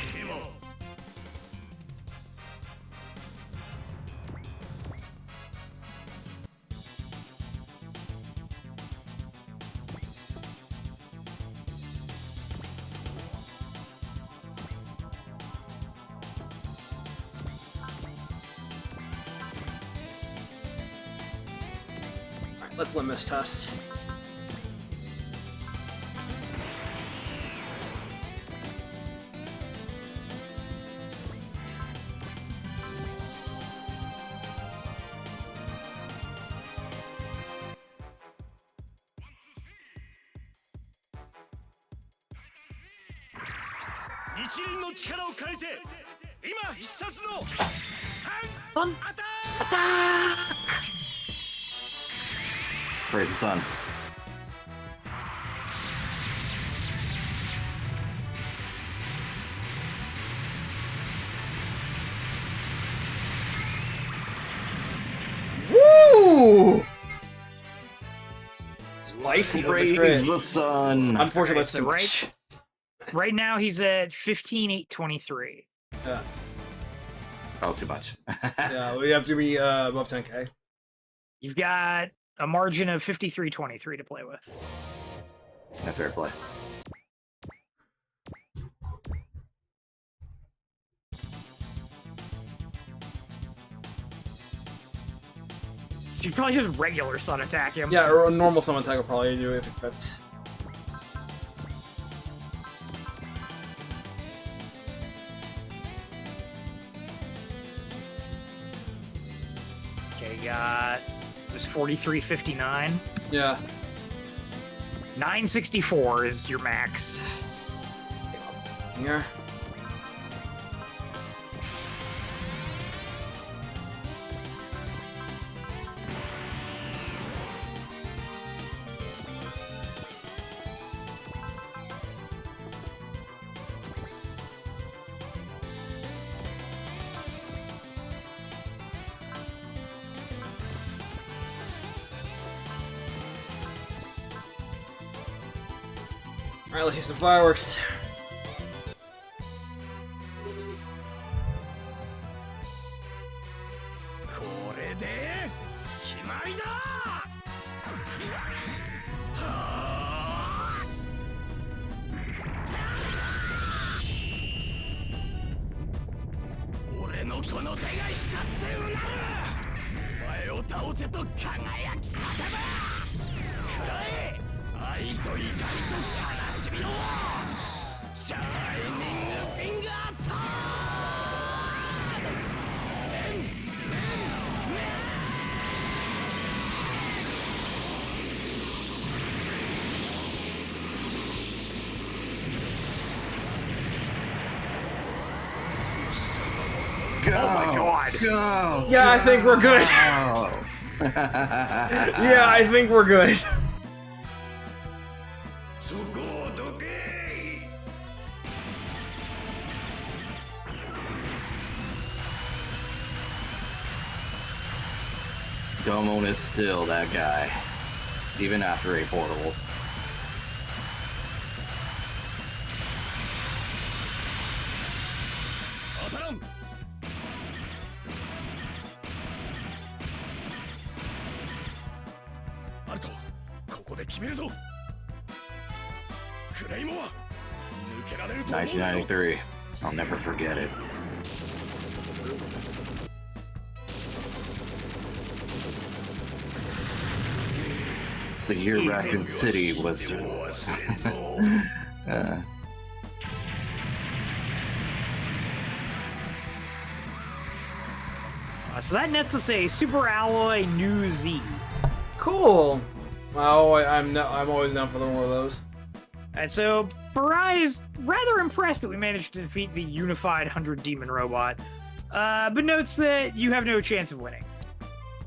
Let's limit this test. Praise the sun. Woo! Spicy Praise the sun. Unfortunately, Okay, so right now he's at 15,823. Yeah. Oh, too much. Yeah, we have to be above 10k. You've got a margin of 53.23 to play with. Yeah, fair play. So you probably just regular sun attack him. Yeah, or a normal summon attack will probably do it if that's. Okay, got this 4359. Yeah. 964 is your max. Here. Alright, let's use some fireworks. Oh my god! Go! Yeah, I think we're good. Go! Yeah, I think we're good. Domon is still that guy, even after a portable. Alto, ここで決めるぞ。クレイモア、抜けられると思うよ。1993. I'll never forget it. The year Raccoon City was. So that nets us a Super Alloy New Z. Cool. Well, I'm always down for more of those. And so Barai is rather impressed that we managed to defeat the unified 100 Demon Robot, but notes that you have no chance of winning.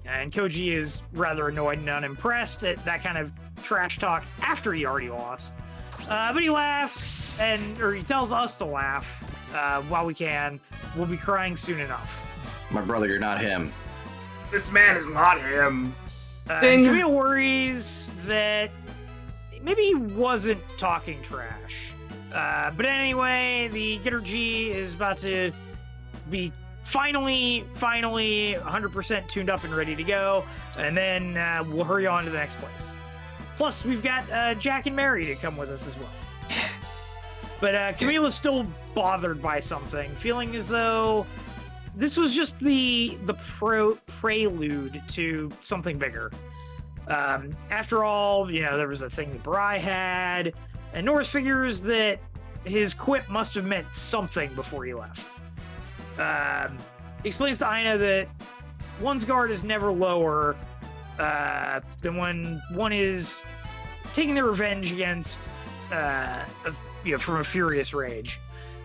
And Koji is rather annoyed and unimpressed at that kind of trash talk after he already lost. But he laughs, or he tells us to laugh while we can. We'll be crying soon enough. My brother, you're not him. This man is not him. Camille worries that maybe he wasn't talking trash. But anyway, the Getter G is about to be finally 100% tuned up and ready to go, and then we'll hurry on to the next place. Plus, we've got Jack and Mary to come with us as well. But Camille is still bothered by something, feeling as though this was just the prelude to something bigger. After all, you know, there was a thing that Barai had, and Norris figures that his quip must have meant something before he left. He explains to Aina that one's guard is never lower than when one is taking their revenge against, from a furious rage.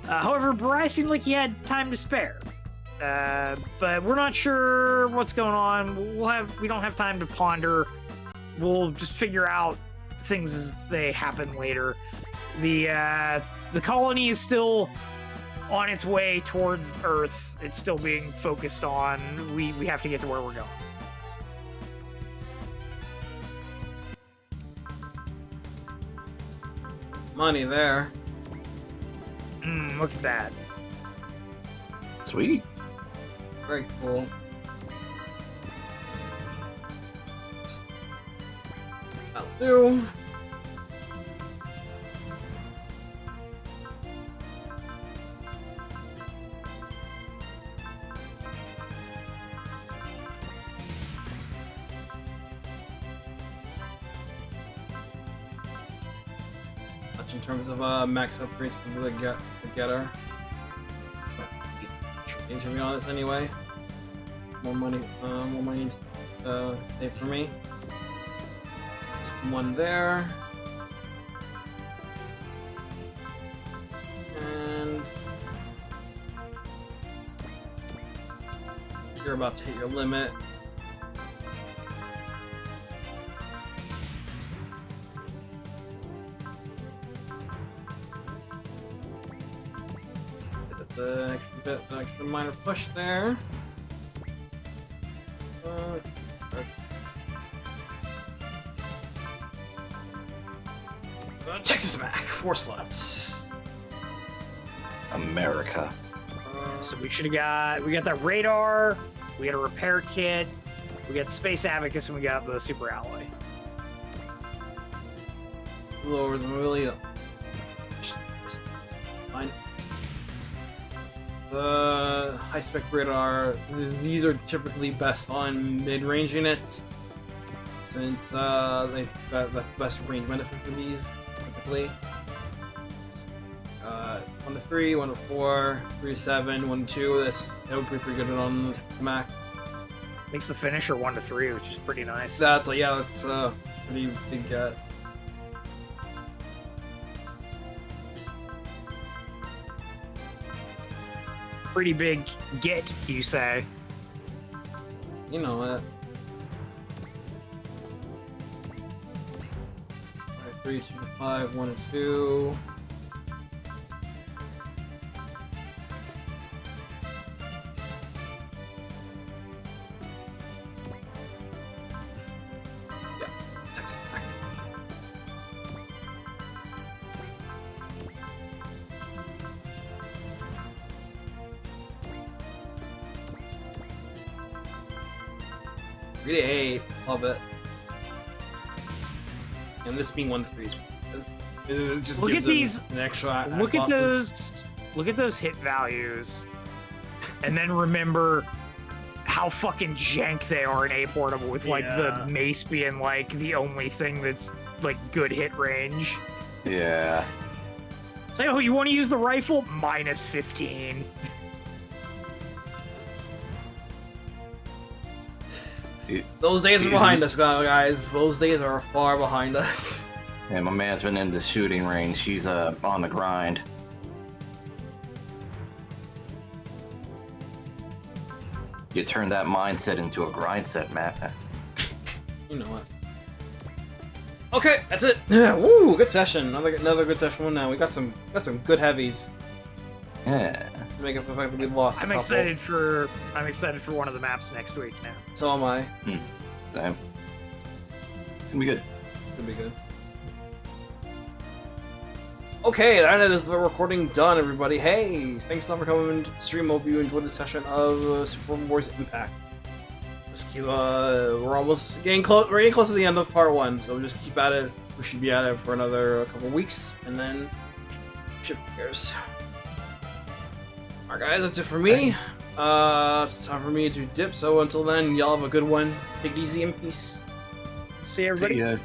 However, Barai seemed like he had time to spare. But we're not sure what's going on. We don't have time to ponder. We'll just figure out things as they happen later. The colony is still on its way towards Earth. It's still being focused on. We have to get to where we're going. Money there. Look at that. Sweet. Very cool. That'll do. in terms of max upgrades for the getter. To be honest, anyway. More money save for me. Just one there. And you're about to hit your limit. The extra minor push there. Texas Mac, 4 slots. America. So we got that radar, we got a repair kit, we got the Space Abacus, and we got the Super Alloy. Lowers mobility. Fine. The high spec radar, these are typically best on mid-range units, since they got the best range benefit for these, typically. 1 to 3, 1 to 4, 3 to 7, 1 to 2, that would be pretty good on the Mac. Makes the finisher 1 to 3, which is pretty nice. That's pretty big get. Pretty big get, you say? You know what? 3, 2 to 5, 1 to 2. Yeah, Texas Mac. Really 8, love it. And this being 1 to 3 it just Look gives at these. an extra. Look at those. Look at those hit values, and then remember how fucking jank they are in A portable with like the mace being like the only thing that's like good hit range. Yeah. Say, oh, you want to use the rifle? Minus 15. Those days are behind us, guys. Those days are far behind us. Yeah, my man's been in the shooting range. He's on the grind. You turned that mindset into a grind set, Matt. You know what? Okay, that's it. Yeah, woo, good session. Another good session one now. We got some good heavies. Yeah. To make up for the fact that we lost. I'm excited for one of the maps next week now. So am I. Same. It's gonna be good. It's gonna be good. Okay, that is the recording done, everybody. Hey, thanks a lot for coming to the stream. Hope you enjoyed this session of Super Wars Impact. Just keep, we're almost getting close. We're getting close to the end of part 1, so just keep at it. We should be at it for another couple weeks, and then shift gears. Alright, guys, that's it for me. It's time for me to dip. So until then, y'all have a good one. Take it easy and peace. See everybody. See ya.